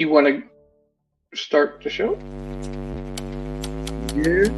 You want to start the show? Yeah.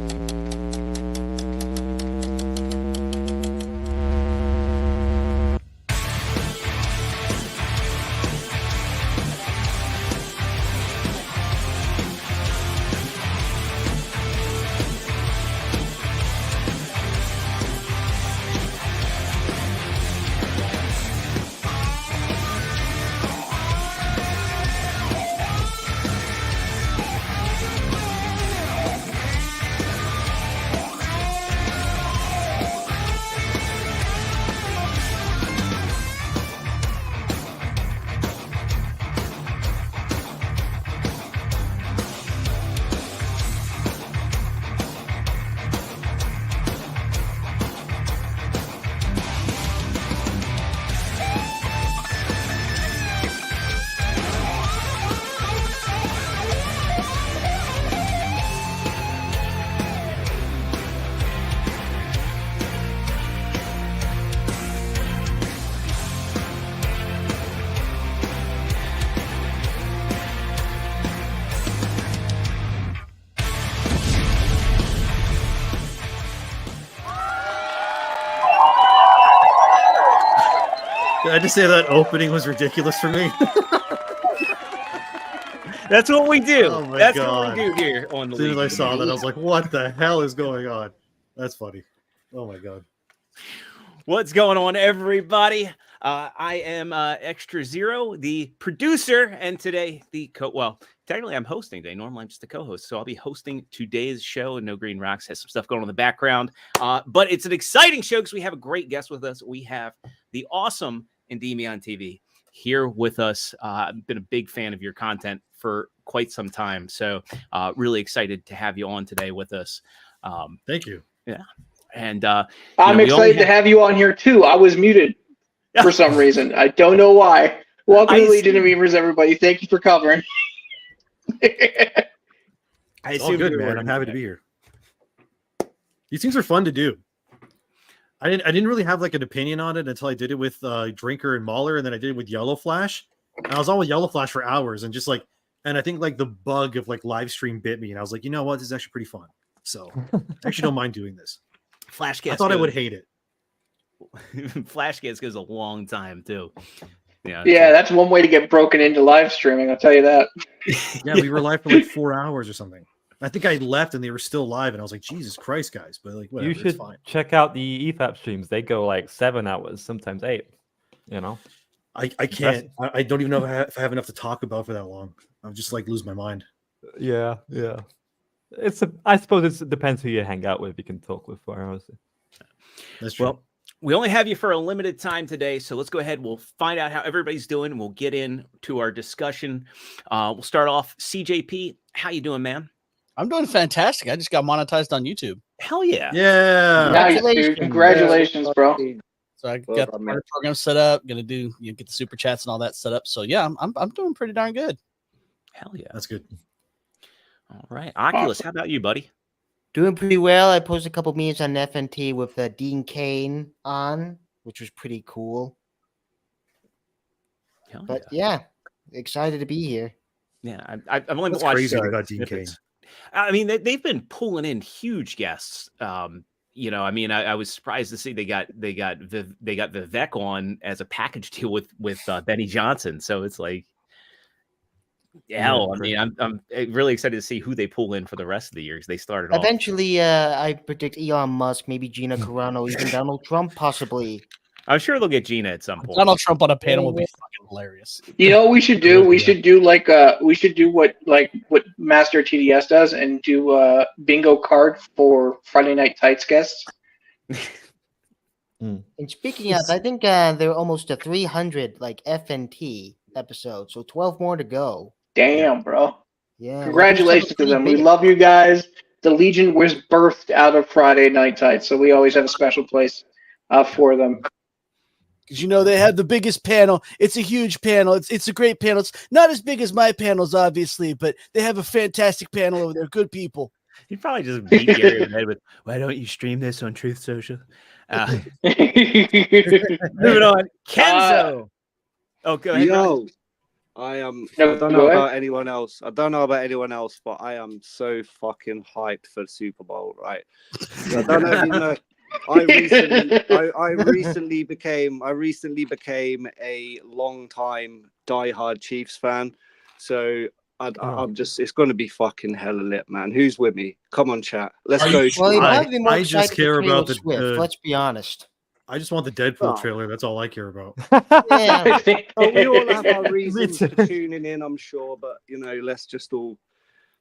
Did I just say that opening was ridiculous for me? That's what we do. Oh my That's God. what we do here on the As soon as I Legion. saw that, I was like, what the hell is going on? That's funny. Oh my God. What's going on, everybody? I am Extra Zero, the producer, and today technically I'm hosting today. Normally I'm just the co-host, so I'll be hosting today's show. And No Green Rocks has some stuff going on in the background, but it's an exciting show because we have a great guest with us. We have the awesome Endymion TV here with us. I've been a big fan of your content for quite some time, so really excited to have you on today with us. Thank you. Yeah. And I'm excited to have you on here too. I was muted for some reason. I don't know why. Welcome to Legion of Endymion, everybody. Thank you for covering. I It's all good, man. I'm happy to be here. These things are fun to do. I didn't really have like an opinion on it until I did it with Drinker and Mauler, and then I did it with Yellow Flash. And I was on with Yellow Flash for hours, and just like, and I think like the bug of like live stream bit me, and I was like, you know what, this is actually pretty fun. So I actually don't mind doing this. Flashcast. I thought I would hate it. Flashcast goes a long time too. Yeah, that's one way to get broken into live streaming. I'll tell you that. Yeah, we were live for like 4 hours or something. I think I left and they were still live, and I was like, Jesus Christ, guys! But like, whatever, You should it's fine. check out the EFAP streams. They go like 7 hours, sometimes 8. You know, I can't. I don't even know if I have enough to talk about for that long. I'll just like lose my mind. yeah. I suppose it depends who you hang out with. You can talk with for hours. That's true. Well, we only have you for a limited time today, so let's go ahead. We'll find out how everybody's doing, and we'll get into our discussion. We'll start off. CJP, how you doing, man? I'm doing fantastic. I just got monetized on YouTube. Hell yeah! Yeah. Nice, dude. Congratulations, bro. So I got the partner program set up. Gonna do get the super chats and all that set up. So yeah, I'm doing pretty darn good. Hell yeah, That's good. All right, Oculus, how about you, buddy? Doing pretty well. I posted a couple memes on FNT with Dean Kane on, which was pretty cool. Hell But yeah, excited to be here. yeah, I've only That's watched crazy. I got Dean Kane. snippets. I mean, they've been pulling in huge guests. You know, I mean, I was surprised to see they got Vivek on as a package deal with Benny Johnson. So it's like, hell, I mean, I'm really excited to see who they pull in for the rest of the year because they started off. Eventually, I predict Elon Musk, maybe Gina Carano, even Donald Trump, possibly. I'm sure they'll get Gina at some point. Donald Trump on a panel would be fucking hilarious. You know what we should do? We should do what Master TDS does and do a bingo card for Friday Night Tights guests. And speaking of, I think there are almost 300 like FNT episodes, so 12 more to go. Damn, bro. Yeah. Congratulations to them. We love you guys. The Legion was birthed out of Friday Night Tights, so we always have a special place for them. Because you know they have the biggest panel. It's a huge panel. It's a great panel. It's not as big as my panels, obviously, but they have a fantastic panel over there. Good people. He probably just beat Gary in the head with, "Why don't you stream this on Truth Social?" Moving on, Kenzo. Oh, go ahead. Yo, I No, don't go know ahead. about anyone else. I don't know about anyone else, but I am so fucking hyped for the Super Bowl, right? I don't know if you know. I recently became a long-time diehard Chiefs fan. So I'm just, it's going to be fucking hella lit, man. Who's with me? Come on, chat. Let's go. Well, you'd I- probably be more I just excited care for Taylor about the- Swift. Let's be honest. I just want the Deadpool Oh. trailer. That's all I care about. Yeah. Oh, we all have our Me reasons too. for tuning in, I'm sure, but let's just all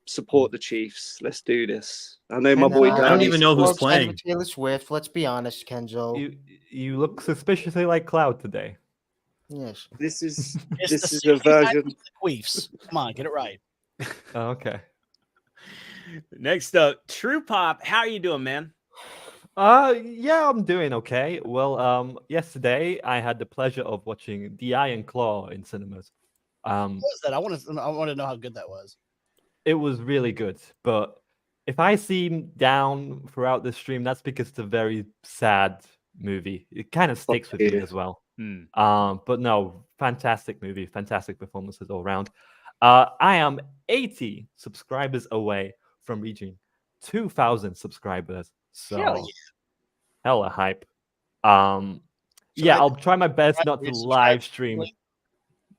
support the Chiefs. Let's do this. I know my boy. I don't Danny's even know More who's excited playing. for Taylor Swift. Let's be honest, Kenzo. You look suspiciously like Cloud today. Yes. This is It's this the is a 69 version. Queefs. Come on, get it right. Oh, okay. Next up, True Pop. How are you doing, man? Yeah, I'm doing okay. Well, yesterday I had the pleasure of watching The Iron Claw in cinemas. What was that? I want to know how good that was. It was really good, but if I seem down throughout the stream, that's because it's a very sad movie. It kind of sticks with me as well. But no, fantastic movie, fantastic performances all around. I am 80 subscribers away from reaching 2,000 subscribers. So Hell yeah. hella hype. So Yeah, I- I'll try my best not to Subscribe- live stream.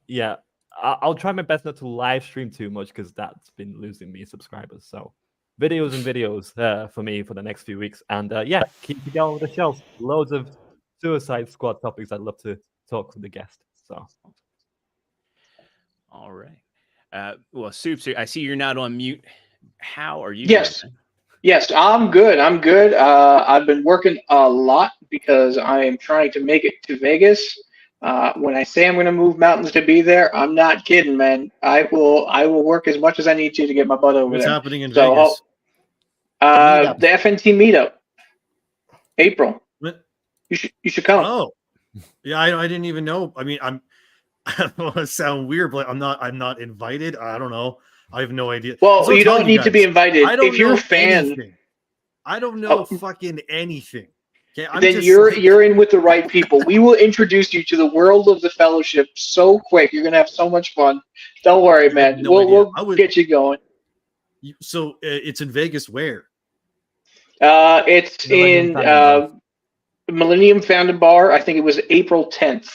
Yeah, I'll try my best not to live stream too much because that's been losing me subscribers. So videos and videos for me for the next few weeks. And yeah, keep going with the shelves. Loads of Suicide Squad topics I'd love to talk with the guest. So All right. Well, Soups, I see you're not on mute. How are you? Yes. doing, man? Yes, I'm good. I'm good. I've been working a lot because I am trying to make it to Vegas. When I say I'm going to move mountains to be there, I'm not kidding, man. I will work as much as I need to get my butt over What's there. happening in So, Vegas? the FNT meetup, April. What? You should come. Oh, yeah. I didn't even know. I mean, I don't want to sound weird, but I'm not invited. I don't know. I have no idea. Well, That's what I'm you don't telling need to be guys. invited. I don't If you're know a fan, anything. I don't know Oh. fucking anything. Okay, then you're in with the right people. We will introduce you to the world of the Fellowship so quick. You're gonna have so much fun. Don't worry, You have man. no idea. We'll I would- get you going. So it's in Vegas. Where? It's Millennium in Fountain Bar. Millennium Fountain Bar. I think it was April 10th.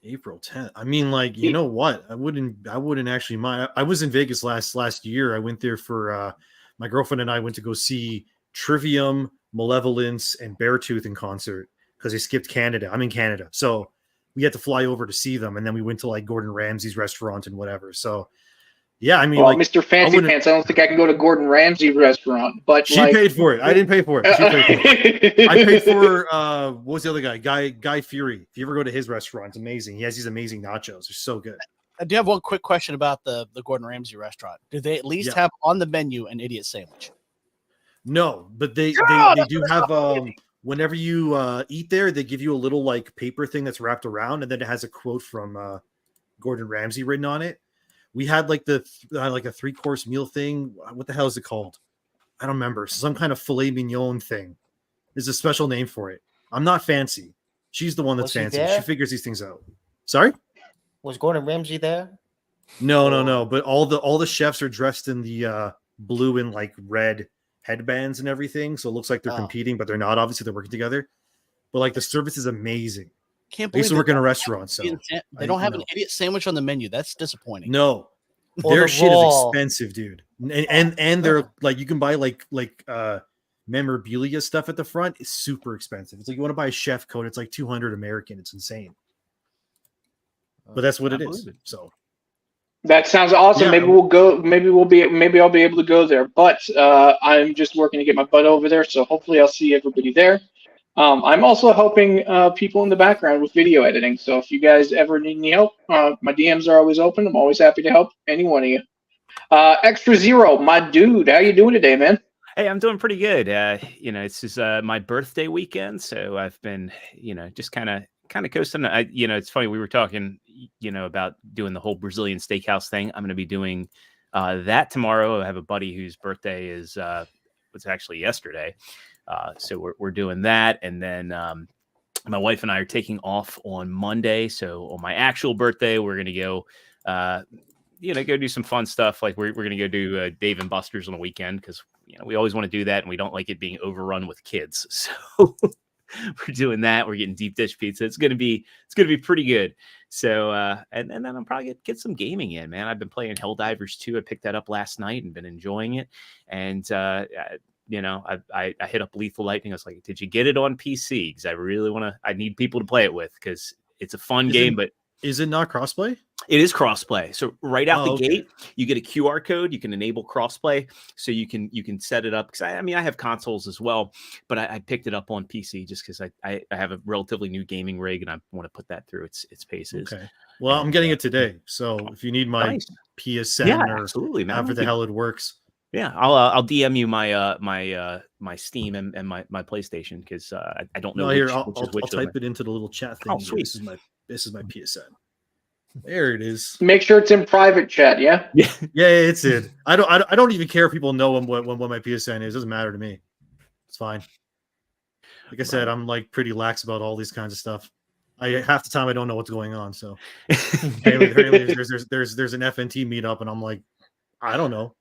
April 10th. I mean, like, you know what? I wouldn't actually mind. I was in Vegas last year. I went there for my girlfriend and I went to go see Trivium, Malevolence, and Beartooth in concert because they skipped Canada. I'm in Canada. So we had to fly over to see them. And then we went to like Gordon Ramsay's restaurant and whatever. So yeah, I mean, Well, like, Mr. Fancy Pants, I don't think I can go to Gordon Ramsay restaurant, but she paid for it. I didn't pay for it. She paid for it. I paid for what was the other guy? Guy Fury. If you ever go to his restaurant, it's amazing. He has these amazing nachos. They're so good. I do have one quick question about the Gordon Ramsay restaurant. Do they at least have on the menu an idiot sandwich? No, but they do have whenever you eat there, they give you a little like paper thing that's wrapped around, and then it has a quote from Gordon Ramsay written on it. We had like a 3-course meal thing. What the hell is it called? I don't remember. Some kind of filet mignon thing. There's a special name for it. I'm not fancy. She's the one that's Was he fancy. there? She figures these things out. Sorry? Was Gordon Ramsay there? No. But all the chefs are dressed in the blue and like red headbands and everything. So it looks like they're competing, but they're not. Obviously, they're working together. But like the service is amazing. Can't I believe used to work in a restaurant, so they don't have an idiot sandwich on the menu. That's disappointing. No, Or their the shit is raw. expensive, dude. And they're like you can buy like memorabilia stuff at the front. It's super expensive. It's like you want to buy a chef coat. It's like 200 American. It's insane. But that's what it is. So That sounds awesome. Yeah. Maybe we'll go. Maybe I'll be able to go there. But I'm just working to get my butt over there. So hopefully I'll see everybody there. I'm also helping people in the background with video editing. So if you guys ever need any help, my DMs are always open. I'm always happy to help any one of you. Extra Zero, my dude, how you doing today, man? Hey, I'm doing pretty good. It's just my birthday weekend, so I've been, just kind of coasting. It's funny, we were talking, about doing the whole Brazilian steakhouse thing. I'm going to be doing that tomorrow. I have a buddy whose birthday was actually yesterday. So we're doing that. And then my wife and I are taking off on Monday. So on my actual birthday, we're going to go, go do some fun stuff. Like we're going to go do Dave and Buster's on the weekend because, we always want to do that. And we don't like it being overrun with kids. So we're doing that. We're getting deep dish pizza. It's going to be pretty good. So, and then I'm probably going to get some gaming in, man. I've been playing Helldivers 2. I picked that up last night and been enjoying it. And, I hit up Lethal Lightning. I was like, did you get it on PC? Because I need people to play it with because it's a fun game. But is it not crossplay? It is crossplay. So right out the gate, you get a QR code. You can enable crossplay, so you can set it up. Because I have consoles as well, but I picked it up on PC just because I have a relatively new gaming rig and I want to put that through its paces. Okay. Well, I'm getting it today, so if you need my PSN or absolutely, man. however the hell it works. Yeah, I'll DM you my my Steam and my PlayStation because I don't know. No, here I'll type it into the little chat thing. Oh, sweet. This is my PSN. There it is. Make sure it's in private chat. Yeah. Yeah, it's in. I don't even care if people know what my PSN is. It doesn't matter to me. It's fine. Like I said, I'm like pretty lax about all these kinds of stuff. Half the time I don't know what's going on. So apparently there's an FNT meetup and I'm like, I don't know.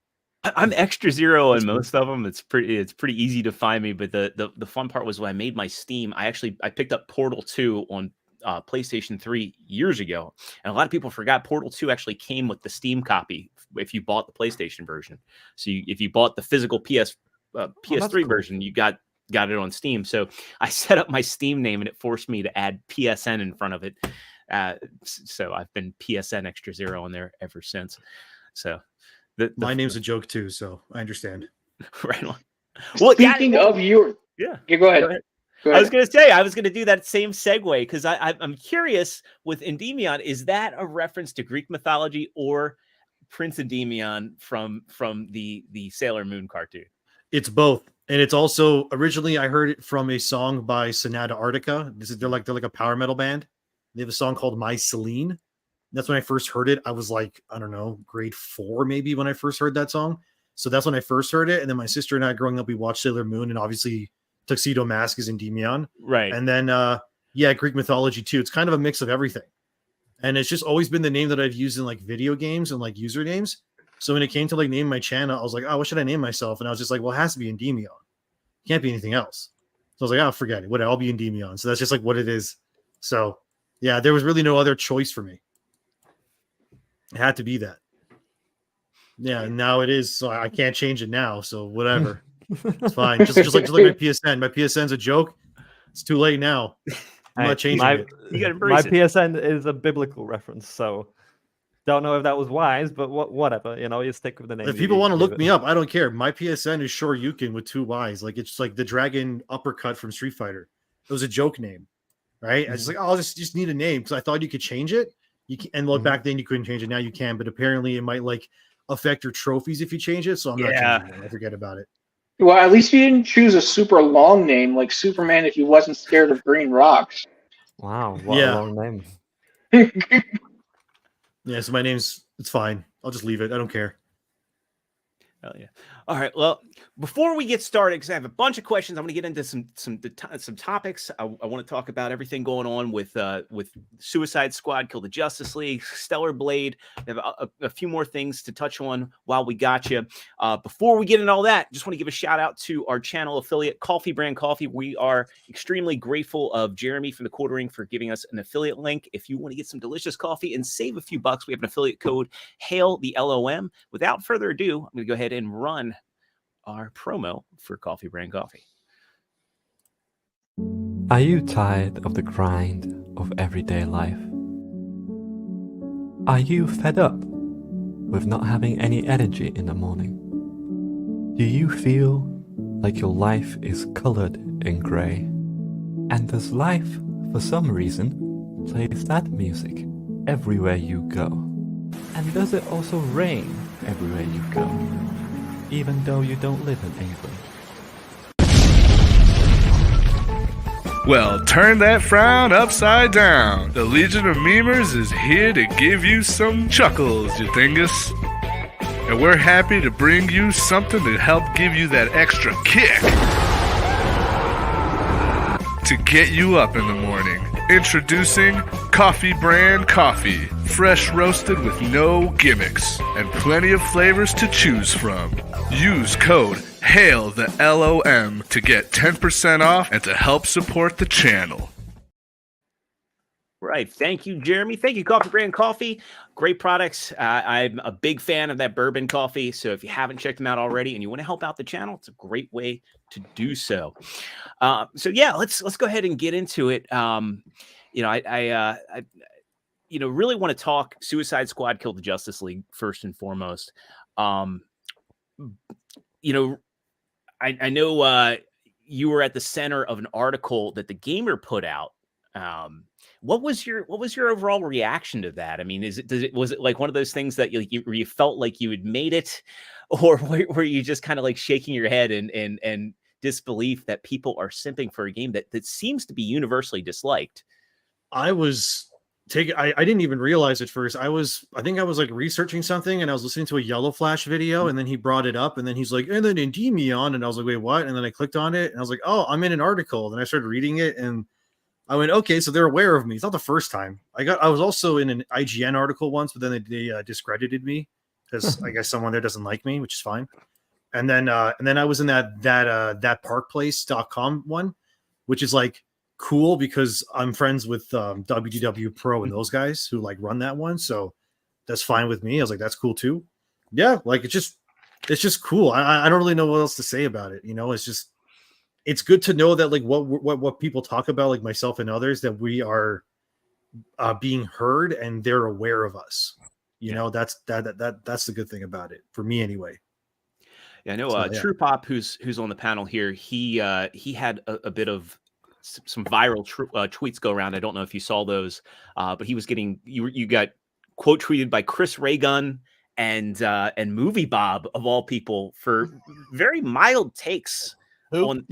I'm extra zero on most of them. It's pretty easy to find me. But the fun part was when I made my Steam, I picked up Portal 2 on PlayStation 3 years ago. And a lot of people forgot Portal 2 actually came with the Steam copy if you bought the PlayStation version. So if you bought the physical PS3 version, you got it on Steam. So I set up my Steam name and it forced me to add PSN in front of it. So I've been PSN extra zero on there ever since. So my name's a joke too, so I understand. Right on. Well, speaking of your, yeah, go ahead. I was going to say, I was going to do that same segue because I'm curious with Endymion, is that a reference to Greek mythology or Prince Endymion from the Sailor Moon cartoon? It's both. And it's also, originally I heard it from a song by Sonata Arctica. They're like a power metal band. They have a song called My Celine. That's when I first heard it. I was like, I don't know, grade 4 maybe when I first heard that song. So that's when I first heard it. And then my sister and I growing up, we watched Sailor Moon and obviously Tuxedo Mask is Endymion. Right. And then, Greek mythology too. It's kind of a mix of everything. And it's just always been the name that I've used in like video games and like usernames. So when it came to like name my channel, I was like, oh, what should I name myself? And I was just like, well, it has to be Endymion. Can't be anything else. So I was like, oh, forget it. I'll be Endymion. So that's just like what it is. So yeah, there was really no other choice for me. It had to be that. Yeah, and now it is. So I can't change it now. So whatever. It's fine. Just like my PSN. My PSN's a joke. It's too late now. I'm not changing it. You gotta embrace my PSN is a biblical reference, so don't know if that was wise, but whatever. You stick with the name. If people want to look me up, I don't care. My PSN is Shoryuken with 2 Y's. Like it's like the dragon uppercut from Street Fighter. It was a joke name, right? I was like, oh, I'll just need a name because I thought you could change it. You can, and back then you couldn't change it. Now you can, but apparently it might like affect your trophies if you change it. So I'm not changing it. I forget about it. Well, at least you didn't choose a super long name like Superman if he wasn't scared of green rocks. Wow, what a long name. Yeah, so my name's, it's fine. I'll just leave it. I don't care. Hell yeah. All right. Well, before we get started, because I have a bunch of questions, I'm going to get into some topics. I want to talk about everything going on with Suicide Squad, Kill the Justice League, Stellar Blade. I have a few more things to touch on while we got you. Before we get into all that, just want to give a shout out to our channel affiliate, Coffee Brand Coffee. We are extremely grateful of Jeremy from the Quartering for giving us an affiliate link. If you want to get some delicious coffee and save a few bucks, we have an affiliate code, Hail the LOM. Without further ado, I'm going to go ahead and run our promo for Coffee Brand Coffee. Are you tired of the grind of everyday life? Are you fed up with not having any energy in the morning? Do you feel like your life is colored in gray? And does life, for some reason, play sad music everywhere you go? And does it also rain everywhere you go? Even though you don't live in England. Well, turn that frown upside down. The Legion of Memers is here to give you some chuckles, you dingus. And we're happy to bring you something to help give you that extra kick. to get you up in the morning. Introducing Coffee Brand Coffee. Fresh roasted with no gimmicks and plenty of flavors to choose from. Use code HAIL the LOM to get 10% off and to help support the channel. Right. Thank you, Jeremy. Thank you, Coffee Brand Coffee. Great products. I'm a big fan of that bourbon coffee. So if you haven't checked them out already and you want to help out the channel, it's a great way to do so. So yeah, let's go ahead and get into it. I really want to talk Suicide Squad Killed the Justice League first and foremost. I know you were at the center of an article that the Gamer put out. What was your overall reaction to that? I mean, was it like one of those things that you felt like you had made it, or were you just kind of like shaking your head and disbelief that people are simping for a game that seems to be universally disliked? I didn't even realize at first. I think I was like researching something and I was listening to a Yellow Flash video, and then he brought it up and then he's like, and then Endymion, and I was like, wait, what? And then I clicked on it and I was like, oh, I'm in an article. Then I started reading it and I went, okay, so they're aware of me. It's not the first time. I was also in an IGN article once, but then they discredited me because I guess someone there doesn't like me, which is fine. And then I was in that parkplace.com one, which is like cool because I'm friends with WDW Pro and those guys who like run that one, so that's fine with me. I was like, that's cool too. Yeah, like it's just cool. I don't really know what else to say about it. It's good to know that like what people talk about, like myself and others, that we are being heard and they're aware of us. That's the good thing about it for me anyway. Yeah, I know. True Pop, who's on the panel here, he had a bit of some viral tweets go around. I don't know if you saw those, but he was getting you got quote tweeted by Chris Raygun and Movie Bob of all people for very mild takes. On,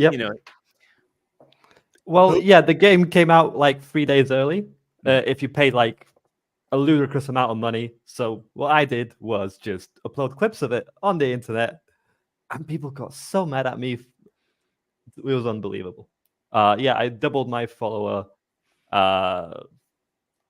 Well, yeah, the game came out like 3 days early. If you paid like a ludicrous amount of money. So what I did was just upload clips of it on the internet, and people got so mad at me. It was unbelievable. I doubled my follower.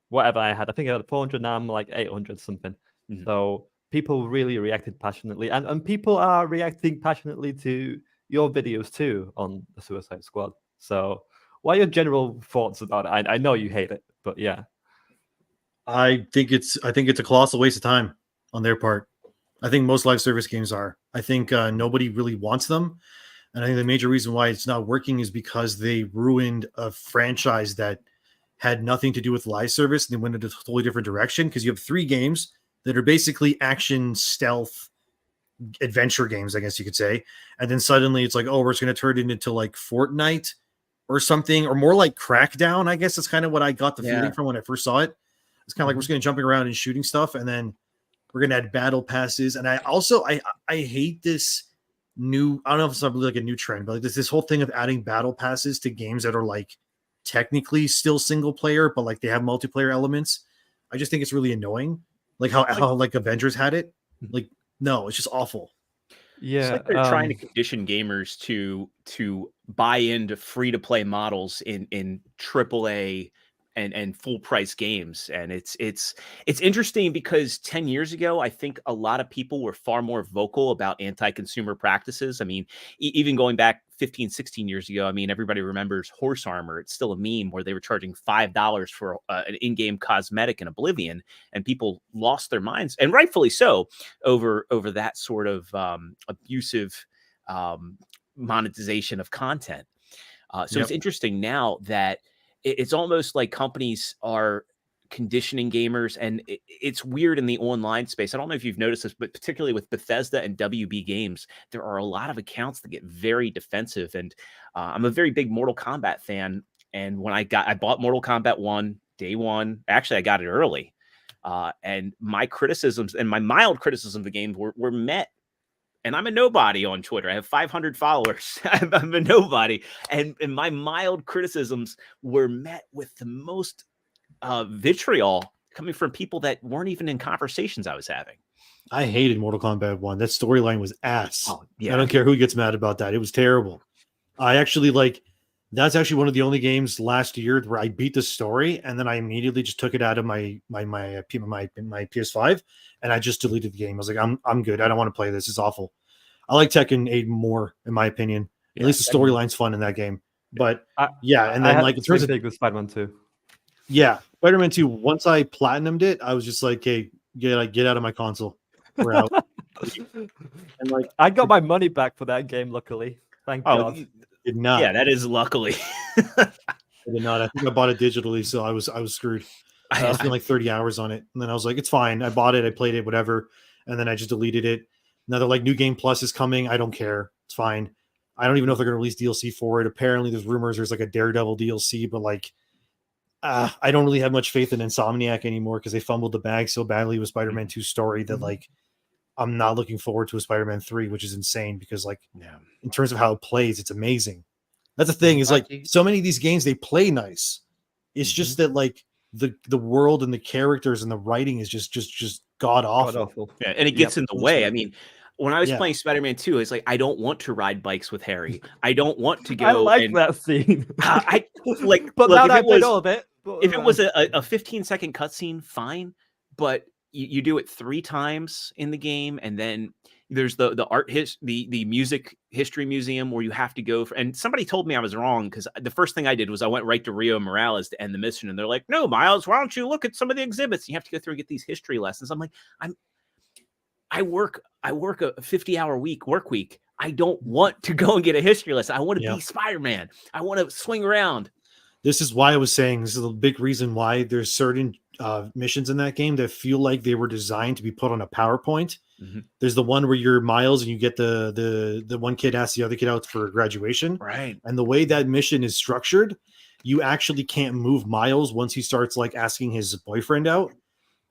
Whatever I had, I think I had 400. Now I'm like 800 something. Mm-hmm. So people really reacted passionately, and people are reacting passionately to your videos too on the Suicide Squad. So what are your general thoughts about it? I know you hate it, but yeah. I think it's a colossal waste of time on their part. I think most live service games are. I think nobody really wants them. And I think the major reason why it's not working is because they ruined a franchise that had nothing to do with live service, and they went in a totally different direction, because you have 3 games that are basically action stealth adventure games, I guess you could say. And then suddenly it's like, oh, we're just going to turn it into like Fortnite or something, or more like Crackdown. I guess that's kind of what I got the feeling from when I first saw it. It's kind of like we're just going to jumping around and shooting stuff, and then we're going to add battle passes. And I hate this new, I don't know if it's like a new trend, but like this whole thing of adding battle passes to games that are like technically still single player, but like they have multiplayer elements. I just think it's really annoying. Like how like Avengers had it. Like, no, it's just awful. Yeah, it's like they're trying to condition gamers to buy into free-to-play models in AAA and full price games. And it's interesting because 10 years ago, I think a lot of people were far more vocal about anti-consumer practices. I mean, even going back 15, 16 years ago, I mean, everybody remembers Horse Armor. It's still a meme where they were charging $5 for an in-game cosmetic in Oblivion, and people lost their minds, and rightfully so, over that sort of abusive monetization of content. So It's interesting now that it's almost like companies are conditioning gamers, and it's weird in the online space. I don't know if you've noticed this, but particularly with Bethesda and WB Games, there are a lot of accounts that get very defensive. And I'm a very big Mortal Kombat fan. And when I bought Mortal Kombat 1 day one, actually I got it early. And my criticisms and my mild criticisms of the game were met. And I'm a nobody on Twitter. I have 500 followers. I'm a nobody. And my mild criticisms were met with the most vitriol coming from people that weren't even in conversations I was having. I hated Mortal Kombat 1. That storyline was ass. Oh, yeah. I don't care who gets mad about that. It was terrible. I actually That's actually one of the only games last year where I beat the story, and then I immediately just took it out of my PS5, and I just deleted the game. I was like, I'm good. I don't want to play this. It's awful. I like Tekken 8 more, in my opinion. At least the storyline's fun in that game. But and then like in terms of with Spider-Man 2. Yeah, Spider-Man 2. Once I platinumed it, I was just like, "Hey, get out of my console. We're out." And like, I got my money back for that game. Luckily, thank God. Did not. Yeah, that is luckily. I did not. I think I bought it digitally, so I was screwed. I spent like 30 hours on it, and then I was like, "It's fine." I bought it, I played it, whatever, and then I just deleted it. Now they're like, "New Game Plus is coming." I don't care. It's fine. I don't even know if they're going to release DLC for it. Apparently, there's rumors there's like a Daredevil DLC, but like. I don't really have much faith in Insomniac anymore because they fumbled the bag so badly with Spider-Man 2 story that like I'm not looking forward to a Spider-Man 3, which is insane because like in terms of how it plays, it's amazing. That's the thing is like so many of these games they play nice. It's just that like the world and the characters and the writing is just god awful. Yeah, and it gets in the way. I mean, when I was playing Spider-Man 2, it's like I don't want to ride bikes with Harry. I don't want to go. I like that scene. I like, but now that I played all of it. If it was a 15-second cutscene, fine. But you do it 3 times in the game, and then there's the music history museum where you have to go for. And somebody told me I was wrong because the first thing I did was I went right to Rio Morales to end the mission, and they're like, "No, Miles, why don't you look at some of the exhibits? You have to go through and get these history lessons." I'm like, I work a 50-hour work week. I don't want to go and get a history lesson. I want to be Spider-Man. I want to swing around. This is why I was saying this is a big reason why there's certain missions in that game that feel like they were designed to be put on a PowerPoint. There's the one where you're Miles and you get the one kid asks the other kid out for graduation. Right. And the way that mission is structured, you actually can't move Miles once he starts like asking his boyfriend out.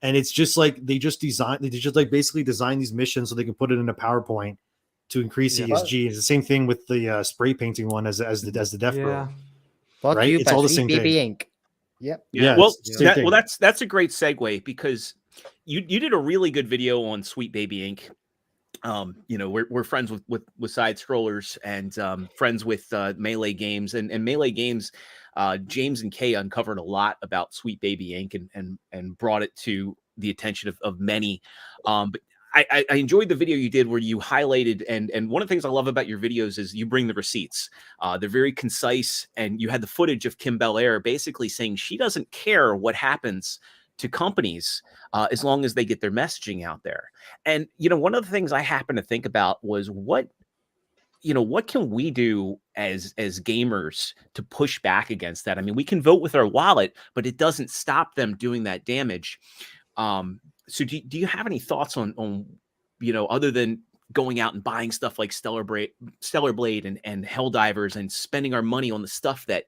And it's just like they just basically design these missions so they can put it in a PowerPoint to increase ESG. It's the same thing with the spray painting one as the Death Row. Fuck right? you, It's all the same BB thing. Ink. Yep. Yeah. Well, thing. that's a great segue because you did a really good video on Sweet Baby Ink. You know, we're friends with side scrollers and friends with Melee Games and Melee Games. James and Kay uncovered a lot about Sweet Baby Ink and brought it to the attention of many. But I enjoyed the video you did where you highlighted and one of the things I love about your videos is you bring the receipts. They're very concise, and you had the footage of Kim Belair basically saying she doesn't care what happens to companies as long as they get their messaging out there. And you know, one of the things I happened to think about was what can we do as gamers to push back against that? I mean, we can vote with our wallet, but it doesn't stop them doing that damage. So do you have any thoughts on other than going out and buying stuff like Stellar Blade and Helldivers and spending our money on the stuff that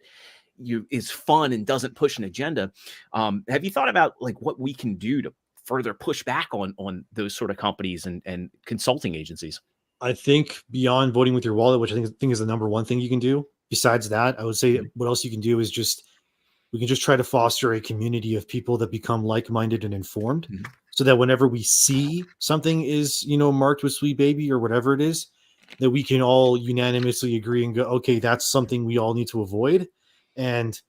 is fun and doesn't push an agenda? Have you thought about like what we can do to further push back on those sort of companies and consulting agencies? I think beyond voting with your wallet, which I think is the number one thing you can do. Besides that, I would say what else you can do is we can just try to foster a community of people that become like-minded and informed, so that whenever we see something is marked with Sweet Baby or whatever it is, that we can all unanimously agree and go, okay, that's something we all need to avoid. And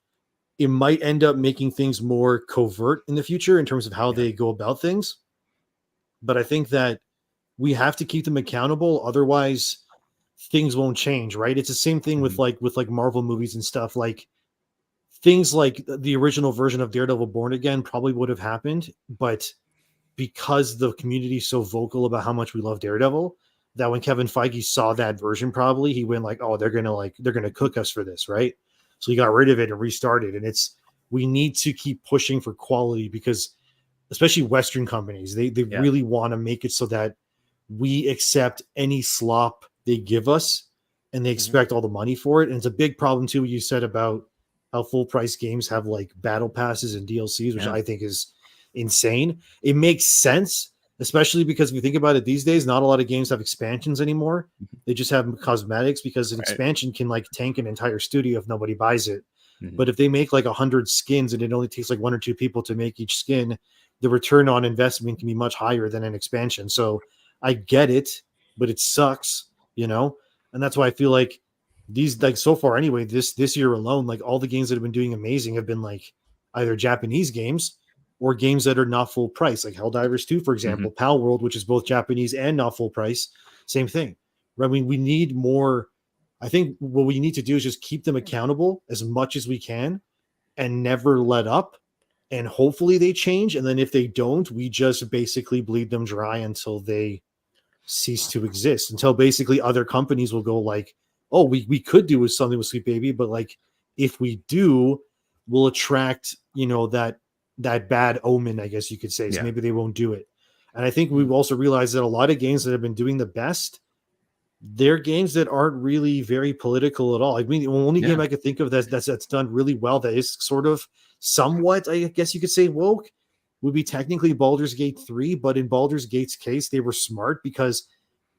it might end up making things more covert in the future in terms of how they go about things. But I think that we have to keep them accountable. Otherwise things won't change, right? It's the same thing with like Marvel movies and stuff. Like things like the original version of Daredevil Born Again probably would have happened, but because the community is so vocal about how much we love Daredevil, that when Kevin Feige saw that version, probably he went like, oh, they're gonna cook us for this, right? So he got rid of it and restarted. And we need to keep pushing for quality, because especially Western companies, they really want to make it so that we accept any slop they give us, and they expect all the money for it. And it's a big problem too, what you said about how full price games have like battle passes and DLCs, which I think is insane. It makes sense, especially because if you think about it these days, not a lot of games have expansions anymore. They just have cosmetics, because an expansion can like tank an entire studio if nobody buys it. But if they make like 100 skins and it only takes like 1 or 2 people to make each skin, the return on investment can be much higher than an expansion. So I get it, but it sucks, and that's why I feel like these, like, so far anyway, this year alone, like all the games that have been doing amazing have been like either Japanese games or games that are not full price, like Helldivers 2, for example, Pal World, which is both Japanese and not full price. Same thing. I mean, we need more. I think what we need to do is just keep them accountable as much as we can and never let up. And hopefully they change. And then if they don't, we just basically bleed them dry until they cease to exist, until basically other companies will go like, oh, we could do something with Sweet Baby, but like if we do, we'll attract, that bad omen, I guess you could say. So maybe they won't do it. And I think we've also realized that a lot of games that have been doing the best, they're games that aren't really very political at all. I mean, the only game I could think of that's done really well, that is sort of somewhat, I guess you could say, woke, would be technically Baldur's Gate 3. But in Baldur's Gate's case, they were smart because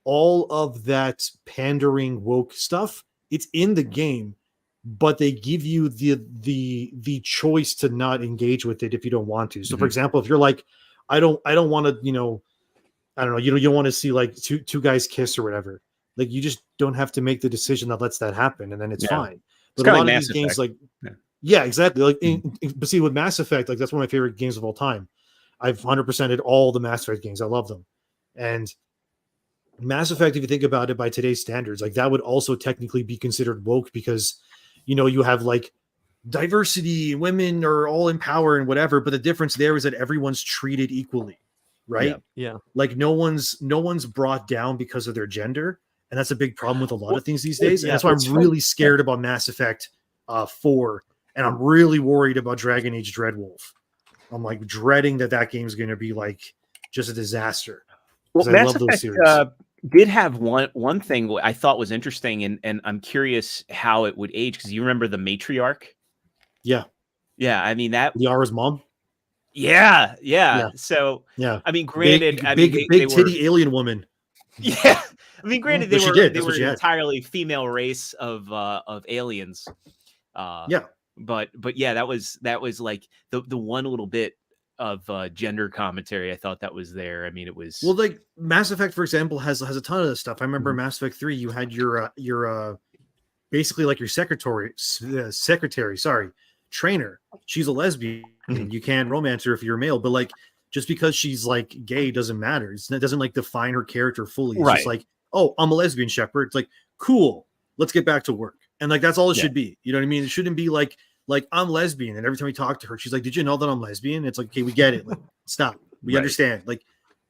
all of that pandering woke stuff, it's in the game, but they give you the choice to not engage with it if you don't want to. So, for example, if you're like, I don't want to, I don't know, you don't want to see like two guys kiss or whatever. Like, you just don't have to make the decision that lets that happen, and then it's fine. But a lot of these games, like, exactly. Like, but see, with Mass Effect, like that's one of my favorite games of all time. I've 100%ed all the Mass Effect games. I love them, and Mass Effect, if you think about it by today's standards, like that would also technically be considered woke because, you have like diversity, women are all in power and whatever. But the difference there is that everyone's treated equally, right? Yeah. Like no one's brought down because of their gender. And that's a big problem with a lot of things these days. And that's why I'm really scared about Mass Effect 4. And I'm really worried about Dragon Age Dreadwolf. I'm like dreading that game is going to be like just a disaster. Well, I Mass love those Effect series. did have one thing I thought was interesting, and I'm curious how it would age, because you remember the matriarch? Yeah. Yeah, I mean that Liara's mom. Yeah. So I mean, granted, big titty alien woman. Yeah, I mean, granted, they were an had. entirely female race of aliens. But yeah, that was like the one little bit of gender commentary I thought that was there. I mean, it was like Mass Effect, for example, has a ton of this stuff. I remember Mass Effect 3, you had your basically like your secretary, trainer. She's a lesbian. You can't romance her if you're a male, but like just because she's like gay doesn't matter. It doesn't like define her character fully. It's just like, oh, I'm a lesbian shepherd. It's like, cool, let's get back to work. And like that's all it should be. You know what I mean? It shouldn't be like I'm lesbian, and every time we talk to her, she's like, "Did you know that I'm lesbian?" It's like, okay, we get it. Like, stop. We understand. Like,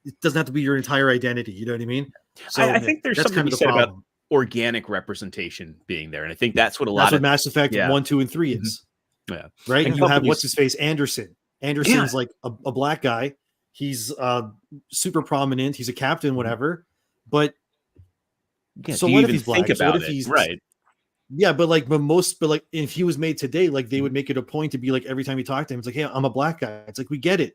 it doesn't have to be your entire identity. You know what I mean? So I think there's something to be said about organic representation being there, and I think that's what what Mass Effect 1, 2, and 3 is. Yeah. Right. And you have what's his face, Anderson. Anderson's like a black guy. He's super prominent. He's a captain, whatever. But so what if he's black? So what if he's right? Yeah, but if he was made today, like they would make it a point to be like every time you talk to him, it's like, hey, I'm a black guy. It's like, we get it.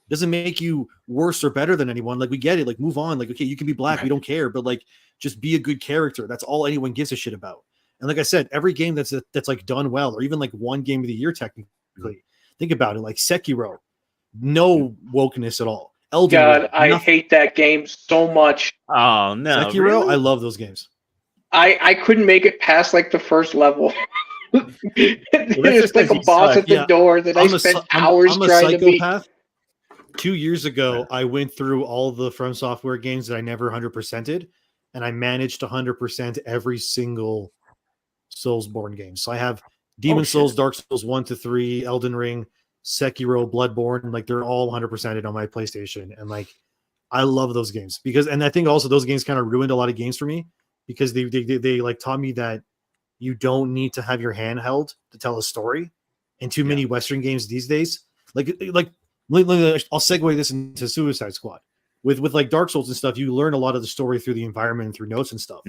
Doesn't make you worse or better than anyone. Like, we get it. Like, move on. Like, okay, you can be black. We don't care. But like, just be a good character. That's all anyone gives a shit about. And like I said, every game that's like done well, or even like one game of the year technically, think about it. Like Sekiro, no wokeness at all. Elden Ring, I hate that game so much. Oh no, Sekiro, really? I love those games. I couldn't make it past like the first level. There's like a boss at the door that I spent hours trying to beat. 2 years ago, I went through all the From Software games that I never 100%ed, and I managed to 100% every single Soulsborne game. So I have Demon Souls, Dark Souls 1 to 3, Elden Ring, Sekiro, Bloodborne. Like, they're all 100%ed on my PlayStation, and like I love those games and I think also those games kind of ruined a lot of games for me, because they like taught me that you don't need to have your hand held to tell a story. And too many Western games these days, like I'll segue this into Suicide Squad. With like Dark Souls and stuff, you learn a lot of the story through the environment and through notes and stuff.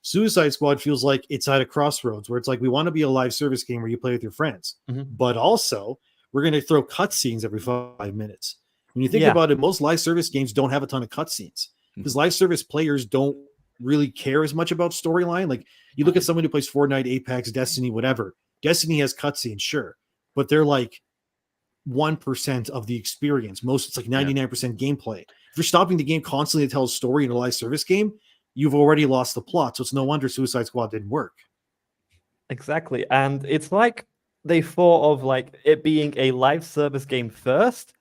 Suicide Squad feels like it's at a crossroads where it's like, we want to be a live service game where you play with your friends, but also we're going to throw cutscenes every 5 minutes. When you think about it, most live service games don't have a ton of cutscenes because live service players don't really care as much about storyline. Like, you look at someone who plays Fortnite, Apex, Destiny, whatever. Destiny has cutscenes, sure, but they're like 1% of the experience. Most, it's like 99% gameplay. If you're stopping the game constantly to tell a story in a live service game, you've already lost the plot. So it's no wonder Suicide Squad didn't work. Exactly. And it's like they thought of like it being a live service game first,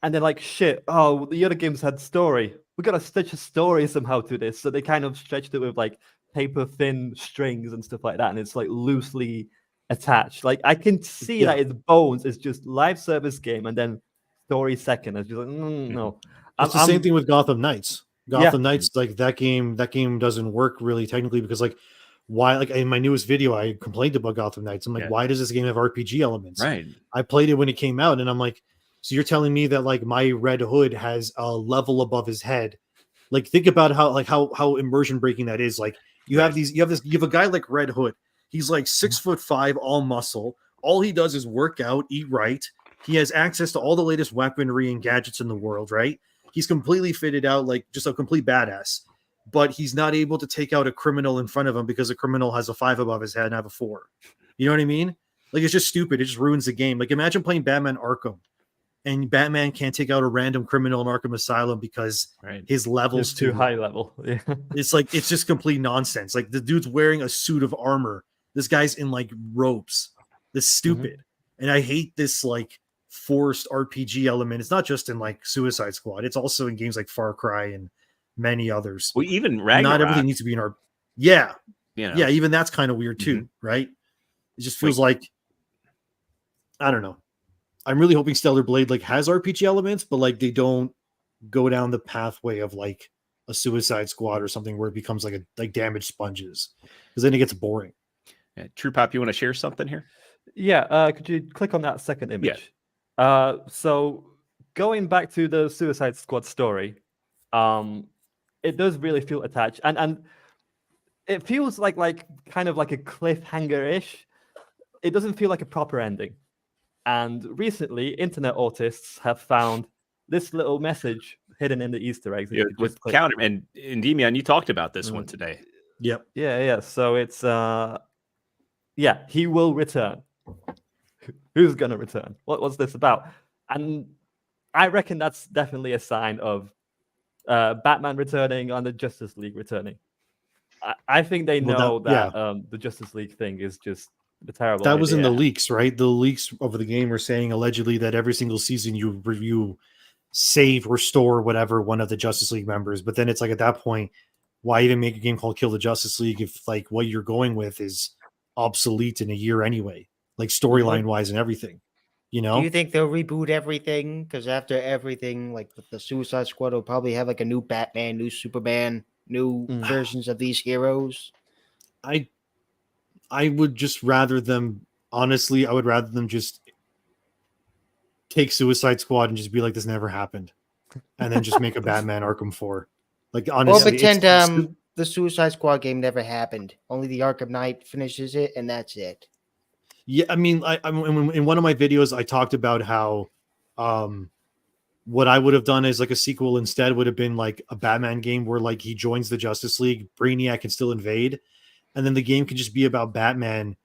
and they're like, shit, oh, the other games had story. We gotta stitch a story somehow to this. So they kind of stretched it with like paper thin strings and stuff like that, and it's like loosely attached. Like I can see that its bones is just live service game and then story second. It's just like, no. It's the same thing with Gotham Knights. Gotham Knights, like that game doesn't work really technically because like why, like in my newest video I complained about Gotham Knights. I'm like, why does this game have RPG elements? Right. I played it when it came out and I'm like, so you're telling me that like my Red Hood has a level above his head? Like think about how immersion breaking that is. Like you have a guy like Red Hood. He's like 6'5", all muscle. All he does is work out, eat right. He has access to all the latest weaponry and gadgets in the world, right? He's completely fitted out, like just a complete badass. But he's not able to take out a criminal in front of him because a criminal has a 5 above his head and I have a 4. You know what I mean? Like it's just stupid. It just ruins the game. Like imagine playing Batman Arkham and Batman can't take out a random criminal in Arkham Asylum because his level's too high level. Yeah. It's like it's just complete nonsense. Like the dude's wearing a suit of armor. This guy's in like ropes. This stupid. And I hate this like forced RPG element. It's not just in like Suicide Squad. It's also in games like Far Cry and many others. Well, even Ragnarok. Not everything needs to be in our. Yeah. You know. Yeah. Even that's kind of weird too, right? It just feels like, I don't know. I'm really hoping Stellar Blade like has RPG elements, but like they don't go down the pathway of like a Suicide Squad or something where it becomes like damaged sponges, because then it gets boring. Yeah. True Pop, you want to share something here? Yeah, could you click on that second image? Yeah. So going back to the Suicide Squad story, it does really feel attached, and it feels like kind of like a cliffhanger-ish. It doesn't feel like a proper ending. And recently, internet autists have found this little message hidden in the Easter eggs. With counter and Endymion, you talked about this one today. Yep. Yeah. So it's he will return. Who's gonna return? What's this about? And I reckon that's definitely a sign of Batman returning and the Justice League returning. I think they know that the Justice League thing is just the terrible. That was in the leaks, right? The leaks of the game were saying allegedly that every single season you review, save, restore, whatever, one of the Justice League members. But then it's like at that point, why even make a game called Kill the Justice League if like what you're going with is obsolete in a year anyway, like storyline wise and everything, you know? Do you think they'll reboot everything? Because after everything, like the Suicide Squad will probably have like a new Batman, new Superman, new versions of these heroes. I would just rather them, honestly, I would rather them just take Suicide Squad and just be like, this never happened. And then just make a Batman Arkham 4. Like, honestly. Or pretend the Suicide Squad game never happened. Only the Arkham Knight finishes it, and that's it. Yeah, I mean, in one of my videos, I talked about how what I would have done is like a sequel instead would have been like a Batman game where like he joins the Justice League, Brainiac can still invade. And then the game could just be about Batman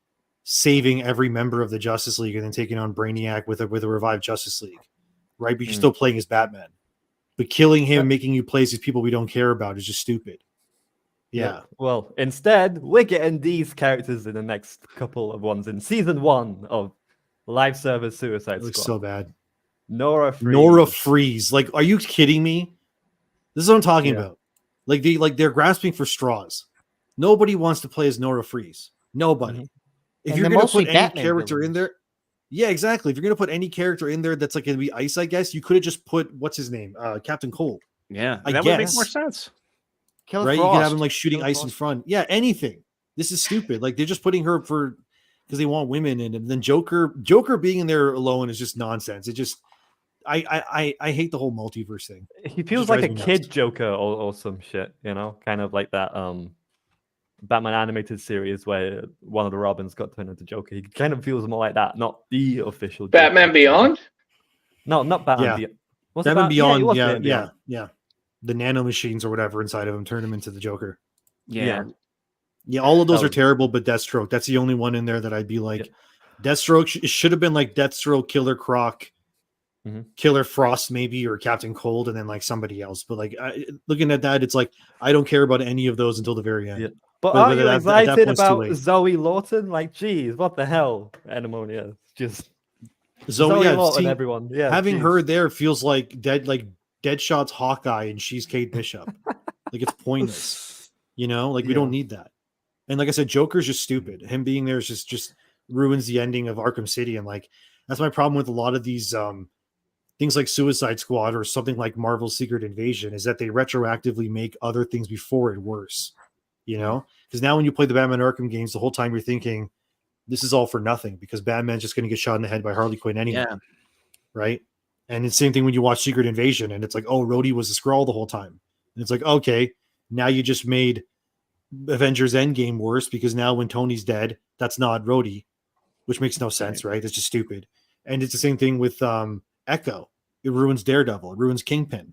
saving every member of the Justice League and then taking on Brainiac with a revived Justice League, right? But you're still playing as Batman. But killing him, making you play as these people we don't care about is just stupid. Yeah. Well, instead, we're getting these characters in the next couple of ones in season 1 of live service Suicide Squad. Looks so bad. Nora Freeze. Freeze. Like, are you kidding me? This is what I'm talking about. Like they're grasping for straws. Nobody wants to play as Nora Freeze. Nobody. If And you're they're going to put mostly any Batman character in there, yeah, exactly. If you're going to put any character in there that's like going to be Ice, I guess you could have just put what's his name, Captain Cold. Yeah, I that guess. would make more sense. Killer Right? Frost. You could have him like shooting ice in front. Yeah, anything. This is stupid. Like they're just putting her for because they want women in, and then Joker being in there alone is just nonsense. It just I hate the whole multiverse thing. He feels like a kid Joker or some shit, you know, kind of like that Batman animated series where one of the Robins got turned into Joker. He kind of feels more like that, not the official Batman Joker. Beyond? No, not Batman Yeah. Beyond. Was it Batman Beyond, Batman Beyond. yeah. The nanomachines or whatever inside of him turn him into the Joker. Yeah. All of those are terrible, but Deathstroke, that's the only one in there that I'd be like, Deathstroke, it should have been like Deathstroke, Killer Croc, Killer Frost maybe, or Captain Cold, and then like somebody else. But like looking at that, it's like I don't care about any of those until the very end. But But aren't you at that excited point, it's too about late. Zoe Lawton? Like, geez, what the hell, Endymion? Just Zoe, yeah, Lawton, see, everyone. Yeah, having geez. her there feels like Deadshot's Hawkeye and she's Kate Bishop. Like it's pointless, you know. Like we don't need that. And like I said, Joker's just stupid. Him being there is just ruins the ending of Arkham City. And like that's my problem with a lot of these things like Suicide Squad or something like Marvel's Secret Invasion is that they retroactively make other things before it worse. You know, because now when you play the Batman Arkham games, the whole time you're thinking this is all for nothing because Batman's just going to get shot in the head by Harley Quinn anyway. Yeah. Right. And it's the same thing when you watch Secret Invasion and it's like, oh, Rhodey was a Skrull the whole time. And it's like, okay, now you just made Avengers Endgame worse because now when Tony's dead, that's not Rhodey, which makes no sense, right? It's just stupid. And it's the same thing with Echo. It ruins Daredevil. It ruins Kingpin.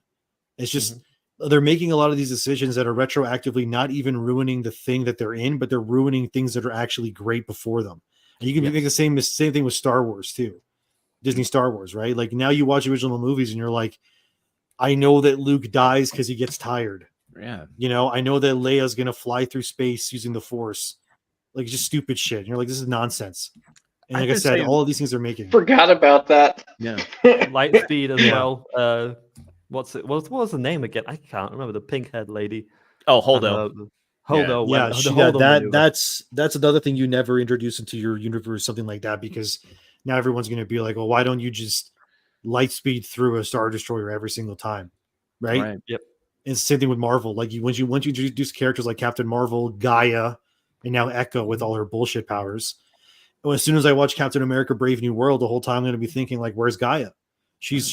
It's just they're making a lot of these decisions that are retroactively not even ruining the thing that they're in, but they're ruining things that are actually great before them. And you can make the same thing with Star Wars too. Disney Star Wars, right? Like now you watch original movies and you're like, I know that Luke dies because he gets tired. Yeah. You know, I know that Leia's going to fly through space using the Force. Like just stupid shit. And you're like, this is nonsense. And like I said, all of these things are making. Forgot about that. Yeah. Lightspeed as well. What was the name again? I can't remember. The pink haired lady. Oh, Holdo. Holdo. That's another thing you never introduce into your universe, something like that, because now everyone's going to be like, well, why don't you just Lightspeed through a Star Destroyer every single time, right? Yep. It's the same thing with Marvel. Like once you introduce characters like Captain Marvel, Gaia, and now Echo with all her bullshit powers. Well, as soon as I watch Captain America: Brave New World, the whole time I'm going to be thinking like, where's Gaia? She's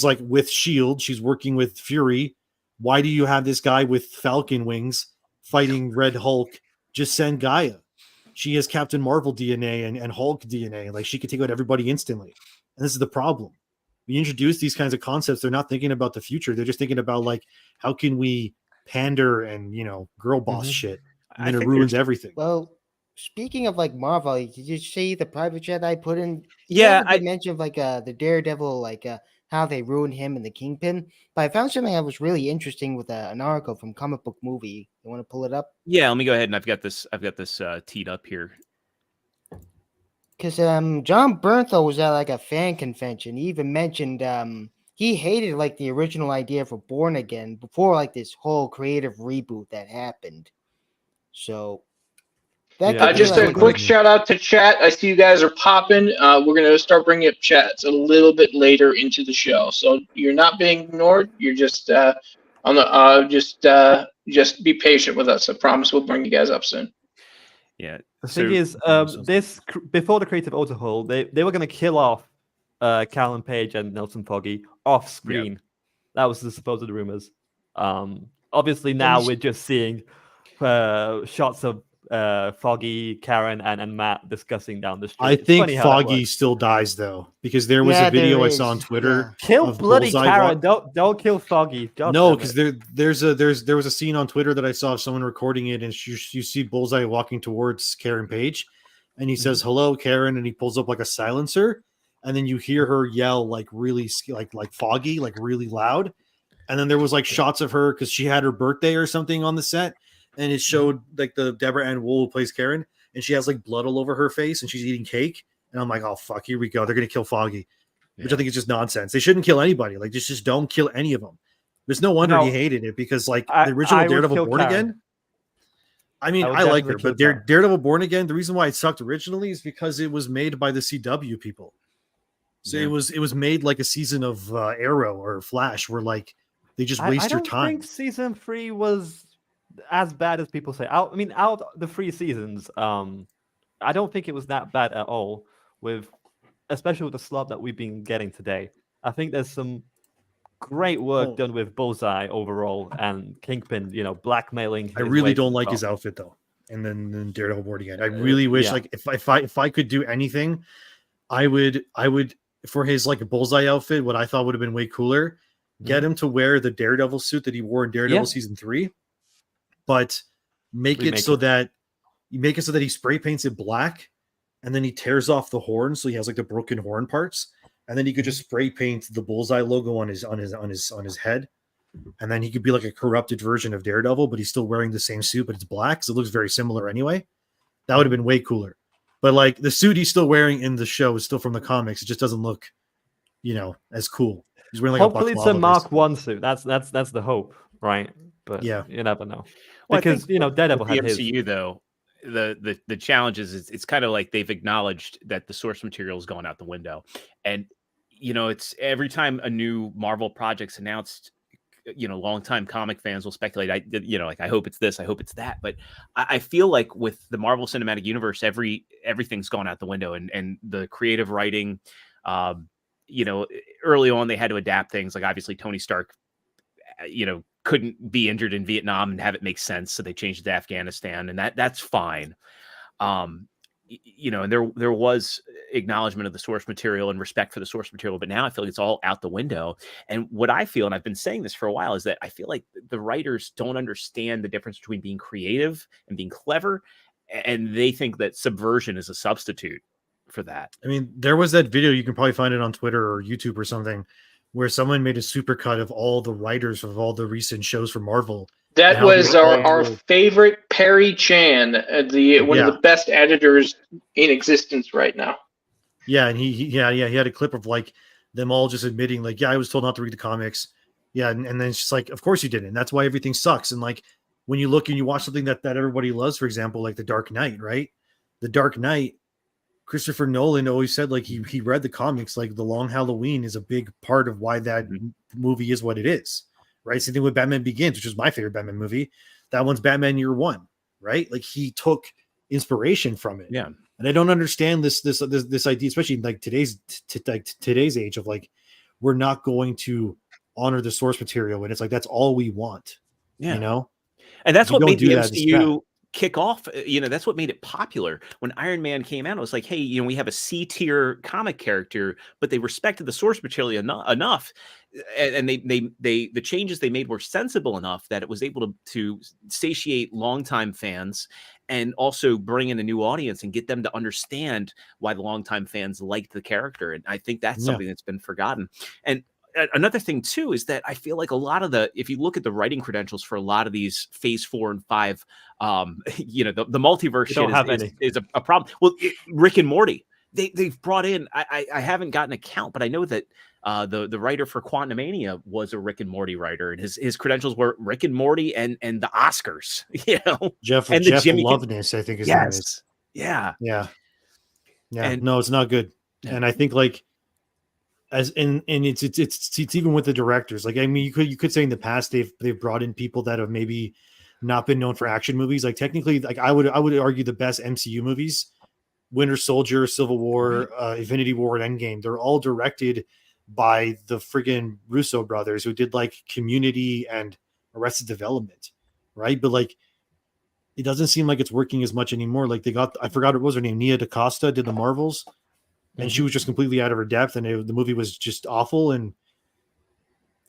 like with Shield. She's working with Fury. Why do you have this guy with Falcon wings fighting Red Hulk? Just send Gaia. She has Captain Marvel DNA and Hulk DNA. Like she could take out everybody instantly. And this is the problem. We introduce these kinds of concepts. They're not thinking about the future. They're just thinking about like, how can we pander and, girl boss shit? And then it ruins everything. Well, speaking of like Marvel, did you see the private chat I put in? Yeah, I mentioned like the Daredevil, like how they ruined him and the Kingpin. But I found something that was really interesting with an article from Comic Book Movie. You want to pull it up? Yeah, let me go ahead and I've got this teed up here. Because Jon Bernthal was at like a fan convention. He even mentioned he hated like the original idea for Born Again before like this whole creative reboot that happened. So that just a quick shout out to chat. I see you guys are popping. We're gonna start bringing up chats a little bit later into the show, so you're not being ignored. You're just just be patient with us. I promise we'll bring you guys up soon. Yeah. The thing is, before the creative overhaul, they were going to kill off Callan Page and Nelson Foggy off screen. Yeah. That was the supposed rumors. Obviously, now we're just seeing shots of Foggy, Karen, and Matt discussing down the street. I think Foggy still dies though, because there was a video I saw on Twitter. Yeah. Kill bloody Karen! Don't kill Foggy. No, because there was a scene on Twitter that I saw of someone recording it, and you see Bullseye walking towards Karen Page, and he says hello, Karen, and he pulls up like a silencer, and then you hear her yell like really like Foggy, like really loud, and then there was like shots of her because she had her birthday or something on the set. And it showed like the Deborah Ann Wool who plays Karen, and she has like blood all over her face, and she's eating cake. And I'm like, oh fuck, here we go. They're gonna kill Foggy, which I think is just nonsense. They shouldn't kill anybody. Like just don't kill any of them. There's no wonder he hated it because like the original Daredevil Born Again. I mean, I like her, but Daredevil Born Again. The reason why it sucked originally is because it was made by the CW people. So it was made like a season of Arrow or Flash, where like they just waste your time. I think season 3 was as bad as people say. Out of the 3 seasons, I don't think it was that bad at all. Especially with the slop that we've been getting today, I think there's some great work done with Bullseye overall and Kingpin. Blackmailing. I really don't like his outfit though. And then Daredevil Born Again. I really wish like if I could do anything, I would for his like Bullseye outfit. What I thought would have been way cooler, get him to wear the Daredevil suit that he wore in Daredevil season 3. But make it so that he spray paints it black, and then he tears off the horn, so he has like the broken horn parts, and then he could just spray paint the Bullseye logo on his head, and then he could be like a corrupted version of Daredevil, but he's still wearing the same suit, but it's black, so it looks very similar anyway. That would have been way cooler. But like the suit he's still wearing in the show is still from the comics. It just doesn't look, as cool. He's wearing like hopefully a it's a Mark 1 suit. That's the hope, right? But yeah, you never know. Well, because Daredevil had his. MCU though. The challenge is it's kind of like they've acknowledged that the source material is going out the window, and it's every time a new Marvel project's announced, longtime comic fans will speculate. I hope it's this, I hope it's that, but I feel like with the Marvel Cinematic Universe, everything's gone out the window, and the creative writing. Early on they had to adapt things. Like obviously Tony Stark, couldn't be injured in Vietnam and have it make sense, so they changed it to Afghanistan, and that's fine. And there was acknowledgement of the source material and respect for the source material, but now I feel like it's all out the window. And what I feel, and I've been saying this for a while, is that I feel like the writers don't understand the difference between being creative and being clever, and they think that subversion is a substitute for that. I mean, there was that video, you can probably find it on Twitter or YouTube or something, where someone made a supercut of all the writers of all the recent shows for Marvel. That was our favorite Perry Chan, one of the best editors in existence right now. Yeah, and he had a clip of like them all just admitting like, yeah, I was told not to read the comics. Yeah, and then it's just like, of course you didn't. And that's why everything sucks. And like when you look and you watch something that everybody loves, for example, like The Dark Knight, right? The Dark Knight, Christopher Nolan always said like he read the comics, like The Long Halloween is a big part of why that movie is what it is, right? Same thing with Batman Begins, which is my favorite Batman movie. That one's Batman Year One, right? Like he took inspiration from it. Yeah. And I don't understand this idea, especially like today's age of like, we're not going to honor the source material, and it's like that's all we want. Yeah. And that's what made the MCU kick off. That's what made it popular. When Iron Man came out, it was like, hey, we have a C-tier comic character, but they respected the source material enough, and the changes they made were sensible enough that it was able to satiate longtime fans and also bring in a new audience and get them to understand why the longtime fans liked the character. And I think that's something that's been forgotten. And another thing too is that I feel like a lot of if you look at the writing credentials for a lot of these Phase 4 and 5, the multiverse shit is a problem. Well, Rick and Morty, they've brought in. I haven't gotten a count, but I know that the writer for Quantumania was a Rick and Morty writer, and his credentials were Rick and Morty and the Oscars. Jeff Loveness, I think his name is. Yeah. And, no, it's not good. And I think like. And it's even with the directors. Like, I mean, you could say in the past they've brought in people that have maybe not been known for action movies. Like technically, like I would argue the best MCU movies, Winter Soldier, Civil War, Infinity War, and Endgame, they're all directed by the friggin' Russo brothers who did like Community and Arrested Development, right? But like, it doesn't seem like it's working as much anymore. Like I forgot what was her name, Nia DaCosta did the Marvels. And she was just completely out of her depth, and the movie was just awful. And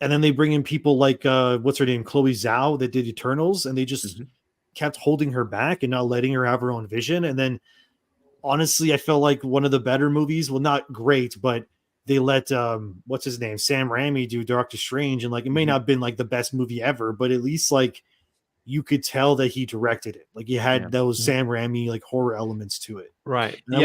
then they bring in people like what's her name, Chloe Zhao, that did Eternals, and they just kept holding her back and not letting her have her own vision. And then, honestly, I felt like one of the better movies. Well, not great, but they let what's his name, Sam Raimi, do Doctor Strange, and like it may not have been like the best movie ever, but at least like you could tell that he directed it. Like you had those Sam Raimi like horror elements to it, right? And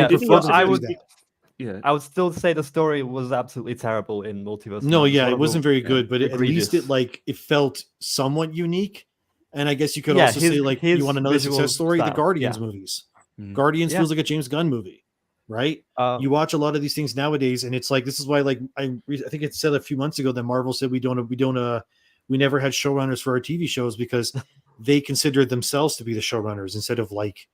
I would still say the story was absolutely terrible in Multiverse. No, it wasn't very good, but at least it felt somewhat unique. And I guess you could also say like, you want another success story? The Guardians movies. Guardians feels like a James Gunn movie, right? You watch a lot of these things nowadays, and it's like, this is why, like I think it said a few months ago that Marvel said we never had showrunners for our TV shows because they consider themselves to be the showrunners instead of like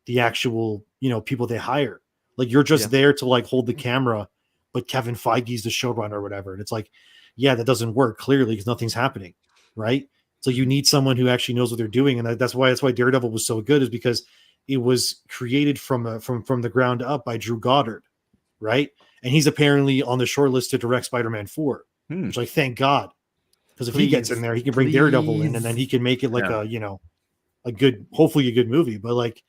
the actual people they hire. Like you're just there to like hold the camera, but Kevin Feige's the showrunner or whatever. And it's like, that doesn't work clearly because nothing's happening, right? So you need someone who actually knows what they're doing, and that's why Daredevil was so good, is because it was created from the ground up by Drew Goddard, right? And he's apparently on the short list to direct Spider-Man 4, which like thank God, because if he gets in there, he can bring Daredevil in, and then he can make it like hopefully a good movie, but like.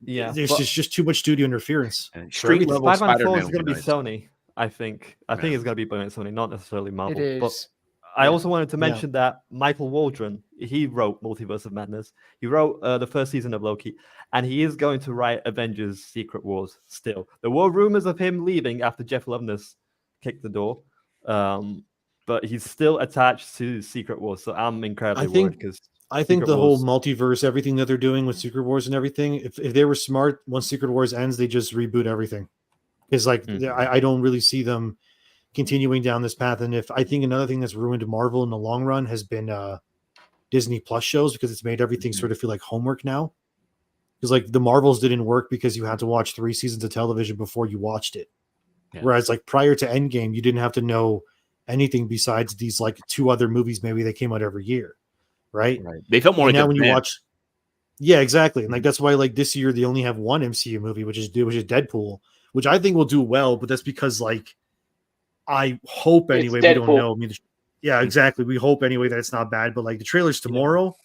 There's just too much studio interference. Street level Spider-Man 4 is going to be Sony. I think it's going to be by Sony, not necessarily Marvel. It is. But I also wanted to mention that Michael Waldron, he wrote Multiverse of Madness. He wrote the first season of Loki, and he is going to write Avengers Secret Wars still. There were rumors of him leaving after Jeff Loveness kicked the door, but he's still attached to Secret Wars, so I'm incredibly worried because I think the whole multiverse, everything that they're doing with Secret Wars and everything, if they were smart, once Secret Wars ends, they just reboot everything. Because I don't really see them continuing down this path. And I think another thing that's ruined Marvel in the long run has been Disney Plus shows, because it's made everything sort of feel like homework now. Because like the Marvels didn't work because you had to watch 3 seasons of television before you watched it. Yeah. Whereas like prior to Endgame, you didn't have to know anything besides these like 2 other movies maybe that came out every year. Right. They felt more like now when you watch. Yeah, exactly. And like that's why like this year they only have one MCU movie, which is Deadpool, which I think will do well, but that's because like I hope anyway, we don't know. I mean, yeah, exactly. We hope anyway that it's not bad, but like the trailer's tomorrow,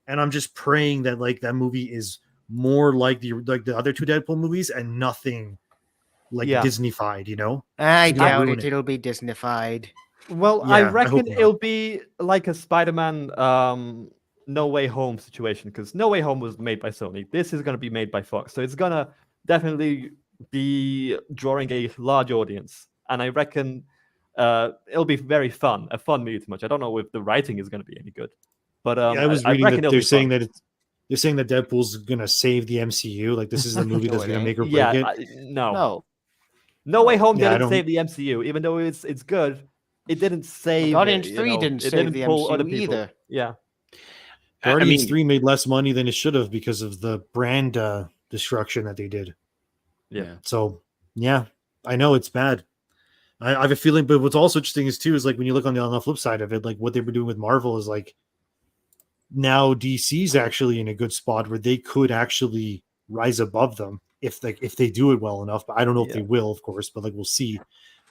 and I'm just praying that like that movie is more like the other 2 Deadpool movies and nothing like Disney-fied, you know? I doubt it'll be Disney-fied. Well, I reckon it'll be like a Spider-Man No Way Home situation, because No Way Home was made by Sony. This is going to be made by Fox, so it's going to definitely be drawing a large audience. And I reckon it'll be very fun, a fun movie to watch. I don't know if the writing is going to be any good, but I was reading that they're saying that they're saying that Deadpool's going to save the MCU. Like this is the movie that's going to make or break it. No Way Home didn't save the MCU, even though it's good. It didn't save. Guardians 3 didn't save the MCU either. Yeah, Guardians 3 made less money than it should have because of the brand destruction that they did. Yeah. So yeah, I know it's bad. I have a feeling, but what's also interesting is like when you look on the flip side of it, like what they were doing with Marvel is like now DC's actually in a good spot where they could actually rise above them if they do it well enough. But I don't know if they will, of course, but like we'll see.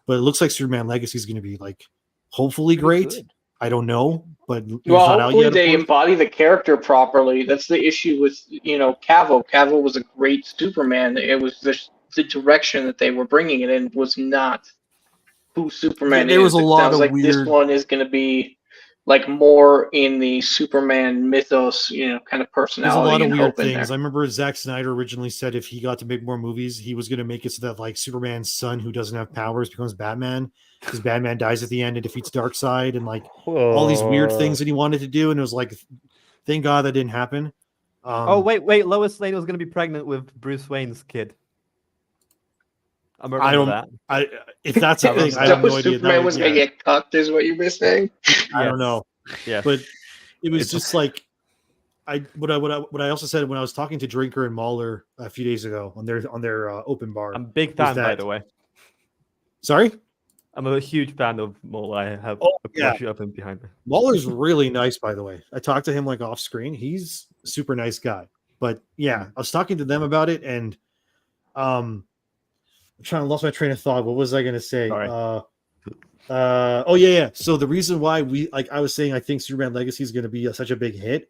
But it looks like Superman Legacy is going to be like hopefully great. Good. I don't know, but hopefully they embody the character properly. That's the issue with Cavill. Cavill was a great Superman. It was the direction that they were bringing it in was not who Superman is. There was a lot of like weird. This one is going to be like more in the Superman mythos, kind of personality. There's a lot of weird things. I remember Zack Snyder originally said if he got to make more movies, he was going to make it so that like Superman's son, who doesn't have powers, becomes Batman, because Batman dies at the end and defeats Darkseid, and like all these weird things that he wanted to do. And it was like, thank God that didn't happen. Wait, Lois Lane was going to be pregnant with Bruce Wayne's kid. If that's a thing, I have no idea. Superman was going to get cucked, is what you're saying. I don't know. Yeah, but it was just like what I also said when I was talking to Drinker and Mahler a few days ago on their open bar. I'm a big fan, by the way. Sorry, I'm a huge fan of Mahler. I have a picture of him behind me. Mahler's really nice, by the way. I talked to him like off screen. He's a super nice guy. But yeah, I was talking to them about it, and I'm trying to lost my train of thought. What was I going to say? So the reason why I was saying I think Superman Legacy is going to be such a big hit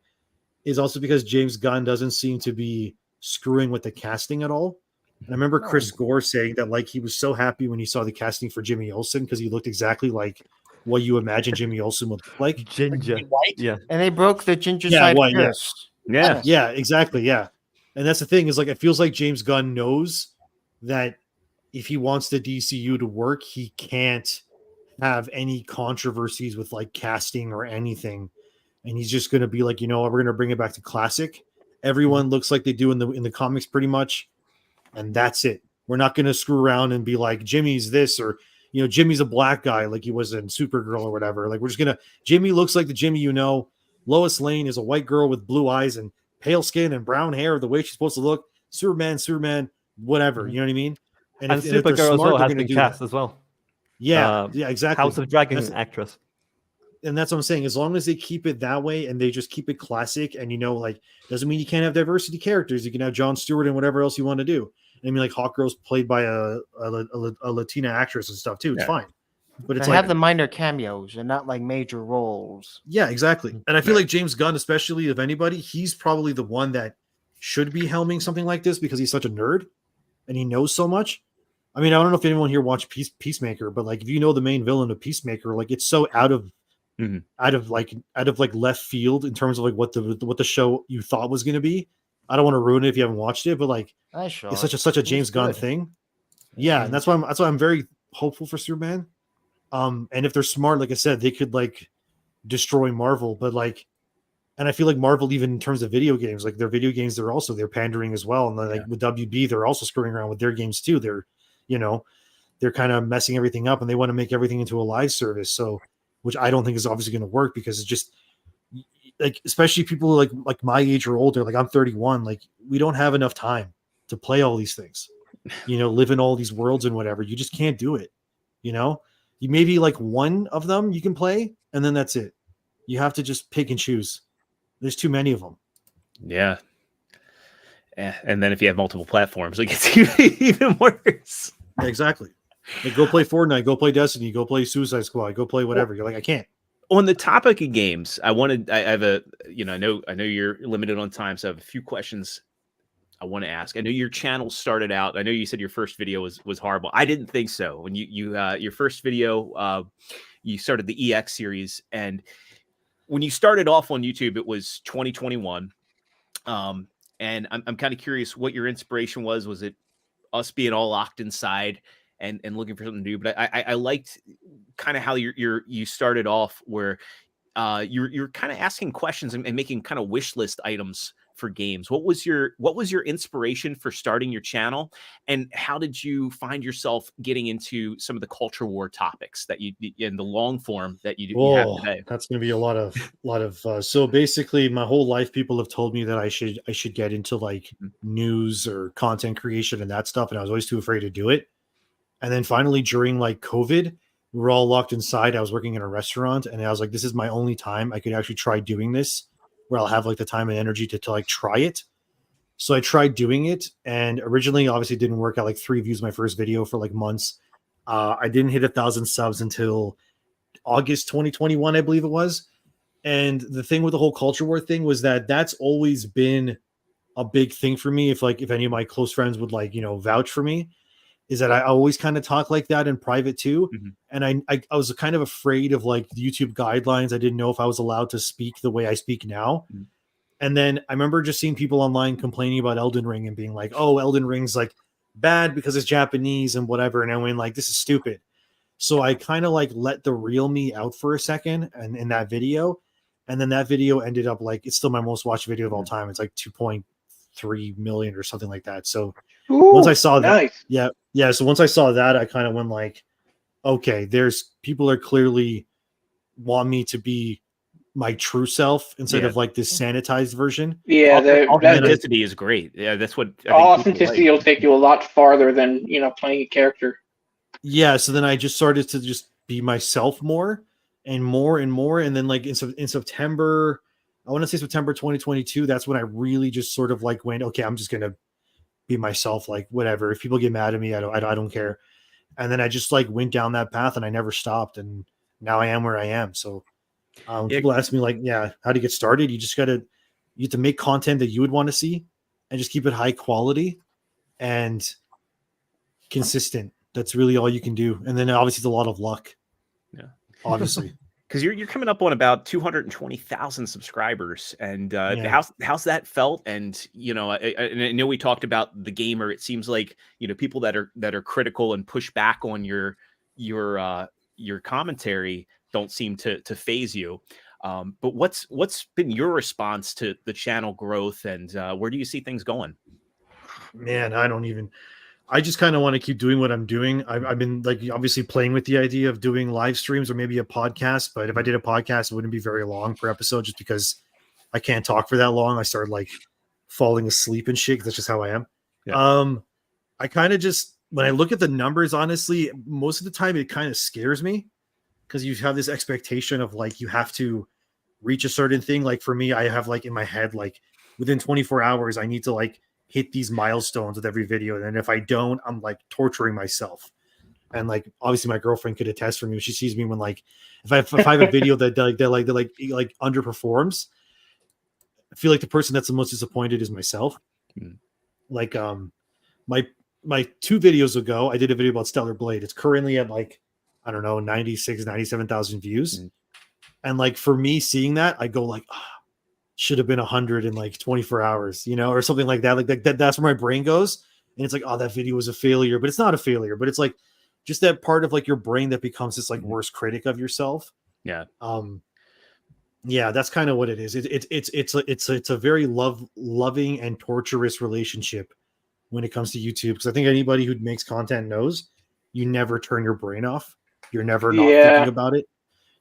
is also because James Gunn doesn't seem to be screwing with the casting at all. And I remember Chris Gore saying that like he was so happy when he saw the casting for Jimmy Olsen because he looked exactly like what you imagine Jimmy Olsen would look like. Ginger, white. Yeah, and they broke the ginger side white, curse. Yeah, exactly. Yeah, and that's the thing is like it feels like James Gunn knows that if he wants the DCU to work, he can't have any controversies with like casting or anything, and he's just going to be like, we're going to bring it back to classic. Everyone looks like they do in the comics pretty much, and that's it. We're not going to screw around and be like Jimmy's this or Jimmy's a black guy like he was in Supergirl or whatever. Like we're just gonna Jimmy looks like the Jimmy Lois Lane is a white girl with blue eyes and pale skin and brown hair the way she's supposed to look. Superman, whatever. You know what I mean? And Supergirl as well has been cast as well. Yeah, exactly. House of Dragon actress. And that's what I'm saying. As long as they keep it that way and they just keep it classic, and doesn't mean you can't have diversity characters. You can have Jon Stewart and whatever else you want to do. I mean, like Hawkgirl's played by a Latina actress and stuff too. It's fine, but it's have the minor cameos and not like major roles. Yeah, exactly. And I feel like James Gunn, especially of anybody, he's probably the one that should be helming something like this because he's such a nerd and he knows so much. I mean, I don't know if anyone here watched Peacemaker, but like if you know the main villain of Peacemaker, like it's so out of out of like left field in terms of like what the show you thought was going to be. I don't want to ruin it if you haven't watched it, but like it's such a James Gunn thing. Yeah, and that's why I'm very hopeful for Superman. And if they're smart, like I said, they could like destroy Marvel, but like, and I feel like Marvel, even in terms of video games, like their video games, they're pandering as well. And then, like with WB, they're also screwing around with their games too. They're kind of messing everything up, and they want to make everything into a live service. So, which I don't think is obviously going to work, because it's just like, especially people like my age or older, like I'm 31, like we don't have enough time to play all these things, live in all these worlds and whatever. You just can't do it. You maybe like one of them you can play, and then that's it. You have to just pick and choose. There's too many of them. Yeah. And then if you have multiple platforms, it gets even worse. Exactly. Like, go play Fortnite, go play Destiny, go play Suicide Squad, go play whatever. You're like, I can't. On the topic of games, I have a, I know you're limited on time, so I have a few questions I want to ask. I know your channel started out, I know you said your first video was horrible. I didn't think so. When your first video, you started the EX series, and when you started off on YouTube, it was 2021. And I'm kind of curious what your inspiration was. Was it us being all locked inside and looking for something to do? But I liked kind of how you started off, where you're kind of asking questions and making kind of wish list items for games. What was your inspiration for starting your channel, and how did you find yourself getting into some of the culture war topics that you in the long form that you have today? That's going to be a lot of so basically my whole life people have told me that I should get into like news or content creation and that stuff, and I was always too afraid to do it. And then finally during like COVID, we were all locked inside. I was working in a restaurant, and I was like, this is my only time I could actually try doing this, where I'll have like the time and energy to like try it. So I tried doing it, and originally obviously it didn't work. I like 3 views my first video for like months. I didn't hit 1,000 subs until August 2021, I believe it was. And the thing with the whole culture war thing was that that's always been a big thing for me. If any of my close friends would like, vouch for me, is that I always kind of talk like that in private too. And I was kind of afraid of like the YouTube guidelines. I didn't know if I was allowed to speak the way I speak now. And then I remember just seeing people online complaining about Elden Ring and being like, oh, Elden Ring's like bad because it's Japanese and whatever. And I went like, this is stupid. So I kind of like let the real me out for a second and in that video. And then that video ended up like, it's still my most watched video of all time. It's like 2.3 million or something like that. So once I saw that, yeah. So once I saw that, I kind of went like, okay, there's people are clearly want me to be my true self instead of like this sanitized version. Yeah, authenticity is great. Yeah, that's what authenticity will take you a lot farther than playing a character. Yeah, so then I just started to just be myself more and more and more, and then like in September, I want to say September 2022, that's when I really just sort of like went, okay, I'm just gonna be myself, like whatever. If people get mad at me, I don't care. And then I just like went down that path, and I never stopped, and now I am where I am. So people ask me like, yeah, how do you get started? You have to make content that you would want to see, and just keep it high quality and consistent. That's really all you can do. And then obviously it's a lot of luck. Yeah, obviously. Because you're coming up on about 220,000 subscribers, and how's that felt? And I know we talked about the gamer. It seems like people that are critical and push back on your commentary don't seem to phase you. But what's been your response to the channel growth, and where do you see things going? Man, I just kind of want to keep doing what I'm doing. I've been like obviously playing with the idea of doing live streams or maybe a podcast. But if I did a podcast, it wouldn't be very long per episode, just because I can't talk for that long. I start like falling asleep and shit. That's just how I am. Yeah. I kind of just, when I look at the numbers, honestly, most of the time it kind of scares me, because you have this expectation of like, you have to reach a certain thing. Like for me, I have like in my head, like within 24 hours, I need to like hit these milestones with every video. And if I don't, I'm like torturing myself. And like, obviously my girlfriend could attest for me. She sees me when like, if I have a video that underperforms, I feel like the person that's the most disappointed is myself. Like, my 2 videos ago, I did a video about Stellar Blade. It's currently at like, I don't know, 97,000 views. And like for me seeing that, I go like, should have been 100 in like 24 hours, or something like that. Like that's where my brain goes. And it's like, oh, that video was a failure, but it's not a failure, but it's like just that part of like your brain that becomes this like worst critic of yourself. Yeah. Yeah, that's kind of what it is. It's a very loving and torturous relationship when it comes to YouTube. Because I think anybody who makes content knows you never turn your brain off. You're never not thinking about it.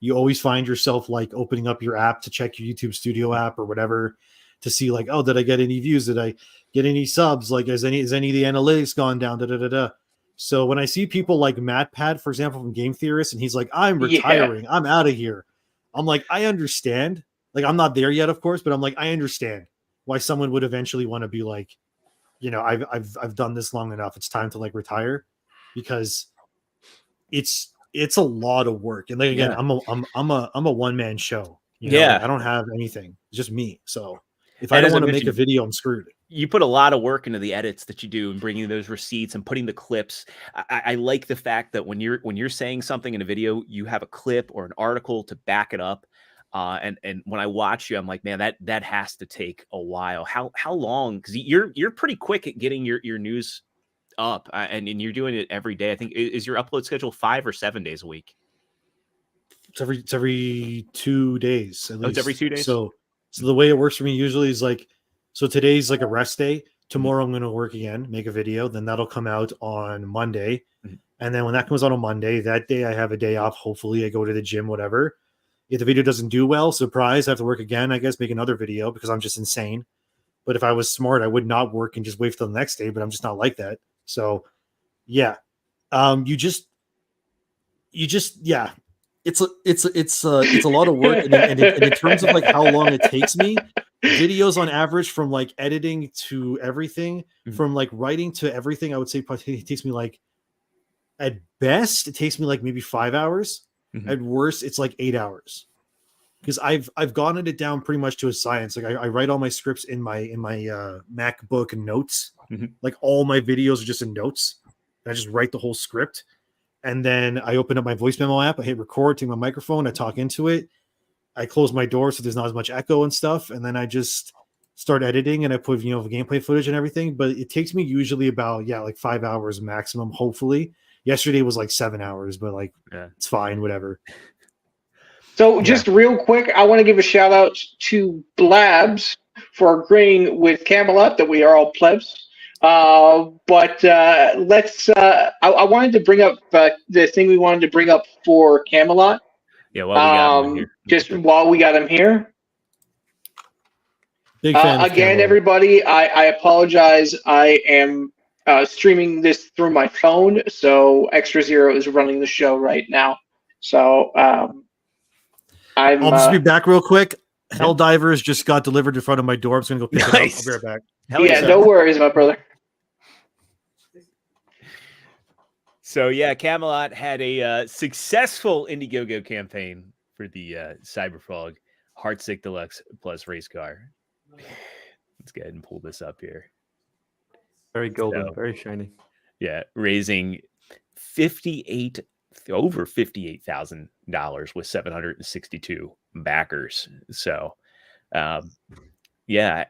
You always find yourself like opening up your app to check your YouTube Studio app or whatever to see like, oh, did I get any views? Did I get any subs? Like, is any of the analytics gone down? So when I see people like MatPat, for example, from Game Theorist, and he's like, I'm retiring, I'm out of here. I'm like, I understand. Like, I'm not there yet, of course, but I'm like, I understand why someone would eventually want to be like, I've done this long enough. It's time to like retire, because it's a lot of work. And like again, I'm a one-man show. Like, I don't have anything. It's just me. So if I don't want to make a video, I'm screwed. You put a lot of work into the edits that you do and bringing those receipts and putting the clips. I like the fact that when you're saying something in a video, you have a clip or an article to back it up. And when I watch you, I'm like, man, that has to take a while. How long? Because you're pretty quick at getting your news up, and you're doing it every day. I think is your upload schedule 5 or 7 days a week? It's every 2 days. At least. It's every 2 days. So the way it works for me usually is like, so today's like a rest day. Tomorrow I'm going to work again, make a video. Then that'll come out on Monday. And then when that comes out on Monday, that day I have a day off. Hopefully I go to the gym, whatever. If the video doesn't do well, surprise, I have to work again, I guess, make another video because I'm just insane. But if I was smart, I would not work and just wait till the next day, but I'm just not like that. So yeah. You just yeah. It's a lot of work. And in terms of like how long it takes me, videos on average from like editing to everything, from like writing to everything, I would say probably it takes me like, at best, it takes me like maybe 5 hours. At worst, it's like 8 hours. Because I've gotten it down pretty much to a science. Like I write all my scripts in my MacBook notes. Like all my videos are just in notes. I just write the whole script. And then I open up my voice memo app. I hit record, take my microphone, I talk into it. I close my door so there's not as much echo and stuff. And then I just start editing and I put, gameplay footage and everything. But it takes me usually about, like 5 hours maximum, hopefully. Yesterday was like 7 hours, but like, it's fine, whatever. So just real quick, I want to give a shout out to Blabs for agreeing with Camelot that we are all plebs. But let's. I wanted to bring up the thing we wanted to bring up for Camelot. Yeah, while we got him here. Just while we got him here. Big fan again, everybody, I apologize. I am streaming this through my phone, so Extra Zero is running the show right now. So I'll just be back real quick. Helldivers just got delivered in front of my door. I'm just gonna go pick it up. I'll be right back. No worries, my brother. So yeah, Camelot had a successful Indiegogo campaign for the Cyberfrog Heartsick Deluxe Plus race car. Let's go ahead and pull this up here. Very golden, very shiny. Yeah, raising over $58,000 with 762 backers. So, yeah,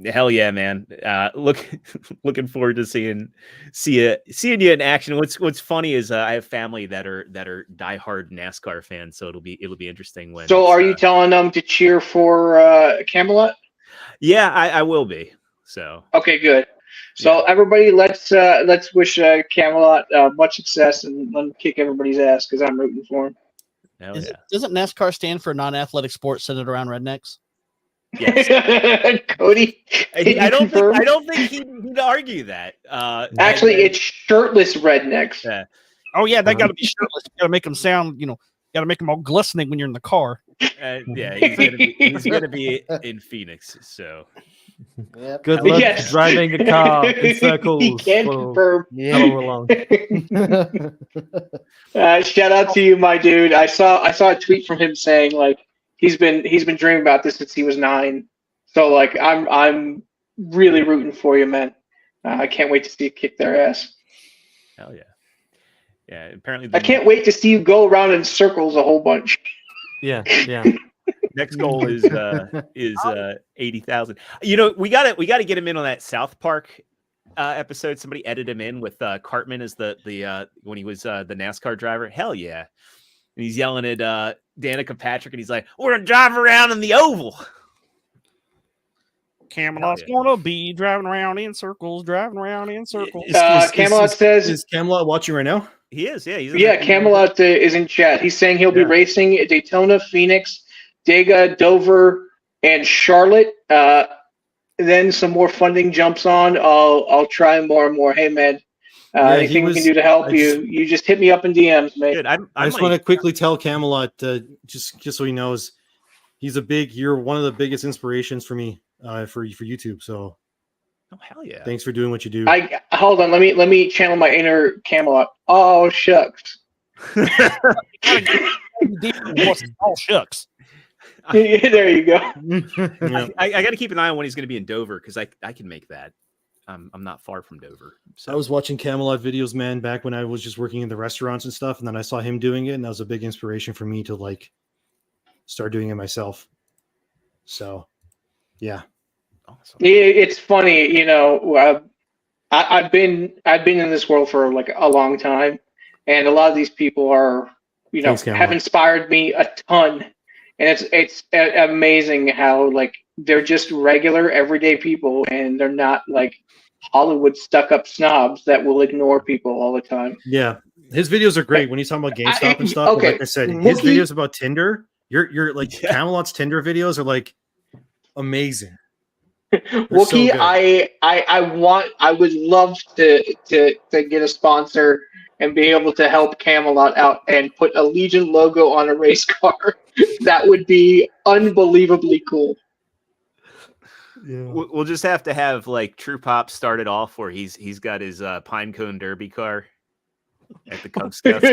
hell yeah, man. Looking forward to seeing you in action. What's funny is I have family that are diehard NASCAR fans, so it'll be interesting when. So, are you telling them to cheer for Camelot? Yeah, I will be. So. Okay, good. So everybody, let's wish Camelot much success and let him kick everybody's ass because I'm rooting for him. Doesn't NASCAR stand for non-athletic sports centered around rednecks? Yes. Cody, I don't think he'd argue that. Actually, it's shirtless rednecks. Yeah. Oh yeah, they got to be shirtless. You got to make them sound, got to make them all glistening when you're in the car. Yeah, he's gonna be in Phoenix. So. Yep. Good luck driving a car in circles. He can't confirm. Along. Shout out to you, my dude. I saw a tweet from him saying like he's been dreaming about this since he was 9. So like I'm really rooting for you, man. I can't wait to see you kick their ass. Hell yeah. Yeah. Apparently, I can't wait to see you go around in circles a whole bunch. Yeah. Next goal is 80,000. You know, we gotta get him in on that South Park episode. Somebody edited him in with Cartman as the when he was the NASCAR driver. Hell yeah! And he's yelling at Danica Patrick, and he's like, "We're gonna drive around in the oval." Camelot's gonna be driving around in circles, Camelot says, "Is Camelot watching right now?" He is. Yeah, Camelot is in chat. He's saying he'll be racing at Daytona, Phoenix, Dega, Dover, and Charlotte. Then some more funding jumps on. I'll try more and more. Hey man, anything we can do to help you just hit me up in DMs, mate. Good. I just want to quickly tell Camelot, just so he knows, you're one of the biggest inspirations for me for YouTube. So, oh hell yeah! Thanks for doing what you do. Hold on. Let me channel my inner Camelot. Oh shucks. Oh shucks. There you go. I got to keep an eye on when he's going to be in Dover because I can make that. I'm not far from Dover. So. I was watching Camelot videos, man, back when I was just working in the restaurants and stuff, and then I saw him doing it, and that was a big inspiration for me to like start doing it myself. So, yeah. Awesome. It's funny, you know. I've been in this world for like a long time, and a lot of these people are, you know, have inspired me a ton. And it's amazing how like they're just regular everyday people, and they're not like Hollywood stuck-up snobs that will ignore people all the time. Yeah, his videos are great when he's talking about GameStop and stuff. Okay. Like I said, his videos about Tinder, you're like Camelot's Tinder videos are like amazing. Wookie, so I would love to get a sponsor and be able to help Camelot out and put a Legion logo on a race car. That would be unbelievably cool. Yeah. We'll just have to have like True Pop started off where he's got his Pinecone Derby car at the Cub Scouts.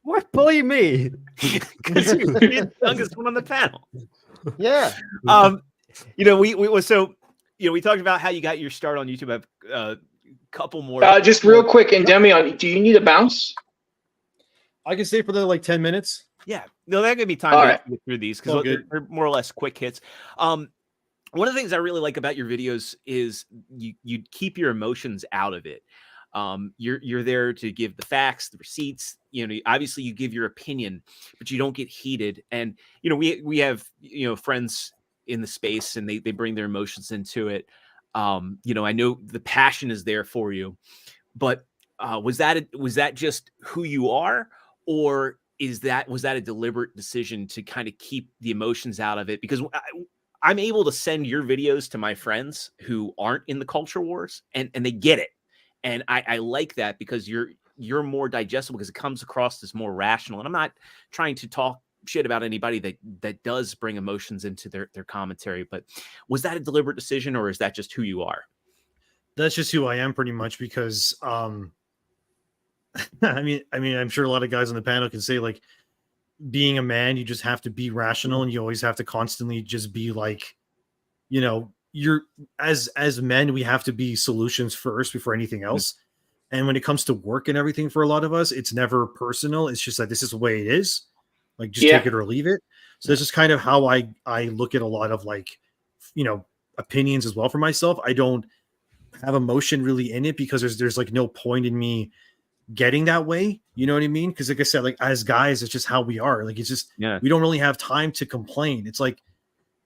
What bully me? Because you're the youngest one on the panel. Yeah. You know, we talked about how you got your start on YouTube. A couple more. Just real quick, Endymion, do you need a bounce? I can stay for the like 10 minutes. Yeah, no, that could be time to get through these because good. they're more or less quick hits. One of the things I really like about your videos is you keep your emotions out of it. You're there to give the facts, the receipts. You know, obviously you give your opinion, but you don't get heated. And you know, we have friends in the space, and they bring their emotions into it. You know, I know the passion is there for you, but was that just who you are, or was that a deliberate decision to kind of keep the emotions out of it? Because I'm able to send your videos to my friends who aren't in the culture wars, and they get it. And I like that because you're more digestible because it comes across as more rational. And I'm not trying to talk shit about anybody that does bring emotions into their commentary, but was that a deliberate decision, or is that just who you are? That's just who I am pretty much because I mean, I'm sure a lot of guys on the panel can say like being a man, you just have to be rational and you always have to constantly just be like, you know, you're as men, we have to be solutions first before anything else. And when it comes to work and everything, for a lot of us, it's never personal. It's just like, this is the way it is. Like, just take it or leave it. So this is kind of how I look at a lot of like, you know, opinions as well for myself. I don't have emotion really in it because there's like no point in me getting that way. You know what I mean? Because like I said, like as guys, it's just how we are. Like, it's just, we don't really have time to complain. It's like,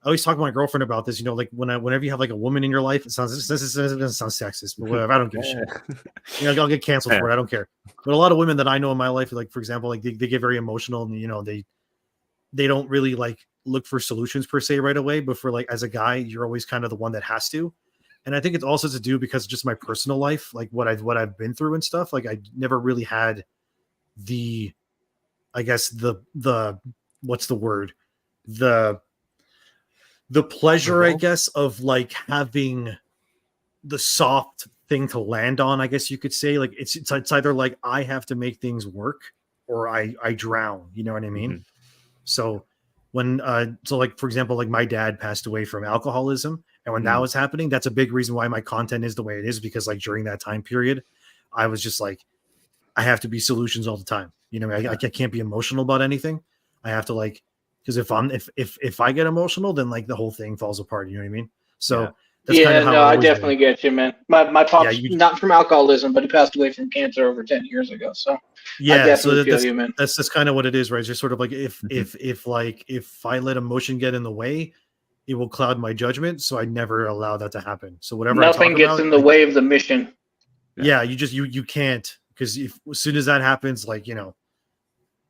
I always talk to my girlfriend about this, you know, like whenever you have like a woman in your life, it doesn't sound sexist, but whatever. I don't give a shit. You know, I'll get canceled for it. I don't care. But a lot of women that I know in my life, like, for example, like they get very emotional and, you know, they don't really like look for solutions per se right away. But for like, as a guy, you're always kind of the one that has to. And I think it's also to do because just my personal life, like what I've been through and stuff. Like I never really had the, I guess the what's the word? The pleasure, I guess, of like having the soft thing to land on, I guess you could say. Like it's either like I have to make things work or I drown. You know what I mean? Mm-hmm. So when so like for example, like my dad passed away from alcoholism, and when that was happening, that's a big reason why my content is the way it is, because like during that time period, I was just like, I have to be solutions all the time. You know, I can't be emotional about anything. I have to like, because if I get emotional, then like the whole thing falls apart. You know what I mean? So that's kind of how I always definitely get you, man. My pop's Yeah, not from alcoholism, but he passed away from cancer over 10 years ago. So I definitely feel you, man. That's kind of what it is, right? It's just sort of like if I let emotion get in the way, it will cloud my judgment. So I never allow that to happen. So whatever Nothing gets in the way of the mission. Yeah, you can't, because as soon as that happens, like, you know,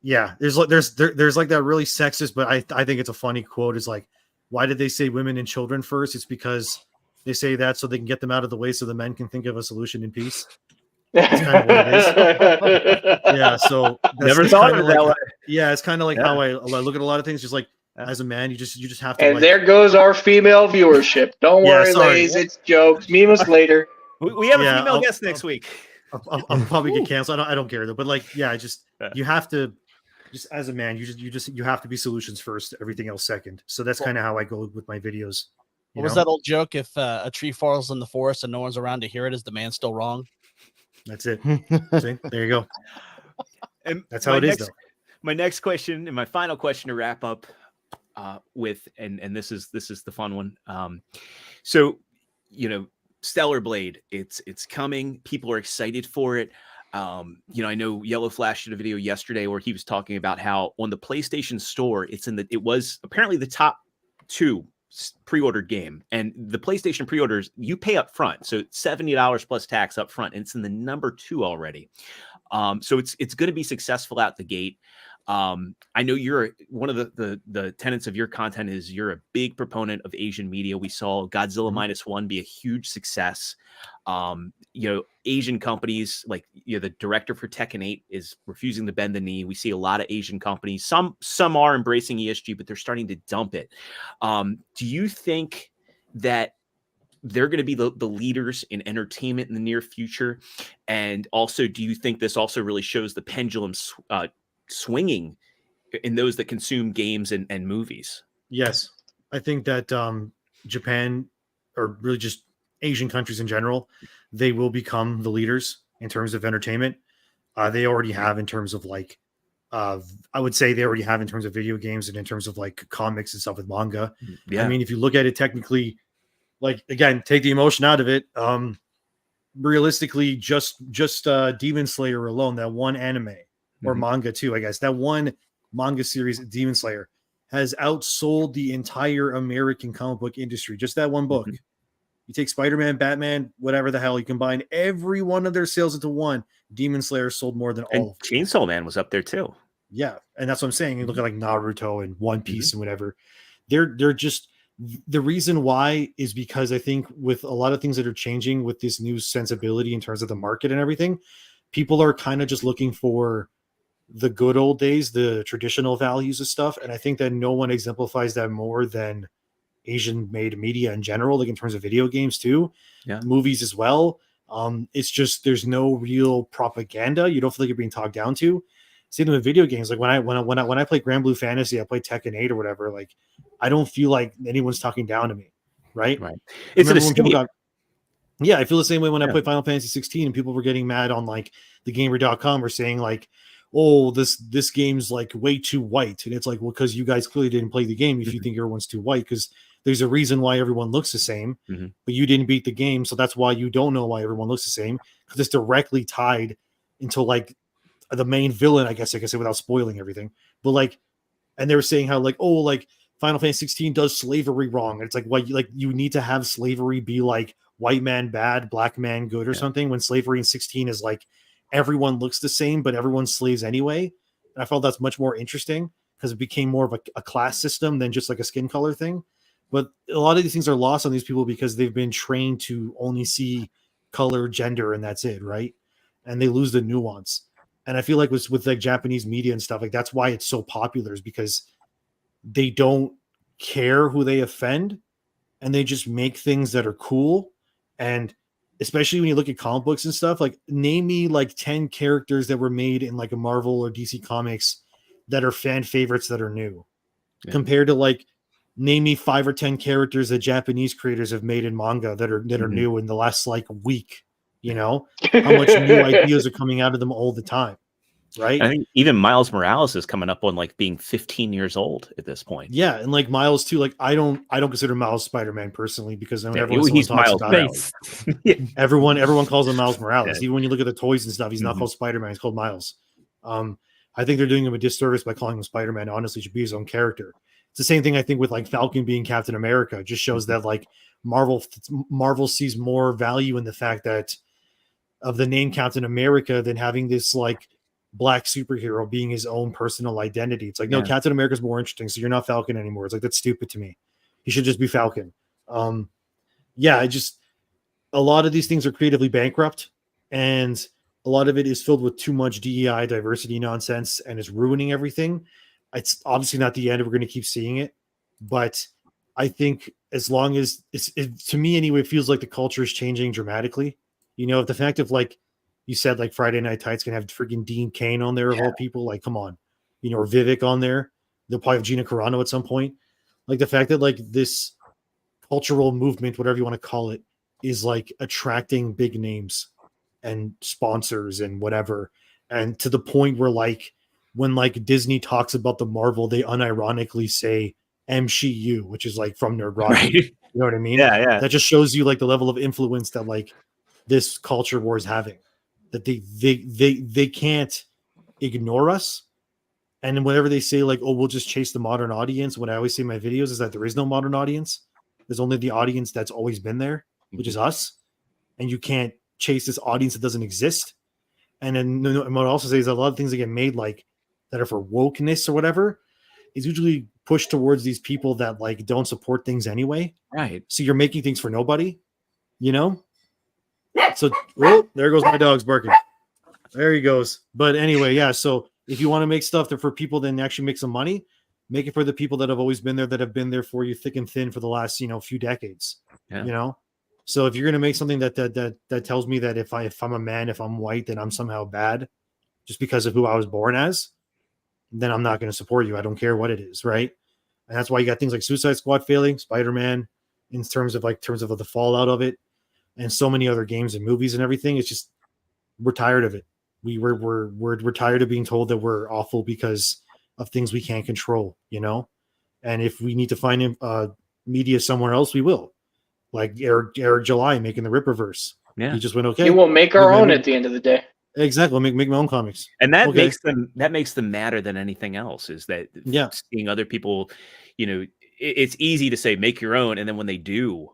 yeah, there's like that really sexist, but I think it's a funny quote. Is like, why did they say women and children first? It's because they say that so they can get them out of the way, so the men can think of a solution in peace. That's kind of what it is. Yeah, so never thought of it that way. Yeah, it's kind of like how I look at a lot of things. Just like as a man, you just have to. And like, there goes our female viewership. Don't worry, ladies, it's jokes. Meme us later. We have a female guest next week. I'll probably get canceled. I don't care though. But like, yeah, you have to. Just as a man, you have to be solutions first, everything else second. So that's kind of how I go with my videos. What was that old joke? If a tree falls in the forest and no one's around to hear it, is the man still wrong? That's it. See? There you go. And that's how it is, though. My next question and my final question to wrap up with, and this is the fun one. So, you know, Stellar Blade, it's coming. People are excited for it. You know, I know Yellow Flash did a video yesterday where he was talking about how on the PlayStation Store, it was apparently the top 2 pre-ordered game, and the PlayStation pre-orders you pay up front, so $70 plus tax up front, and it's in the number 2 already. So it's going to be successful out the gate. I know you're one of the tenets of your content is you're a big proponent of Asian media. We saw Godzilla -1 be a huge success. You know, Asian companies like, you know, the director for Tekken 8 is refusing to bend the knee. We see a lot of Asian companies. Some are embracing ESG, but they're starting to dump it. Do you think that they're going to be the leaders in entertainment in the near future? And also, do you think this also really shows the pendulum swinging in those that consume games and movies? Yes, I think that Japan, or really just Asian countries in general, they will become the leaders in terms of entertainment. They already have in terms of like, I would say they already have in terms of video games and in terms of like comics and stuff with manga. Yeah. I mean, if you look at it technically, like, again, take the emotion out of it. Realistically, just Demon Slayer alone, that one anime or manga too, I guess, that one manga series, Demon Slayer, has outsold the entire American comic book industry. Just that one book. You take Spider-Man, Batman, whatever the hell, you combine every one of their sales into one. Demon Slayer sold more than all of them. Chainsaw Man was up there too. Yeah, and that's what I'm saying. You look at like Naruto and One Piece and whatever. They're just, the reason why is because I think with a lot of things that are changing with this new sensibility in terms of the market and everything, people are kind of just looking for the good old days, the traditional values of stuff. And I think that no one exemplifies that more than Asian made media in general, like in terms of video games too, movies as well. It's just, there's no real propaganda. You don't feel like you're being talked down to. Same with video games. Like when I play Grand Blue Fantasy, I play Tekken 8 or whatever. Like, I don't feel like anyone's talking down to me. Right. It's an escape. Yeah, I feel the same way when I play Final Fantasy 16 and people were getting mad on like thegamer.com or saying like, oh, this game's like way too white. And it's like, well, because you guys clearly didn't play the game if you think everyone's too white, because there's a reason why everyone looks the same, but you didn't beat the game. So that's why you don't know why everyone looks the same, because it's directly tied into like the main villain, I guess I can say without spoiling everything. But like, and they were saying how like, oh, like Final Fantasy 16 does slavery wrong. And it's like, well, like you need to have slavery be like white man bad, black man good or something, when slavery in 16 is like everyone looks the same, but everyone's slaves anyway. And I felt that's much more interesting because it became more of a class system than just like a skin color thing. But a lot of these things are lost on these people because they've been trained to only see color, gender, and that's it, right? And they lose the nuance. And I feel like with like Japanese media and stuff, like that's why it's so popular, is because they don't care who they offend and they just make things that are cool. And especially when you look at comic books and stuff, like name me like 10 characters that were made in like a Marvel or DC comics that are fan favorites that are new, compared to like name me 5 or 10 characters that Japanese creators have made in manga that are new in the last like week. You know, how much new ideas are coming out of them all the time, right? I think even Miles Morales is coming up on like being 15 years old at this point. Yeah, and like Miles too. Like I don't consider Miles Spider-Man personally, because whenever he's someone talks Miles about Morales. it, everyone calls him Miles Morales. Yeah. Even when you look at the toys and stuff, he's not called Spider-Man. He's called Miles. I think they're doing him a disservice by calling him Spider-Man. Honestly, he should be his own character. It's the same thing I think with like Falcon being Captain America. It just shows that like Marvel sees more value in the fact that of the name Captain America than having this like black superhero being his own personal identity. It's like, no, Captain America's more interesting, so you're not Falcon anymore. It's like, that's stupid to me. He should just be Falcon. I just, a lot of these things are creatively bankrupt, and a lot of it is filled with too much DEI diversity nonsense and is ruining everything. It's obviously not the end. We're going to keep seeing it, but I think as long as to me anyway, it feels like the culture is changing dramatically. You know, the fact of like you said, like Friday Night Tights can have freaking Dean Cain on there of all people. Like, come on, you know, or Vivek on there. They'll probably have Gina Carano at some point. Like the fact that like this cultural movement, whatever you want to call it, is like attracting big names and sponsors and whatever. And to the point where like when like Disney talks about the Marvel, they unironically say MCU, which is like from Nerd Rock. Right. You know what I mean? Yeah. That just shows you like the level of influence that like this culture war is having, that they can't ignore us. And then whenever they say like, oh, we'll just chase the modern audience, what I always say in my videos is that there is no modern audience. There's only the audience that's always been there, which is us. And you can't chase this audience that doesn't exist. And then what I also say is a lot of things that get made like that are for wokeness or whatever is usually pushed towards these people that like don't support things anyway. Right. So you're making things for nobody, you know? So there goes my dog's barking. There he goes. But anyway, yeah. So if you want to make stuff that for people that actually make some money, make it for the people that have always been there, that have been there for you thick and thin for the last, few decades. Yeah. You know? So if you're going to make something that tells me that if I'm a man, if I'm white, then I'm somehow bad just because of who I was born as, then I'm not going to support you. I don't care what it is, right? And that's why you got things like Suicide Squad failing, Spider-Man, in terms of the fallout of it, and so many other games and movies and everything. It's just we're tired of it. We're tired of being told that we're awful because of things we can't control, And if we need to find media somewhere else, we will. Like Eric July making the Ripperverse. Yeah, he just went okay. We will make our own at the end of the day. Exactly, make my own comics, and that makes them madder than anything else. Is that seeing other people, it's easy to say make your own, and then when they do,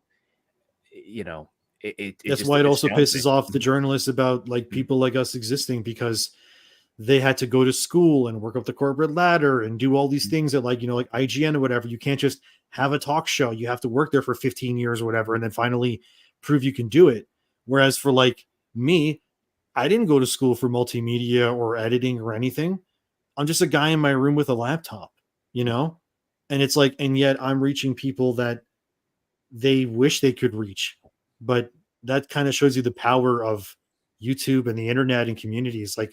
that's why it also pisses off the journalists about like people like us existing, because they had to go to school and work up the corporate ladder and do all these things that like IGN or whatever. You can't just have a talk show. You have to work there for 15 years or whatever, and then finally prove you can do it. Whereas for like me, I didn't go to school for multimedia or editing or anything. I'm just a guy in my room with a laptop, and it's like, and yet I'm reaching people that they wish they could reach. But that kind of shows you the power of YouTube and the internet and communities. Like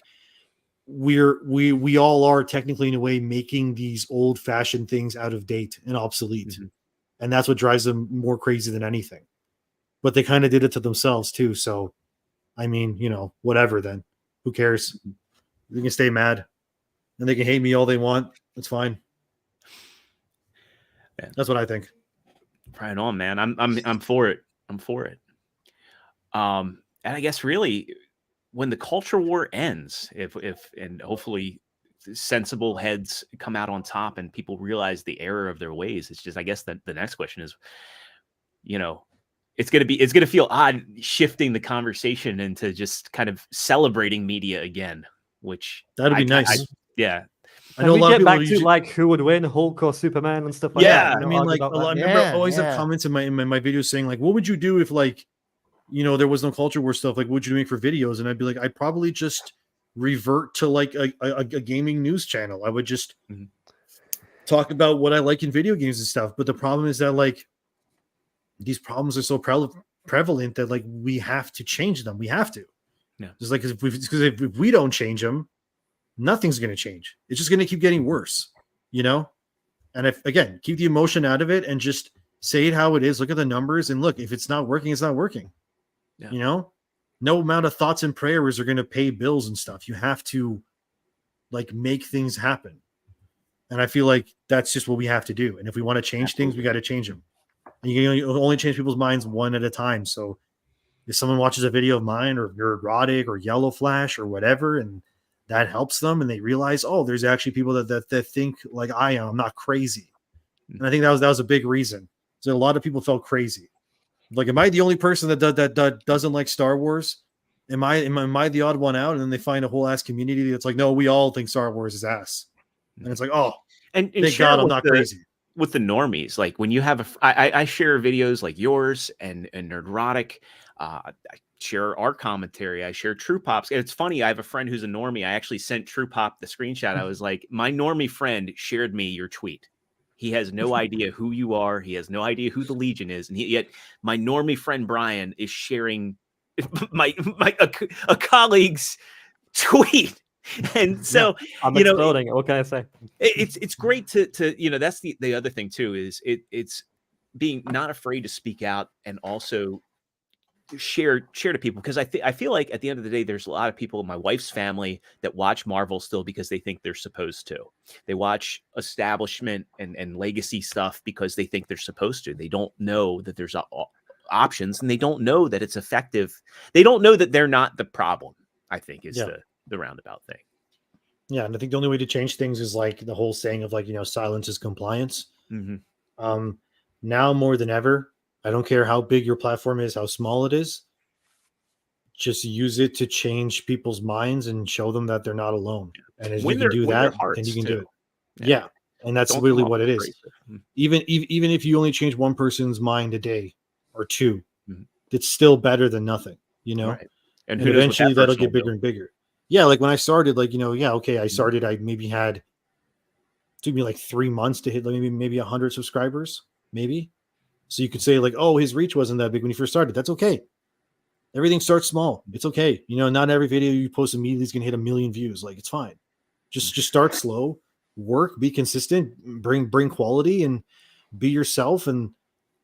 we all are technically in a way making these old fashioned things out of date and obsolete. Mm-hmm. And that's what drives them more crazy than anything. But they kind of did it to themselves too. So, I mean, whatever then. Who cares? They can stay mad and they can hate me all they want. It's fine. Yeah. That's what I think. Right on, man. I'm for it. I'm for it. And I guess really when the culture war ends, if and hopefully sensible heads come out on top and people realize the error of their ways, it's just, I guess that the next question is, it's going to feel odd shifting the conversation into just kind of celebrating media again, which that'd be nice. Yeah. I know a lot of people back to like who would win, Hulk or Superman and stuff like that. I mean, like a lot. Remember, I always have comments in my videos saying like, "What would you do if like, there was no culture war stuff? Like, what would you make for videos?" And I'd be like, I'd probably just revert to like a gaming news channel. I would just talk about what I like in video games and stuff. But the problem is that like these problems are so prevalent that like we have to change them. We have to. Yeah. Just like because if we don't change them, nothing's going to change. It's just going to keep getting worse, And if again, keep the emotion out of it and just say it how it is. Look at the numbers and look, if it's not working, it's not working. Yeah. no amount of thoughts and prayers are going to pay bills and stuff. You have to like make things happen. And I feel like that's just what we have to do. And if we want to change things, we got to change them. And you can only change people's minds one at a time. So if someone watches a video of mine or you're erotic or yellow flash or whatever, and that helps them and they realize, oh, there's actually people that think like I am. I'm not crazy. And I think that was a big reason. So a lot of people felt crazy. Like, am I the only person that doesn't like Star Wars? Am I the odd one out? And then they find a whole ass community that's like, no, we all think Star Wars is ass. And it's like, oh, and thank God I'm not crazy. With the normies, like when you have I share videos like yours and Nerdrotic. I share our commentary. I share True Pop's. It's funny. I have a friend who's a normie. I actually sent True Pop the screenshot. I was like, my normie friend shared me your tweet. He has no idea who you are. He has no idea who the Legion is. And yet my normie friend Brian is sharing a colleague's tweet. And so I'm exploding. What can I say? It's great to that's the other thing too, is it's being not afraid to speak out and also share to people, because I feel like at the end of the day, there's a lot of people in my wife's family that watch Marvel still because they think they're supposed to. They watch establishment and legacy stuff because they think they're supposed to. They don't know that there's options, and they don't know that it's effective. They don't know that they're not the problem, I think is the roundabout thing. Yeah. And I think the only way to change things is like the whole saying of like, silence is compliance. Mm-hmm. Now more than ever, I don't care how big your platform is, how small it is. Just use it to change people's minds and show them that they're not alone. And if you can do that, then you can do it. Yeah. And that's really what it is. Even if you only change one person's mind a day or two, it's still better than nothing, Right. And eventually that'll get bigger and bigger. Yeah. Like when I started, I started, I maybe it took me like 3 months to hit maybe 100 subscribers, maybe. So you could say like, oh, his reach wasn't that big when he first started. That's okay. Everything starts small. It's okay. Not every video you post immediately is going to hit 1 million views. Like, it's fine. Just start slow, work, be consistent, bring quality, and be yourself. And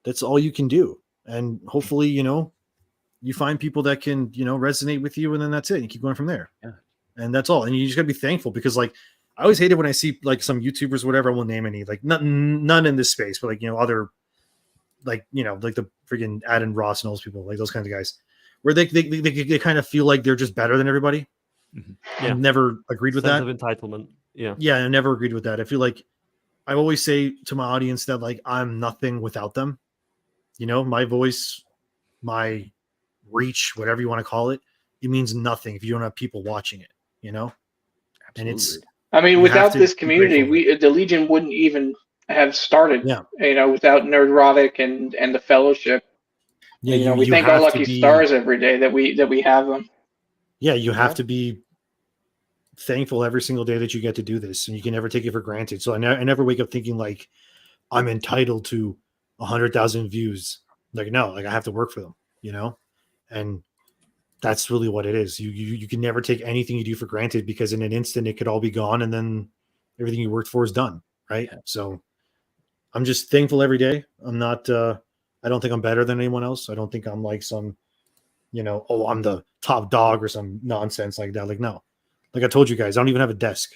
that's all you can do. And hopefully, you find people that can, resonate with you, and then that's it. You keep going from there. Yeah. And that's all. And you just gotta be thankful, because like, I always hate it when I see like some YouTubers, whatever, I won't name any, like none in this space, but like, other, like, like the freaking Adam Ross and all those people, like those kinds of guys, where they kind of feel like they're just better than everybody. Mm-hmm. Yeah. I've never agreed with that. Sense of entitlement. Yeah. Yeah. I never agreed with that. I feel like I always say to my audience that like, I'm nothing without them. My voice, my reach, whatever you want to call it, it means nothing if you don't have people watching it, Absolutely. And it's, without this community, the Legion wouldn't even have started, without Nerdrotic and the Fellowship. Yeah, we thank our lucky stars every day that we have them. Yeah, you have to be thankful every single day that you get to do this, and you can never take it for granted. So I never wake up thinking like I'm entitled to 100,000 views. Like, no, like I have to work for them, and that's really what it is. You can never take anything you do for granted, because in an instant it could all be gone, and then everything you worked for is done, right? Yeah. So I'm just thankful every day. I'm not I don't think I'm better than anyone else. I don't think I'm like some, I'm the top dog or some nonsense like that. Like, no. Like I told you guys, I don't even have a desk.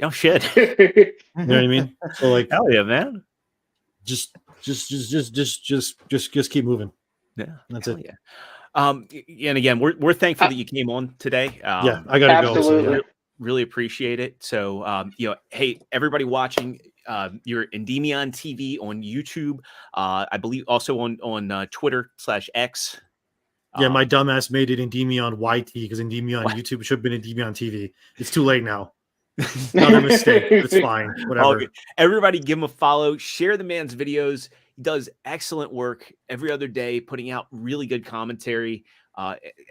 Oh shit. You know what I mean? So like, hell yeah, man. Just keep moving. Yeah. That's it. Yeah. And again, we're thankful that you came on today. Yeah, I gotta go. So, really appreciate it. So, hey, everybody watching, you're Endymion TV on YouTube. I believe also on Twitter/X. Yeah, my dumbass made it Endymion YT because Endymion YouTube should have been Endymion TV. It's too late now. Another mistake. It's fine. Whatever. Everybody give him a follow. Share the man's videos. He does excellent work every other day, putting out really good commentary.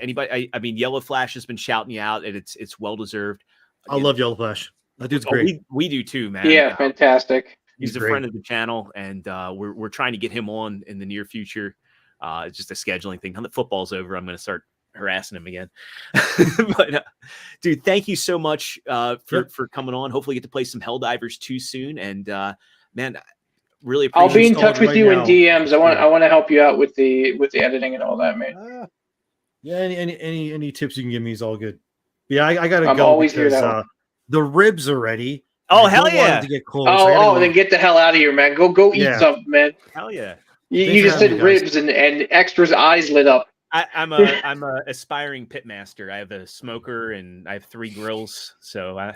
Anybody, I mean, Yellow Flash has been shouting you out, and it's well deserved. I love Yellow Flash. That dude's great. We do too, man. Yeah, fantastic. He's a friend of the channel, and we're trying to get him on in the near future. It's just a scheduling thing. Now that football's over, I'm going to start harassing him again. But dude, thank you so much for coming on. Hopefully, get to play some Helldivers too soon. And man, really appreciate. I'll be in touch with you in DMs. I want to help you out with the editing and all that, man. Yeah, any tips you can give me is all good. Yeah, I gotta I'm go always here because now. the ribs are ready. Oh, I hell don't want yeah. them to get cold. so I gotta Oh, go- then get the hell out of here, man. Go eat Yeah. something, man. Hell yeah. You Thanks for just having said me, guys. ribs and extra's eyes lit up. I'm a aspiring pitmaster. I have a smoker and I have 3 grills. So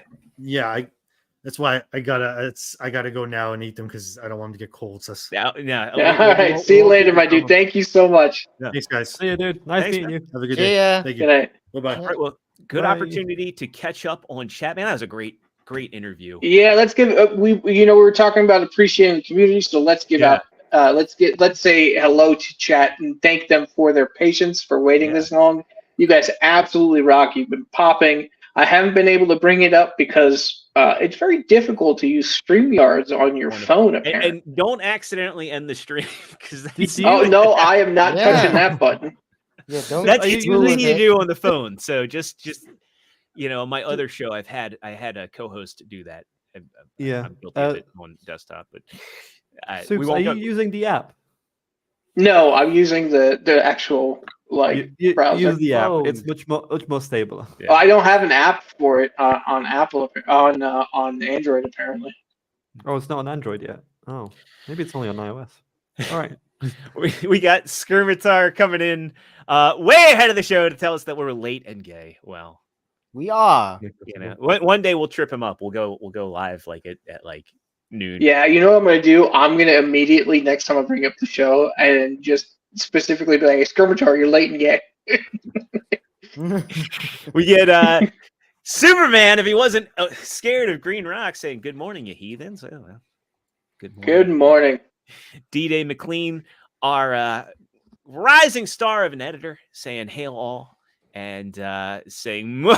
that's why I gotta go now and eat them because I don't want them to get cold. So yeah. All right. See you later, my dude. Thank you so much. thanks, guys. See you, dude. Nice Thanks, meeting you. Have a good See day. ya. Thank Good you. night. Bye bye. All right, well, good Bye. opportunity to catch up on chat, man. That was a great interview. Yeah, let's give we were talking about appreciating the community, so let's give Yeah. out let's say hello to chat and thank them for their patience for waiting this long. You guys absolutely rock. You've been popping. I haven't been able to bring it up because it's very difficult to use StreamYards on your phone, apparently. And don't accidentally end the stream because Oh no, I am not touching that button. Yeah, don't. that's Are you easy ruin to it. do on the phone. So just my other show, I had a co-host do that. Yeah. I'm guilty of it on desktop, but we Soups, won't are you go. using the app? No, I'm using the actual browser. Use the app. Oh. It's much more stable. Yeah. I don't have an app for it on Apple on Android apparently. Oh, it's not on Android yet. Oh, maybe it's only on iOS. All right. We got Skirmitar coming in way ahead of the show to tell us that we're late and gay. Well, We are. one day we'll trip him up. We'll go live like at like noon. Yeah, you know what I'm gonna do? I'm gonna immediately next time I bring up the show and just specifically be like, hey, Skirmitar, you're late and gay. We get Superman, if he wasn't scared of green rocks, saying good morning, you heathens. Oh, well, good morning. Good morning. D-Day McLean, our rising star of an editor, saying hail all and saying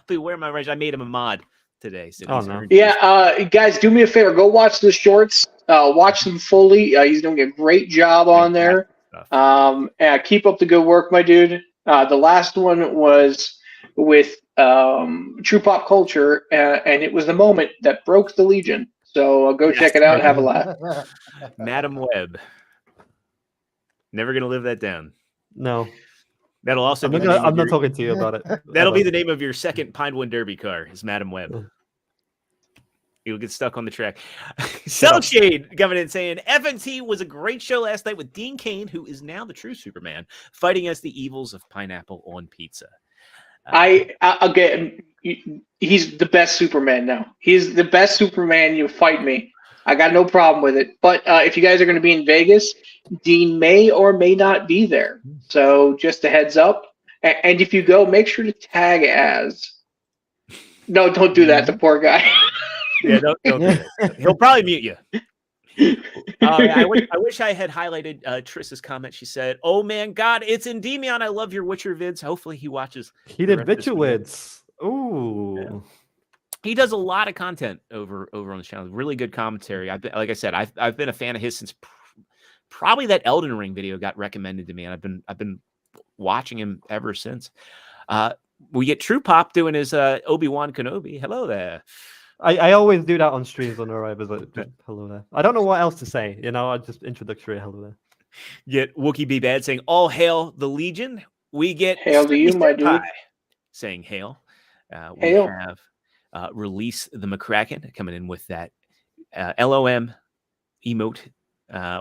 beware my rage. I made him a mod today. So Oh, no. Yeah, guys, do me a favor. Go watch the shorts. Watch them fully. He's doing a great job on there. Keep up the good work, my dude. The last one was with True Pop Culture, and it was the moment that broke the Legion. So go check it out and have a laugh. Madam Web. Never gonna live that down. No. That'll also I'm be not, the name I'm of not your- talking to you about it. That'll be ever. the name of your second Pinewood Derby car, is Madam Web. You'll get stuck on the track. Cellshade coming in saying FNT was a great show last night with Dean Cain, who is now the true Superman, fighting against the evils of pineapple on pizza. Again, he's the best Superman now. He's the best Superman. You fight me. I got no problem with it. But if you guys are going to be in Vegas, Dean may or may not be there. So just a heads up. And if you go, make sure to tag as. No, don't do that. The poor guy. Yeah, don't do that. He'll probably mute you. I wish I had highlighted Triss's comment. She said, "Oh man, God, it's Endymion. I love your Witcher vids. Hopefully he watches." He did Witcher. Ooh. Yeah. He does a lot of content over on the channel. Really good commentary. Like I said, I've been a fan of his since probably that Elden Ring video got recommended to me, and I've been watching him ever since. We get True Pop doing his Obi-Wan Kenobi. Hello there. I always do that on streams when I arrive. Is like, just hello there. I don't know what else to say. I just introductory hello there. Get Wookie Be Bad saying, "All hail the Legion." We get Hail to you, my dude. Saying hail. We Hail. have Release the McCracken coming in with that LOM emote.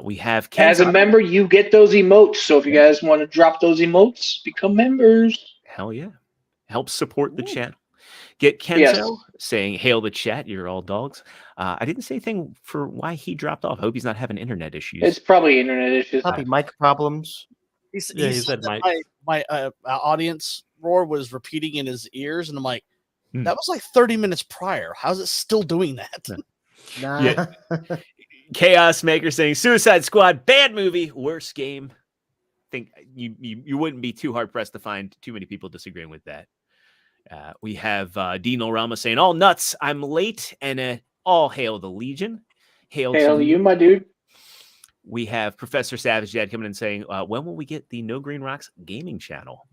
We have Ken As a Tucker. member, you get those emotes. So if you guys want to drop those emotes, become members. Hell yeah. Help support the channel. Get Kenzo Yes. saying, hail the chat, you're all dogs. I didn't say anything for why he dropped off. I hope he's not having internet issues. It's probably internet issues. Probably mic problems. Yeah, He he said said that mic. my audience roar was repeating in his ears, and I'm like, Hmm. that was like 30 minutes prior. How's it still doing that? Nah. Yeah. Chaos Maker saying, Suicide Squad, bad movie, worst game. I think you wouldn't be too hard pressed to find too many people disagreeing with that. We have Dino Rama saying, all nuts, I'm late, and all hail the Legion. Hail Hail to you, my dude. We have Professor Savage Dad coming in saying, when will we get the No Green Rocks gaming channel?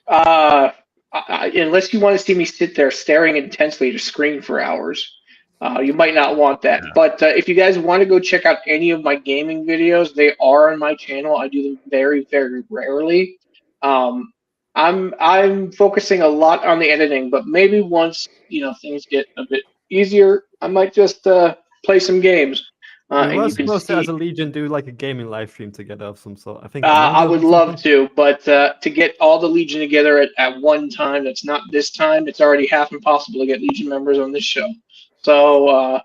Unless you want to see me sit there staring intensely at a screen for hours, you might not want that. Yeah. But if you guys want to go check out any of my gaming videos, they are on my channel. I do them very, very rarely. I'm focusing a lot on the editing, but maybe once things get a bit easier, I might just play some games. We And were you can supposed to, see. as a Legion, do like a gaming live stream together of some sort. I think I would love to, but to get all the Legion together at one time, that's not this time. It's already half impossible to get Legion members on this show. So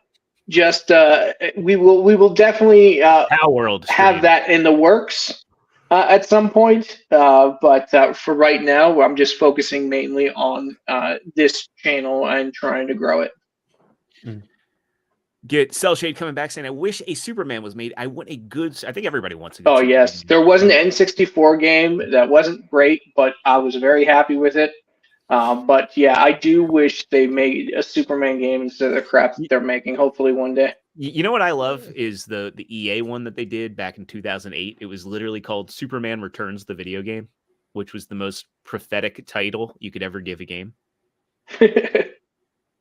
we will definitely have that in the works at some point. But for right now, I'm just focusing mainly on this channel and trying to grow it. Get Cell Shade coming back saying, I wish a Superman was made. I want a good. I think everybody wants a good. Oh, Superman. yes. There was an N64 game that wasn't great, but I was very happy with it. But yeah, I do wish they made a Superman game instead of the crap that they're making. Hopefully one day. You know what I love is the EA one that they did back in 2008. It was literally called Superman Returns, the video game, which was the most prophetic title you could ever give a game.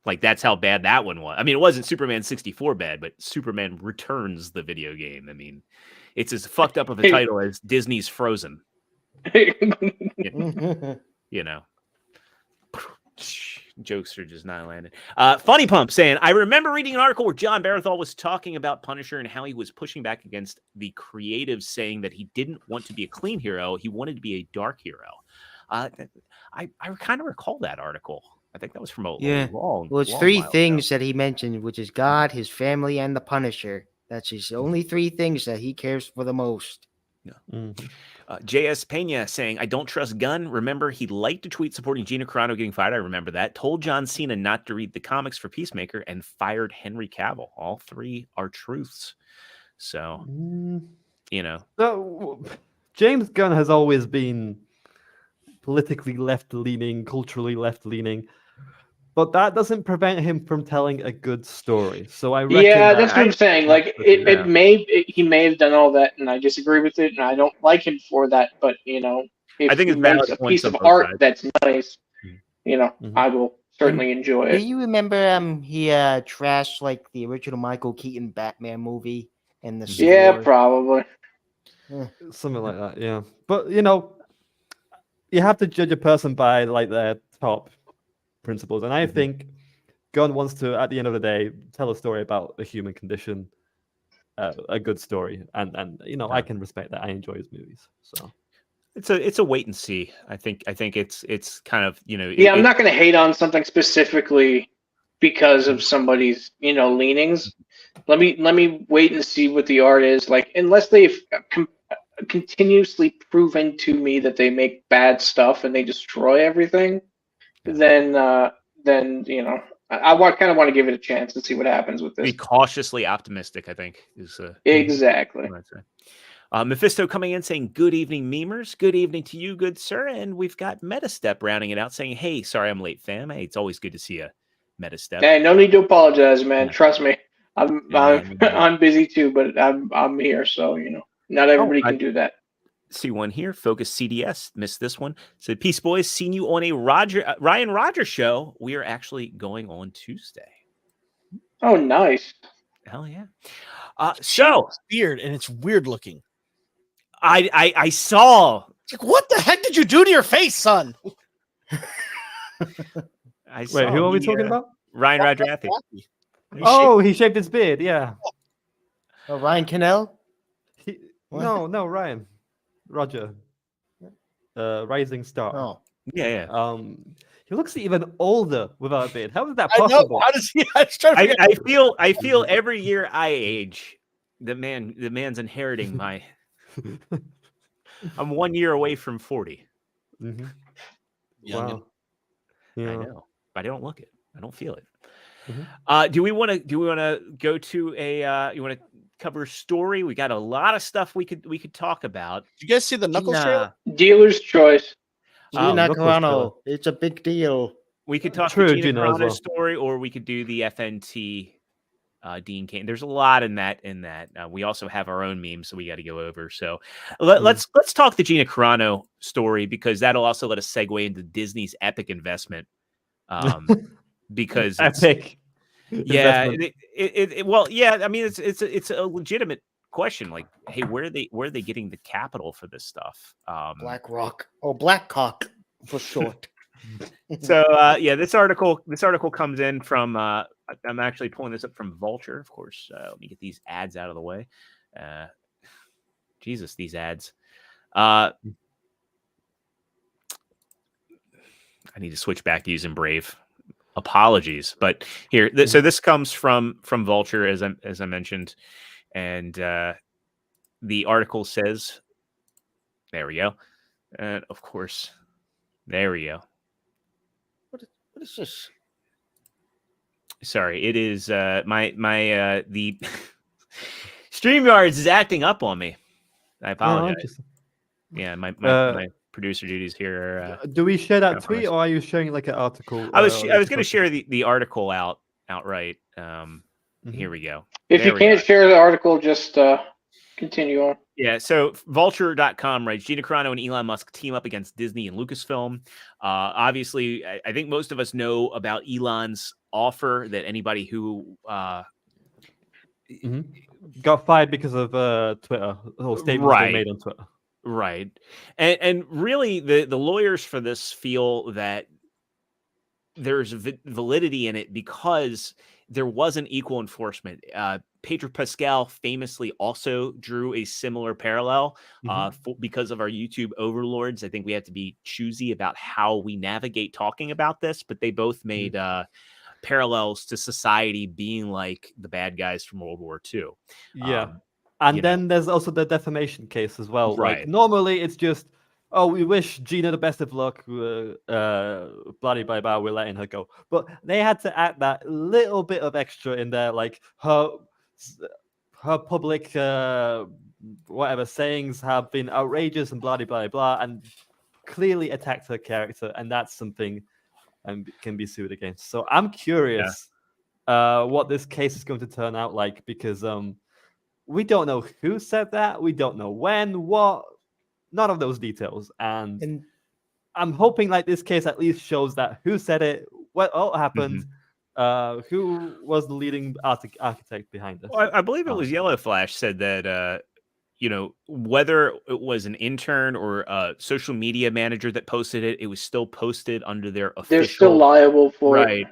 Like, that's how bad that one was. I mean, it wasn't Superman 64 bad, but Superman Returns, the video game. I mean, it's as fucked up of a title as Disney's Frozen. You know. Jokes are just not landing. Funny Pump saying, I remember reading an article where Jon Bernthal was talking about Punisher and how he was pushing back against the creatives, saying that he didn't want to be a clean hero. He wanted to be a dark hero. I kind of recall that article. I think that was from a long. Well, it's long three while things ago. that he mentioned, which is God, his family, and the Punisher. That's his only three things that he cares for the most. Yeah. J.S. Pena saying, I don't trust Gunn. Remember, he liked to tweet supporting Gina Carano getting fired. I remember that. Told John Cena not to read the comics for Peacemaker and fired Henry Cavill. All three are truths. So, So, James Gunn has always been politically left-leaning, culturally left-leaning, but that doesn't prevent him from telling a good story. So I reckon that's what I'm saying. Like he may have done all that, and I disagree with it, and I don't like him for that. But if I think he it's valid makes a points piece on of both art sides. that's nice, I will certainly enjoy Do it. you remember he trashed like the original Michael Keaton Batman movie and the Yeah, score? probably. Something like that, yeah. But you have to judge a person by like their top principles, and I think Gunn wants to, at the end of the day, tell a story about the human condition, a good story, and I can respect that. I enjoy his movies, so it's a wait and see. I think it's kind of I'm not going to hate on something specifically because of somebody's leanings. Let me wait and see what the art is like, unless they've continuously proven to me that they make bad stuff and they destroy everything. Then I kind of want to give it a chance and see what happens with this. Be cautiously optimistic, I think, is exactly. Mephisto coming in saying, good evening, memers. Good evening to you, good sir. And we've got Metastep rounding it out saying, hey, sorry I'm late, fam. Hey, it's always good to see you, Metastep. Hey, no need to apologize, man. Trust me. I'm busy too, but I'm here, so not everybody can do that. See one here. Focus CDS. Missed this one. So, Peace Boys, seen you on a Ryan Rogers show. We are actually going on Tuesday. Oh, nice. Hell yeah. So weird, and it's weird looking. I saw. It's like, what the heck did you do to your face, son? Wait, who are we talking about? Ryan Rogers. Oh, he shaved his beard. Yeah. Oh, Ryan Cannell? No, Ryan. Roger. Rising Star. Oh. Yeah. He looks even older without a beard. How is that possible? I know. How does he? I feel every year I age, the man's inheriting my. I'm 1 year away from 40. Mm-hmm. Wow. Yeah. I know, but I don't look it. I don't feel it. Mm-hmm. Do we want to go to a? You want to cover a story? We got a lot of stuff we could talk about. Did you guys see the Knuckles trailer? Dealer's choice. Gina Carano. It's a big deal. We could talk the Gina Carano story, or we could do the FNT Dean Cain. There's a lot in that. We also have our own memes, so we got to go over. So let's talk the Gina Carano story, because that'll also let us segue into Disney's epic investment. Because epic. Yeah. Well, yeah. I mean, it's a legitimate question, like, hey, where are they getting the capital for this stuff? BlackRock or Blackcock for short. So yeah, this article comes in from I'm actually pulling this up from Vulture, of course. Let me get these ads out of the way. Jesus, these ads. I need to switch back to using Brave. Apologies, but here. So this comes from Vulture, as I mentioned, and the article says, there we go, and of course, there we go. What is this? Sorry, it is the StreamYards is acting up on me. I apologize. Yeah, my producer duties here. Do we share that tweet, or are you sharing like an article? I was going to share the article outright. Here we go. If you can't share the article, just continue on. Yeah, so Vulture.com writes, Gina Carano and Elon Musk team up against Disney and Lucasfilm. Obviously, I think most of us know about Elon's offer that anybody who got fired because of Twitter, or statements they made on Twitter. Right. And really, the lawyers for this feel that there's validity in it because there wasn't equal enforcement. Pedro Pascal famously also drew a similar parallel because of our YouTube overlords. I think we have to be choosy about how we navigate talking about this, but they both made parallels to society being like the bad guys from World War II. Yeah. And then there's also the defamation case as well. Right. Like normally it's just, oh, we wish Gina the best of luck, bloody bye bye, we're letting her go. But they had to add that little bit of extra in there, like her public whatever sayings have been outrageous and blah blah blah, and clearly attacked her character, and that's something can be sued against. So I'm curious what this case is going to turn out like, because we don't know who said that, we don't know when, what, none of those details, and I'm hoping like this case at least shows that who said it, what all happened, who was the leading architect behind this. Well, I believe it was Yellow Flash said that whether it was an intern or a social media manager that posted it, it was still posted under their official. They're still liable for it.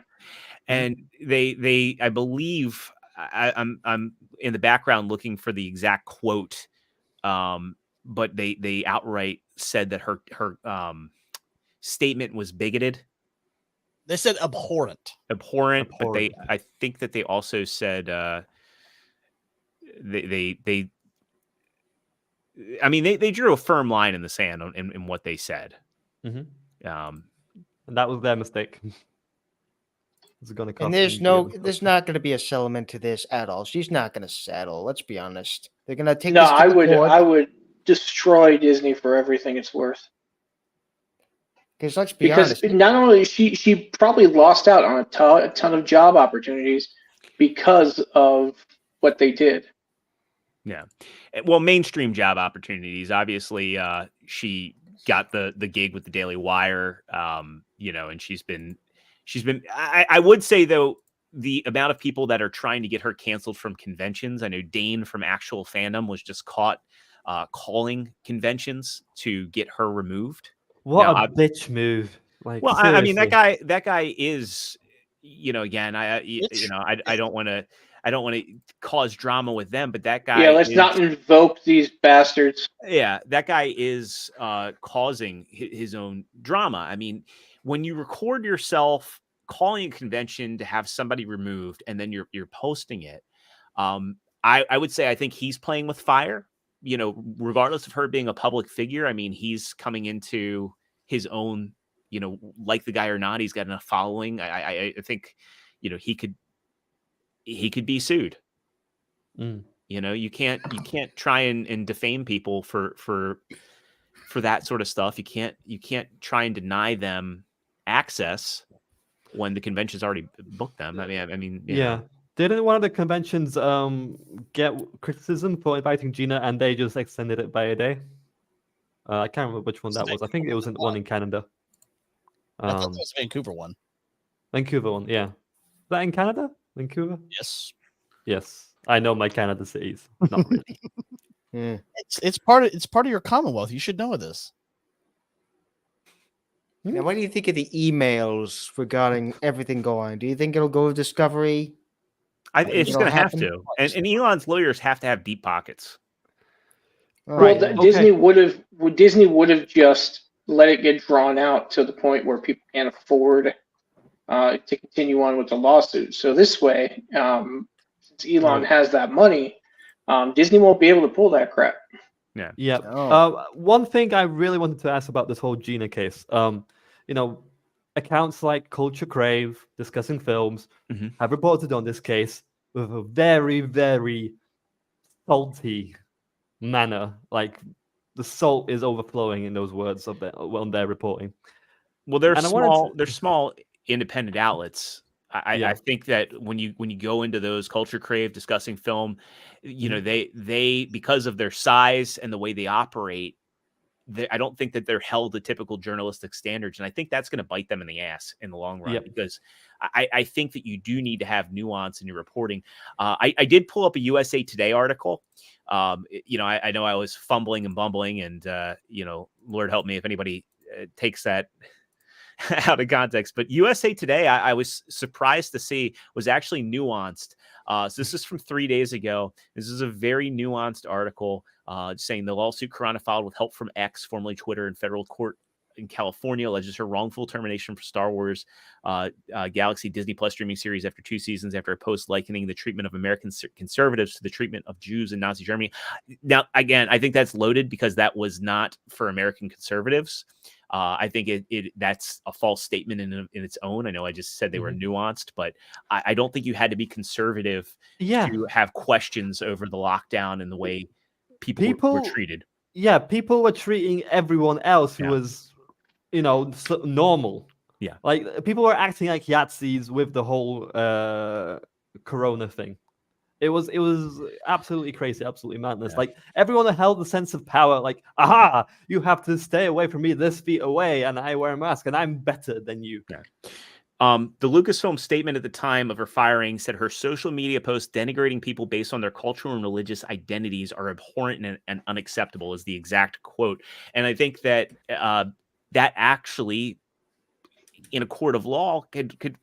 And they I believe I'm in the background looking for the exact quote, but they outright said that her statement was bigoted. They said abhorrent, but I think that they also said they I mean they drew a firm line in the sand in what they said. And that was their mistake. It's gonna cost, and there's not going to be a settlement to this at all. She's not going to settle. Let's be honest. They're going to take. No, this to I the court. would destroy Disney for everything it's worth. Because let's be honest. Not only she probably lost out on a ton of job opportunities because of what they did. Yeah, well, mainstream job opportunities. Obviously, she got the gig with the Daily Wire. And she's been. I would say though, the amount of people that are trying to get her canceled from conventions. I know Dane from Actual Fandom was just caught calling conventions to get her removed. What a bitch move! Like, well, seriously. I mean that guy is, again, I don't want to cause drama with them, but that guy. Yeah, let's not invoke these bastards. Yeah, that guy is causing his own drama. I mean, when you record yourself calling a convention to have somebody removed and then you're posting it, I would say I think he's playing with fire. Regardless of her being a public figure, I mean, he's coming into his own, like the guy or not, he's got enough following. I think, he could be sued. You can't try and defame people for that sort of stuff. You can't try and deny them access when the convention's already booked them. I mean, yeah. Didn't one of the conventions get criticism for inviting Gina, and they just extended it by a day? I can't remember which one that was. I think it was one in Canada. I thought that was the Vancouver one. Vancouver one, yeah. Is that in Canada? Vancouver? Yes. Yes. I know my Canada cities. Not really. Yeah. It's part of your Commonwealth. You should know this. Now, what do you think of the emails regarding everything going on? Do you think it'll go to Discovery? It's it'll going to have happen? to. And Elon's lawyers have to have deep pockets. Well, Disney would have just let it get drawn out to the point where people can't afford to continue on with the lawsuit. So this way, since Elon has that money, Disney won't be able to pull that crap. Yeah. Yeah. Oh. One thing I really wanted to ask about this whole Gina case. You know, accounts like Culture Crave, discussing films, have reported on this case with a very, very salty manner. Like the salt is overflowing in those words of when they're reporting. Well, they're small independent outlets. I think that when you go into those Culture Crave discussing film, you know, they because of their size and the way they operate, I don't think that they're held to typical journalistic standards, and I think that's going to bite them in the ass in the long run. Because I think that you do need to have nuance in your reporting. I did pull up a USA Today article. You know, I know I was fumbling and bumbling, and you know, Lord help me if anybody takes that out of context. But USA Today, I was surprised to see, was actually nuanced. So this is from 3 days ago. This is a very nuanced article saying the lawsuit Carano filed with help from X, formerly Twitter, in federal court in California alleges her wrongful termination for Star Wars Galaxy Disney Plus streaming series after 2 seasons after a post likening the treatment of American conservatives to the treatment of Jews in Nazi Germany. Now, again, I think that's loaded because that was not for American conservatives. I think that's a false statement in its own. I know I just said they were nuanced, but I don't think you had to be conservative to have questions over the lockdown and the way people were treated. Yeah, people were treating everyone else who was, you know, normal. Yeah. Like people were acting like Yahtzees with the whole Corona thing. It was absolutely crazy, absolutely madness. Yeah. Like everyone held the sense of power. Like, aha, you have to stay away from me this feet away, and I wear a mask, and I'm better than you. Yeah. The Lucasfilm statement at the time of her firing said her social media posts denigrating people based on their cultural and religious identities are abhorrent and unacceptable, is the exact quote. And I think that that actually, in a court of law, could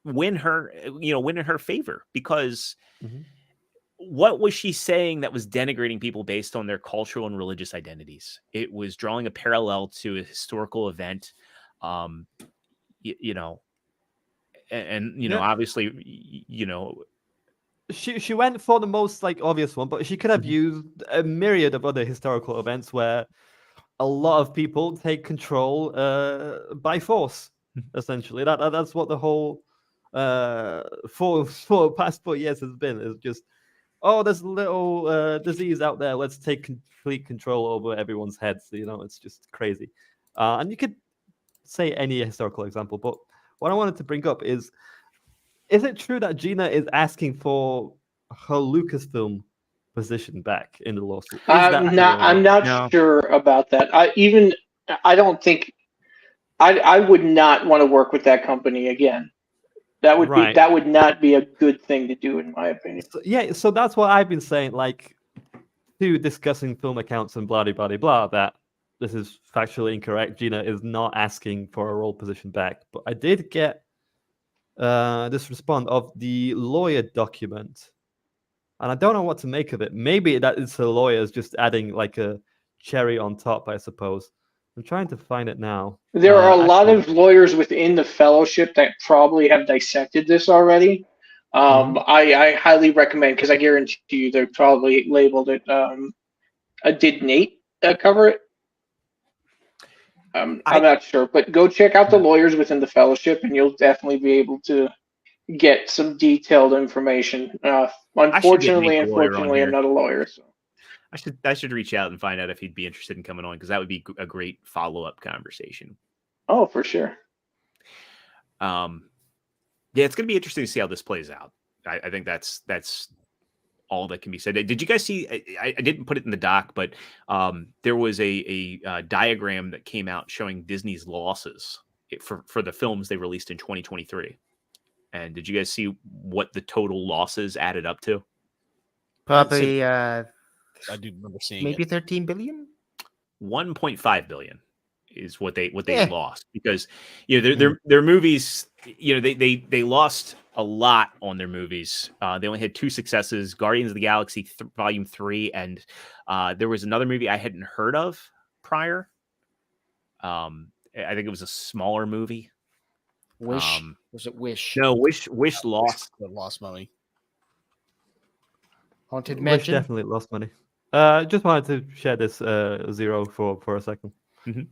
win her, win in her favor, because what was she saying that was denigrating people based on their cultural and religious identities? It was drawing a parallel to a historical event, obviously, she went for the most obvious one, but she could have used a myriad of other historical events where a lot of people take control by force. Essentially, that's what the whole for past 4 years has been. Is just, there's a little disease out there. Let's take complete control over everyone's heads. It's just crazy. And you could say any historical example, but what I wanted to bring up is it true that Gina is asking for her Lucasfilm position back in the lawsuit? I'm not sure about that. I don't think I would not want to work with that company again. That would not be a good thing to do, in my opinion. So that's what I've been saying, to discussing film accounts and blah blah blah blah, that this is factually incorrect. Gina is not asking for a role position back. But I did get this response of the lawyer document, and I don't know what to make of it. Maybe that it's the lawyers just adding a cherry on top, I suppose. I'm trying to find it now. There are a lot of lawyers within the fellowship that probably have dissected this already. I highly recommend, because I guarantee you they're probably labeled it. Did Nate cover it? I'm not sure, but go check out the lawyers within the fellowship, and you'll definitely be able to get some detailed information. Unfortunately, I'm not a lawyer. So. I should reach out and find out if he'd be interested in coming on, because that would be a great follow-up conversation. Oh, for sure. Yeah, it's going to be interesting to see how this plays out. I think that's all that can be said. Did you guys see? I didn't put it in the doc, but there was a diagram that came out showing Disney's losses for the films they released in 2023. And did you guys see what the total losses added up to? Probably I do remember seeing maybe it. 13 billion. 1.5 billion is what they Yeah. lost, because their movies, they lost a lot on their movies. They only had 2 successes: Guardians of the Galaxy Volume 3, and there was another movie I hadn't heard of prior. I think it was a smaller movie. Wish. Was it Wish? No, Wish lost. Lost money. Haunted Wish Mansion. definitely lost money. Just wanted to share this zero for a second. Mm-hmm.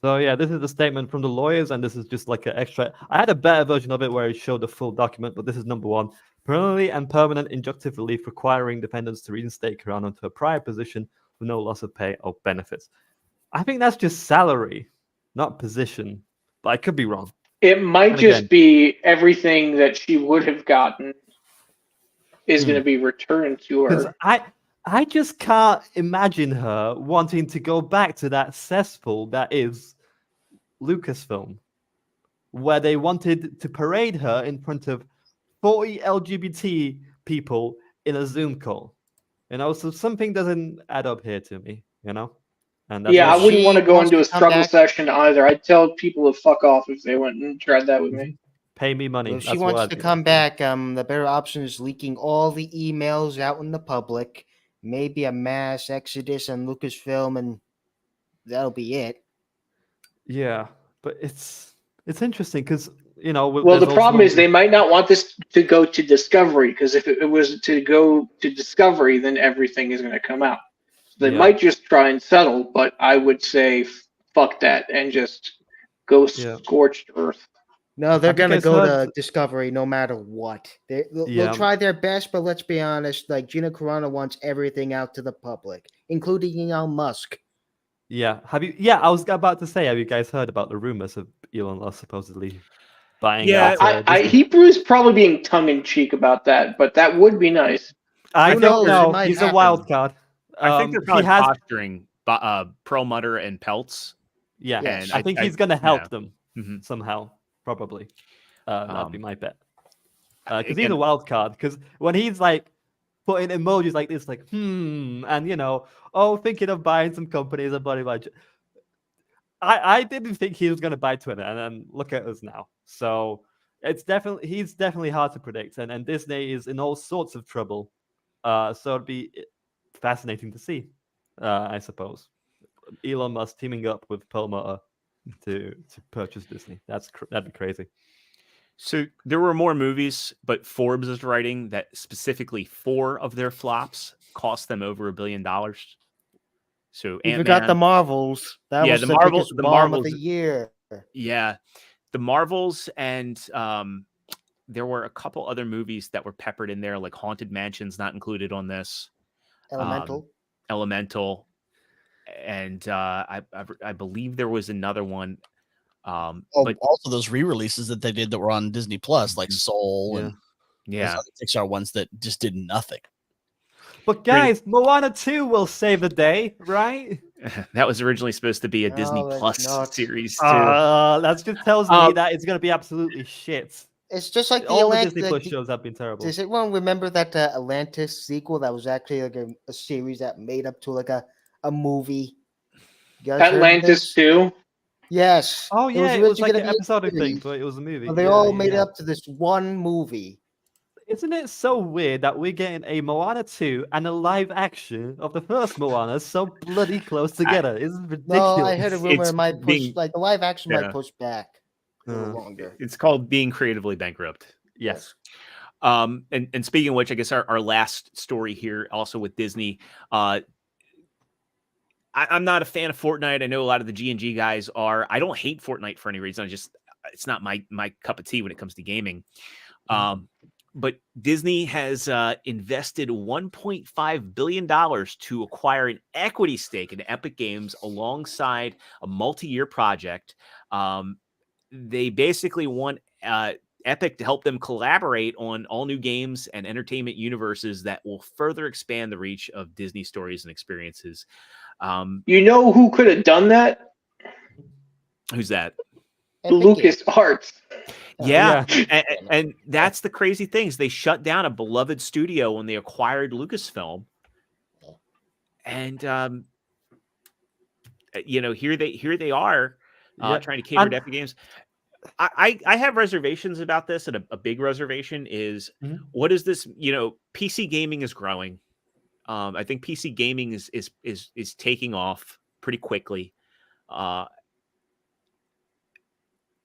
So yeah, this is the statement from the lawyers, and this is just like an extra. I had a better version of it where it showed the full document, but this is number 1. Permanently and permanent injunctive relief requiring defendants to reinstate Carano to a prior position with no loss of pay or benefits. I think that's just salary, not position, but I could be wrong. It might just be everything that she would have gotten is going to be returned to her. I just can't imagine her wanting to go back to that cesspool that is Lucasfilm, where they wanted to parade her in front of 40 LGBT people in a Zoom call. So something doesn't add up here to me, And that's I wouldn't want to go into a struggle session either. I'd tell people to fuck off if they went and tried that with me. Pay me money. Well, if she wants to come back, the better option is leaking all the emails out in the public. Maybe a mass exodus on Lucasfilm, and that'll be it. Yeah, but it's interesting because well, the problem is they might not want this to go to Discovery, because if it was to go to Discovery, then everything is going to come out. So they might just try and settle, but I would say fuck that and just go scorched earth. No, they're going to go to Discovery no matter what. They'll try their best, but let's be honest, like Gina Carano wants everything out to the public, including Elon Musk. Yeah. I was about to say, have you guys heard about the rumors of Elon Musk supposedly buying out? Hebrew's probably being tongue-in-cheek about that, but that would be nice. I don't know. He's a wild card. I think they're probably posturing Perlmutter and Peltz. Yeah, and I think he's going to help them somehow. Probably. That'd be my bet. Because he's a wild card. Because when he's like putting emojis like this, like, and thinking of buying some companies and blah, blah, blah. I didn't think he was going to buy Twitter, and then look at us now. So he's definitely hard to predict, and Disney is in all sorts of trouble. So it'd be fascinating to see, I suppose. Elon Musk teaming up with Perlmutter to purchase Disney. That'd be crazy. So there were more movies, but Forbes is writing that specifically 4 of their flops cost them over $1 billion. So you forgot the Marvels. That was the Marvels of the year. Yeah, the Marvels, and there were a couple other movies that were peppered in there, like Haunted Mansion's not included on this. Elemental. And I believe there was another one. But also those re-releases that they did that were on Disney Plus, like Soul and those other Pixar ones that just did nothing. But guys, Moana 2 will save the day, right? That was originally supposed to be a Disney Plus series too. That just tells me that it's going to be absolutely shit. It's just like all the Disney Plus shows have been terrible. Does anyone remember that Atlantis sequel that was actually like a series that made up to like a movie? Atlantis 2? Yes. Oh yeah, it was like an episodic thing, but it was a movie. Well, they all made up to this one movie. Isn't it so weird that we're getting a Moana 2 and a live action of the first Moana so bloody close together? It's ridiculous. No, I heard a rumor it might push, like the live action might push back a little longer. It's called being creatively bankrupt. Yes. And speaking of which, I guess our last story here, also with Disney. I'm not a fan of Fortnite. I know a lot of the G&G guys are. I don't hate Fortnite for any reason. It's not my cup of tea when it comes to gaming. But Disney has invested $1.5 billion to acquire an equity stake in Epic Games alongside a multi-year project. They basically want Epic to help them collaborate on all new games and entertainment universes that will further expand the reach of Disney stories and experiences. You know who could have done that? Who's that? LucasArts. Yeah. And that's the crazy things. They shut down a beloved studio when they acquired Lucasfilm. And here they are trying to cater to Epic Games. I have reservations about this, and a big reservation is what is this? PC gaming is growing. I think PC gaming is taking off pretty quickly.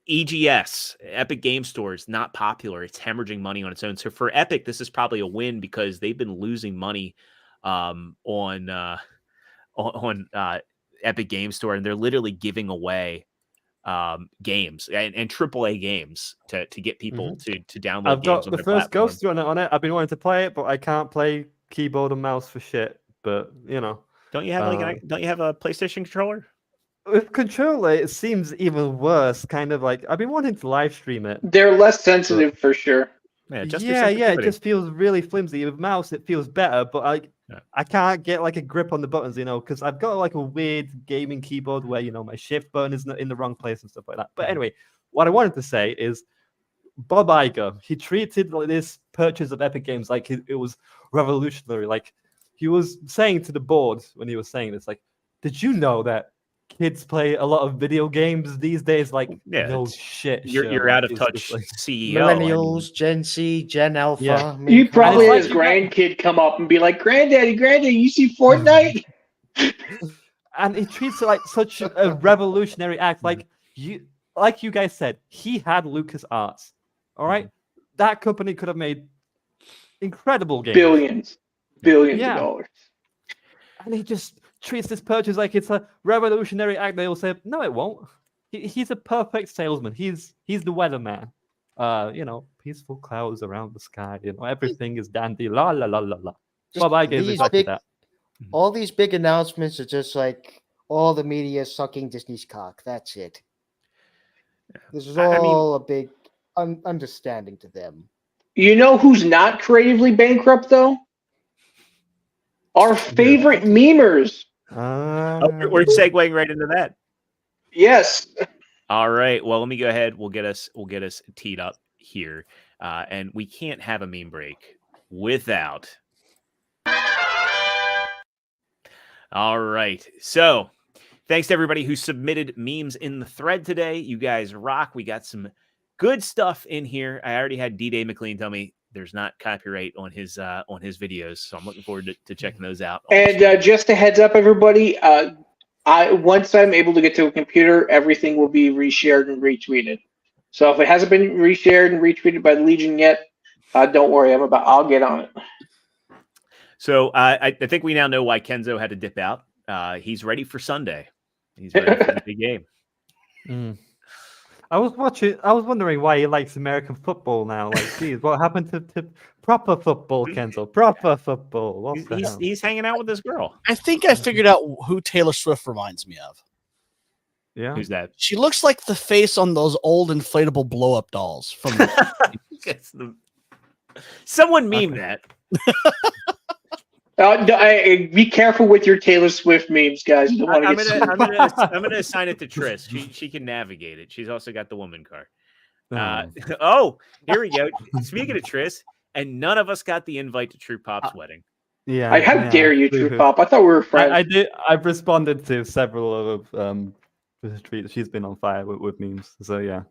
EGS, Epic Game Store, is not popular. It's hemorrhaging money on its own. So for Epic, this is probably a win because they've been losing money on Epic Game Store, and they're literally giving away games and AAA games to get people to download. I've games got the first platform. Ghost Runner on it. I've been wanting to play it, but I can't play keyboard and mouse for shit. But don't you have don't you have a PlayStation controller? With controller, it seems even worse. Kind of like I've been wanting to live stream it. They're less sensitive for sure. It just feels really flimsy. With mouse, it feels better, but I can't get like a grip on the buttons, because I've got like a weird gaming keyboard where my shift button is in the wrong place and stuff like that. But anyway, what I wanted to say is Bob Iger, he treated this purchase of Epic Games like it was revolutionary. Like he was saying to the board when he was saying this, like, did you know that kids play a lot of video games these days? Like, no shit. You're out of touch, CEO. Millennials, Gen Z, Gen Alpha. Yeah. You probably had his grandkid come up and be like, Granddaddy, you see Fortnite? And he treats it like such a revolutionary act. Like you guys said, he had LucasArts. All right? That company could have made incredible games. Billions of dollars. And he just treats this purchase like it's a revolutionary act. They will say, no, it won't. He's a perfect salesman. He's the weatherman. Peaceful clouds around the sky. Everything is dandy. La la la la la. Bob Iger is exactly that. All these big announcements are just like all the media sucking Disney's cock. That's it. This is all a big understanding to them. You know who's not creatively bankrupt though? Our favorite memers. We're segueing right into that. Yes. All right. Well, let me go ahead. We'll get us teed up here, and we can't have a meme break without. All right. So, thanks to everybody who submitted memes in the thread today. You guys rock. We got some good stuff in here. I already had D-Day McLean tell me there's not copyright on his videos, so I'm looking forward to checking those out. And just a heads up, everybody, once I'm able to get to a computer, everything will be reshared and retweeted. So if it hasn't been reshared and retweeted by the Legion yet, don't worry, I'll get on it. So I think we now know why Kenzo had to dip out. He's ready for Sunday. He's ready for the big game. I was wondering why he likes American football now. Like, geez, what happened to proper football, Kenzo? Proper football. He's hanging out with this girl. I think I figured out who Taylor Swift reminds me of. Yeah. Who's that? She looks like the face on those old inflatable blow-up dolls from Someone meme that. Be careful with your Taylor Swift memes, guys. You don't want to get I'm gonna assign it to Triss. She can navigate it. She's also got the woman card. Here we go. Speaking of Triss, and none of us got the invite to True Pop's wedding. Yeah. How dare you, True Pop? I thought we were friends. I did. I've responded to several of the tweets. She's been on fire with memes. So yeah.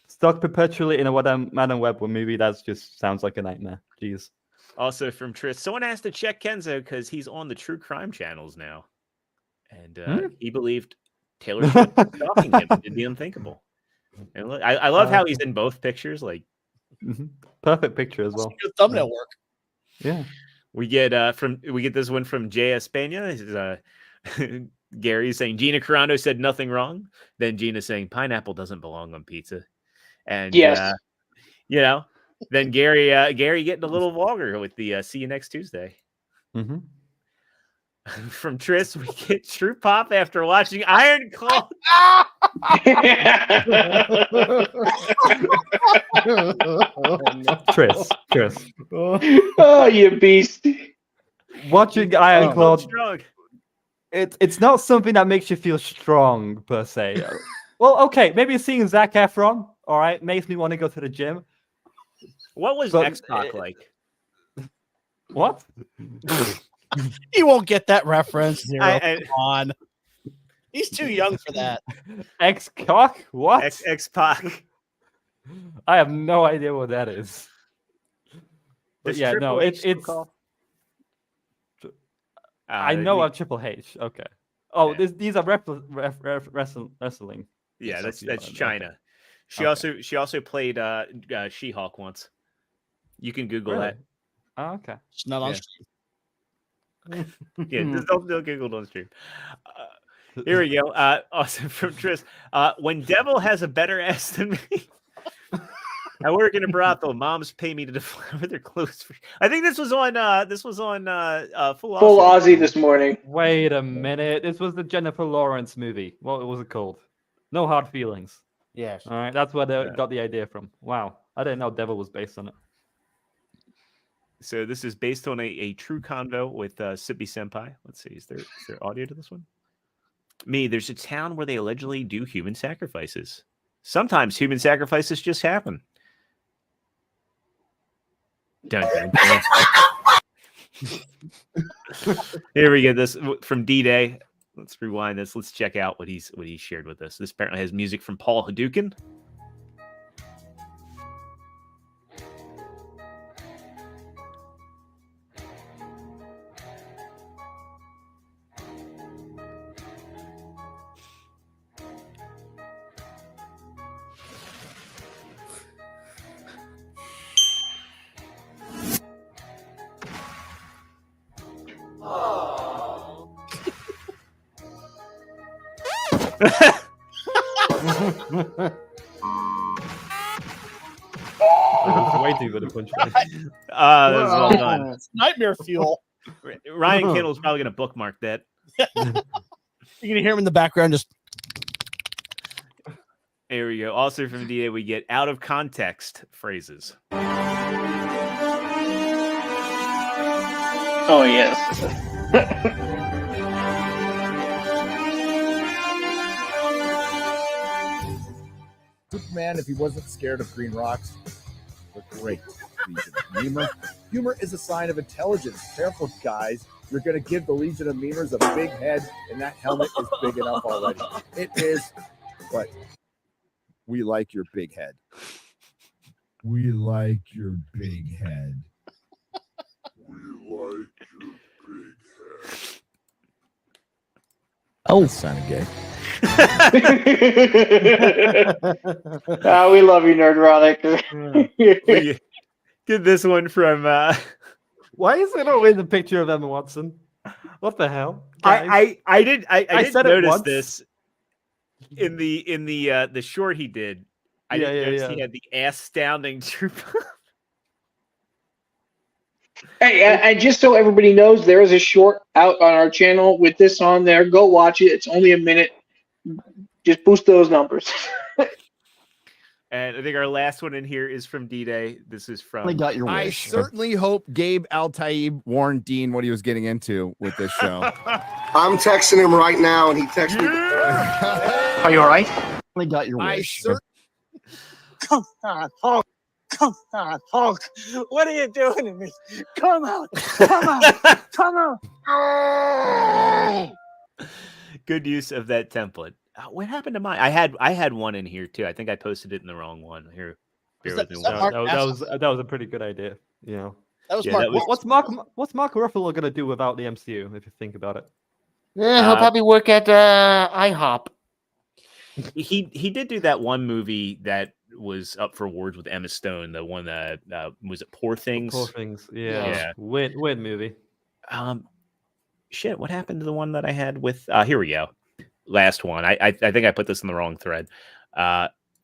Stuck perpetually in a Madam Web movie. That just sounds like a nightmare. Jeez. Also from Triss, someone asked to check Kenzo because he's on the true crime channels now. And he believed Taylor Swift was stalking him and did the unthinkable. And look, I love how he's in both pictures. Like perfect picture as well. Good thumbnail work. Yeah. We get this one from J.S. Pena. Gary saying Gina Carano said nothing wrong. Then Gina saying pineapple doesn't belong on pizza. And yes. Then Gary getting a little vulgar with the see you next Tuesday. Mm-hmm. From Triss, we get True Pop after watching Iron Claw. Triss. Oh, you beast. Watching Iron Claw. Strong. It's not something that makes you feel strong per se. Well, okay, maybe seeing Zac Efron. All right, makes me want to go to the gym. What was But, X-Pac like? What? You won't get that reference. Zero. I- Come on. He's too young for that. X-Cock? What? X-Pac. I have no idea what that is. But Does yeah, no, Triple H it's still call? I know of Triple H. Okay. Oh, these are wrestling. Yeah, that's Okay. China. Okay. She also played She-Hulk once. You can Google Really? that. Oh, okay. It's not on Yeah. stream. Yeah, just don't Google on stream. Here we go. Also from Tris. When Devil has a better ass than me. I work in a brothel. Moms pay me to deflower their clothes. I think this was on Full Aussie this morning. Wait a minute. This was the Jennifer Lawrence movie. What was it called? No Hard Feelings. Yes. All right, that's where they got the idea from. Wow, I didn't know Devil was based on it. So this is based on a true convo with Sippy Senpai. Let's see, is there audio to this one? There's a town where they allegedly do human sacrifices. Sometimes human sacrifices just happen. Dun, dun, dun. Here we go. This from D-Day. Let's rewind this. Let's check out what he shared with us. This apparently has music from Paul Hadouken. Way too good a punchline. That was well done. It's nightmare fuel. Ryan Kendall's probably going to bookmark that. You're going to hear him in the background just. There we go. Also from DA, we get out of context phrases. Oh, yes. Superman, if he wasn't scared of green rocks, but great. Legion of Memur. Humor is a sign of intelligence. Careful, guys. You're going to give the Legion of Memurs a big head, and that helmet is big enough already. It is, but we like your big head. We like your big head. Oh, sounded gay. We love you, Nerdrotic. We get this one from. Why is it always a picture of Emma Watson? What the hell? I did said it notice once. this in the short he did. I didn't notice he had the astounding trooper. Hey, and just so everybody knows, there is a short out on our channel with this on there. Go watch it. It's only a minute. Just boost those numbers. And I think our last one in here is from D-Day. This is from. I certainly hope Gabe Al-Taib warned Dean what he was getting into with this show. I'm texting him right now, and he texted me. Are you all right? I got your wish. Come on, Hulk. Come on, Hulk. What are you doing to me? Come out. Come out. Come out. Good use of that template. What happened to mine? I had one in here too. I think I posted it in the wrong one. Here, bear with me. That was a pretty good idea. You know, that was Mark. What's Mark Ruffalo gonna do without the MCU? If you think about it, yeah, he'll probably work at IHOP. He did do that one movie that was up for awards with Emma Stone. The one that was it Poor Things. Poor Things. Yeah. Weird movie. Shit. What happened to the one that I had with? Here we go. Last one. I think I put this in the wrong thread.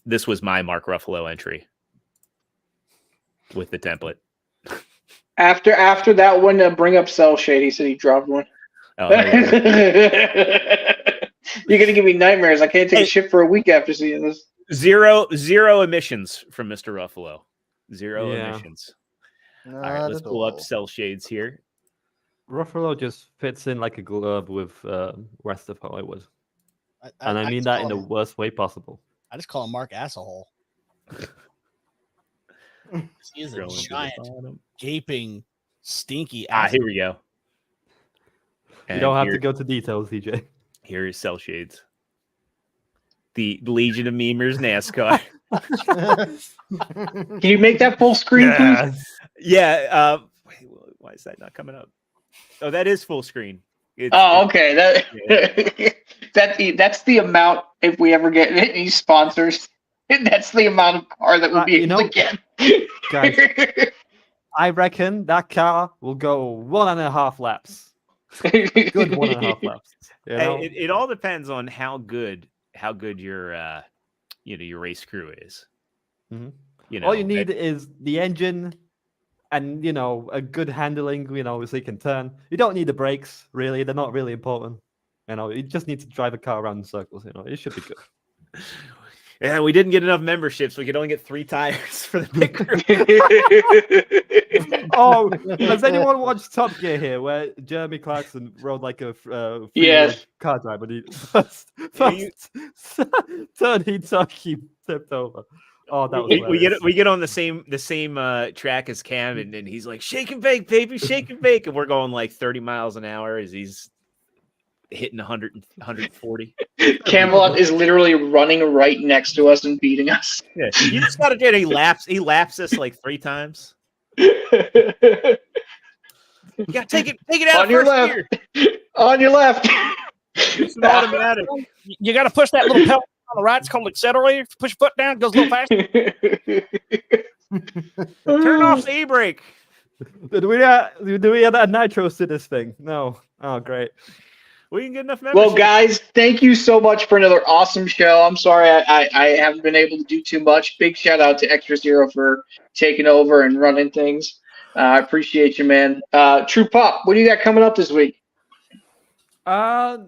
This was my Mark Ruffalo entry with the template. After that one, bring up Cell Shade. He said he dropped one. Oh, you're gonna give me nightmares. I can't take a shit for a week after seeing this. Zero emissions from Mr. Ruffalo. Zero emissions. All right, let's pull up Cell Shades here. Ruffalo just fits in like a glove with rest of Hollywood. And I mean that in the worst way possible. I just call him Mark Asshole. He is a Scrolling to the giant, bottom. gaping, stinky. Here we go. You don't have to go to details, DJ. Here is Cell Shades. The Legion of Memers NASCAR. Can you make that full screen, please? Yeah. Wait, why is that not coming up? Oh, that is full screen. Okay. That's the amount if we ever get any sponsors. That's the amount of car that we'll be able to get. Guys, I reckon that car will go 1.5 laps. Good 1.5 laps. You know? It all depends on how good your your race crew is. Mm-hmm. You know, all you need is the engine and a good handling, so you can turn. You don't need the brakes, really. They're not really important. You just need to drive a car around in circles. It should be good. Yeah, we didn't get enough memberships. We could only get 3 tires for the pit crew. Oh, has anyone watched Top Gear here, where Jeremy Clarkson rode like a car driver? And first turn he tipped over. Oh, that was we get on the same track as Cam, and he's like, shake and bake, baby, shake and bake, and we're going like 30 miles an hour as he's hitting 140. Camelot is literally running right next to us and beating us. Yeah, you just got to get he laps us like 3 times. You got to take it out on your left. Gear. On your left. It's an automatic. You got to push that little pedal on the right. It's called accelerate. If you push your foot down, it goes a little faster. Turn off the e-brake. Do we have a nitros to this thing? No. Oh, great. We can get enough membership. Well, guys, thank you so much for another awesome show. I'm sorry I haven't been able to do too much. Big shout out to Extra Zero for taking over and running things. I appreciate you, man. True Pop, what do you got coming up this week? Not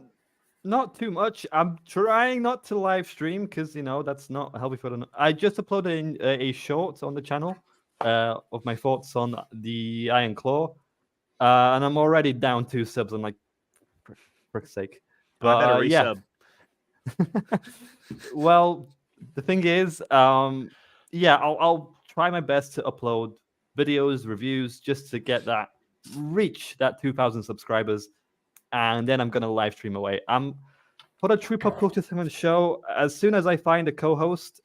too much. I'm trying not to live stream because that's not healthy for the. I just uploaded a short on the channel of my thoughts on the Iron Claw, and I'm already down 2 subs. I'm like, for sake. But yeah. Well, the thing is, I'll try my best to upload videos, reviews, just to get reach that 2,000 subscribers, and then I'm gonna live stream away. For the True Pop Culture Segment show, as soon as I find a co-host,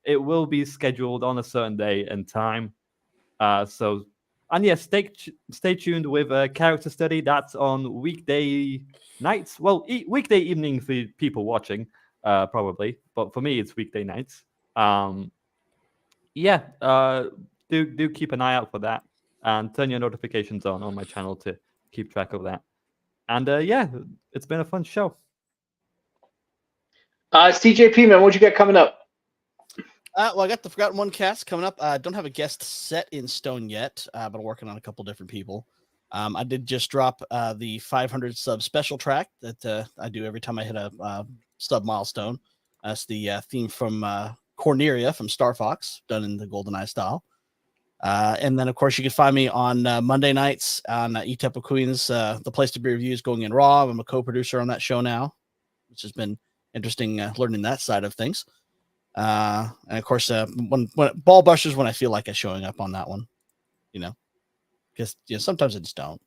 it will be scheduled on a certain day and time. Stay tuned with Character Study. That's on weekday nights. Well, weekday evening for people watching, probably. But for me, it's weekday nights. Do keep an eye out for that, and turn your notifications on my channel to keep track of that. And it's been a fun show. CJP, man, what you got coming up? Well, I got the Forgotten One cast coming up. I don't have a guest set in stone yet, but I'm working on a couple different people. I did just drop the 500 sub special track that I do every time I hit a sub milestone. That's the theme from Corneria from Star Fox, done in the GoldenEye style. And then, of course, you can find me on Monday nights on ETEP of Queens, The Place to Be Reviews Going in Raw. I'm a co-producer on that show now, which has been interesting learning that side of things. And of course, when Ball Bushers, when I feel like showing up on that one, because sometimes I just don't.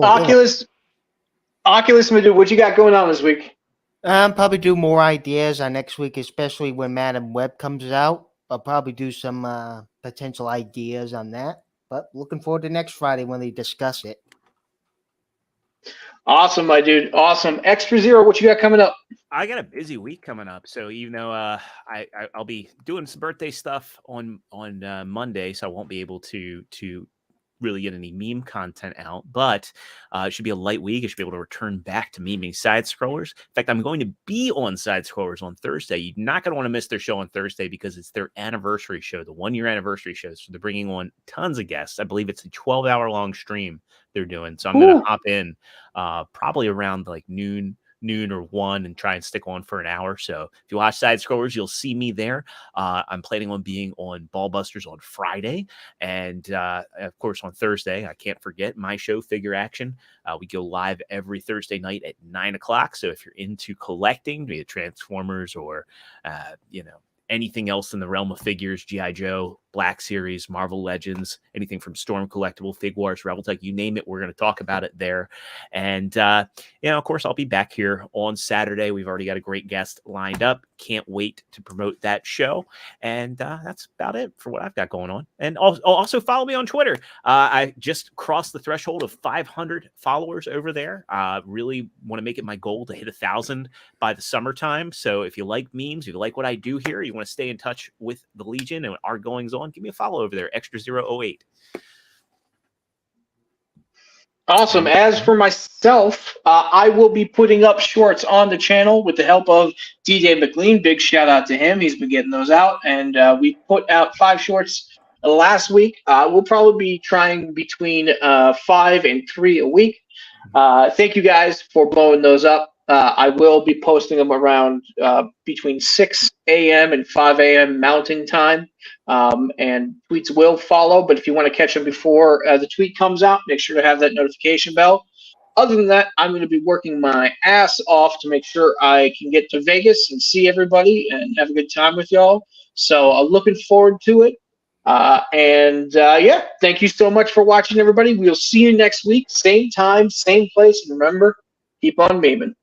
Oculus, Madu, what you got going on this week? Probably do more ideas on next week, especially when Madam Web comes out. I'll probably do some potential ideas on that. But looking forward to next Friday when they discuss it. Awesome, my dude. Awesome. Extra Zero, what you got coming up? I got a busy week coming up, so even though I'll be doing some birthday stuff on Monday, so I won't be able to really get any meme content out, but it should be a light week. I should be able to return back to meming side scrollers. In fact, I'm going to be on side scrollers on Thursday. You're not going to want to miss their show on Thursday because it's their anniversary show, the 1-year anniversary show. So they're bringing on tons of guests. I believe it's a 12-hour long stream they're doing. So I'm going to hop in probably around like noon noon or 1 and try and stick on for an hour. So if you watch Side Scrollers, you'll see me there. I'm planning on being on Ballbusters on Friday. And of course, on Thursday, I can't forget my show, Figure Action. We go live every Thursday night at 9 o'clock. So if you're into collecting, be it Transformers or, anything else in the realm of figures, G.I. Joe, Black Series, Marvel Legends, anything from Storm Collectible, Fig Wars, Rebel Tech, you name it, we're going to talk about it there. And, of course, I'll be back here on Saturday. We've already got a great guest lined up. Can't wait to promote that show. And that's about it for what I've got going on. And also follow me on Twitter. I just crossed the threshold of 500 followers over there. Really want to make it my goal to hit 1,000 by the summertime. So if you like memes, if you like what I do here, you want to stay in touch with the Legion and our goings on, give me a follow over there, Extra008. Awesome. As for myself, I will be putting up shorts on the channel with the help of DJ McLean. Big shout out to him. He's been getting those out. And we put out 5 shorts last week. We'll probably be trying between 5 and 3 a week. Thank you guys for blowing those up. I will be posting them around between 6 a.m. and 5 a.m. Mountain Time. And tweets will follow. But if you want to catch them before the tweet comes out, make sure to have that notification bell. Other than that, I'm going to be working my ass off to make sure I can get to Vegas and see everybody and have a good time with y'all. So I'm looking forward to it. Thank you so much for watching, everybody. We'll see you next week. Same time, same place. And remember, keep on memeing.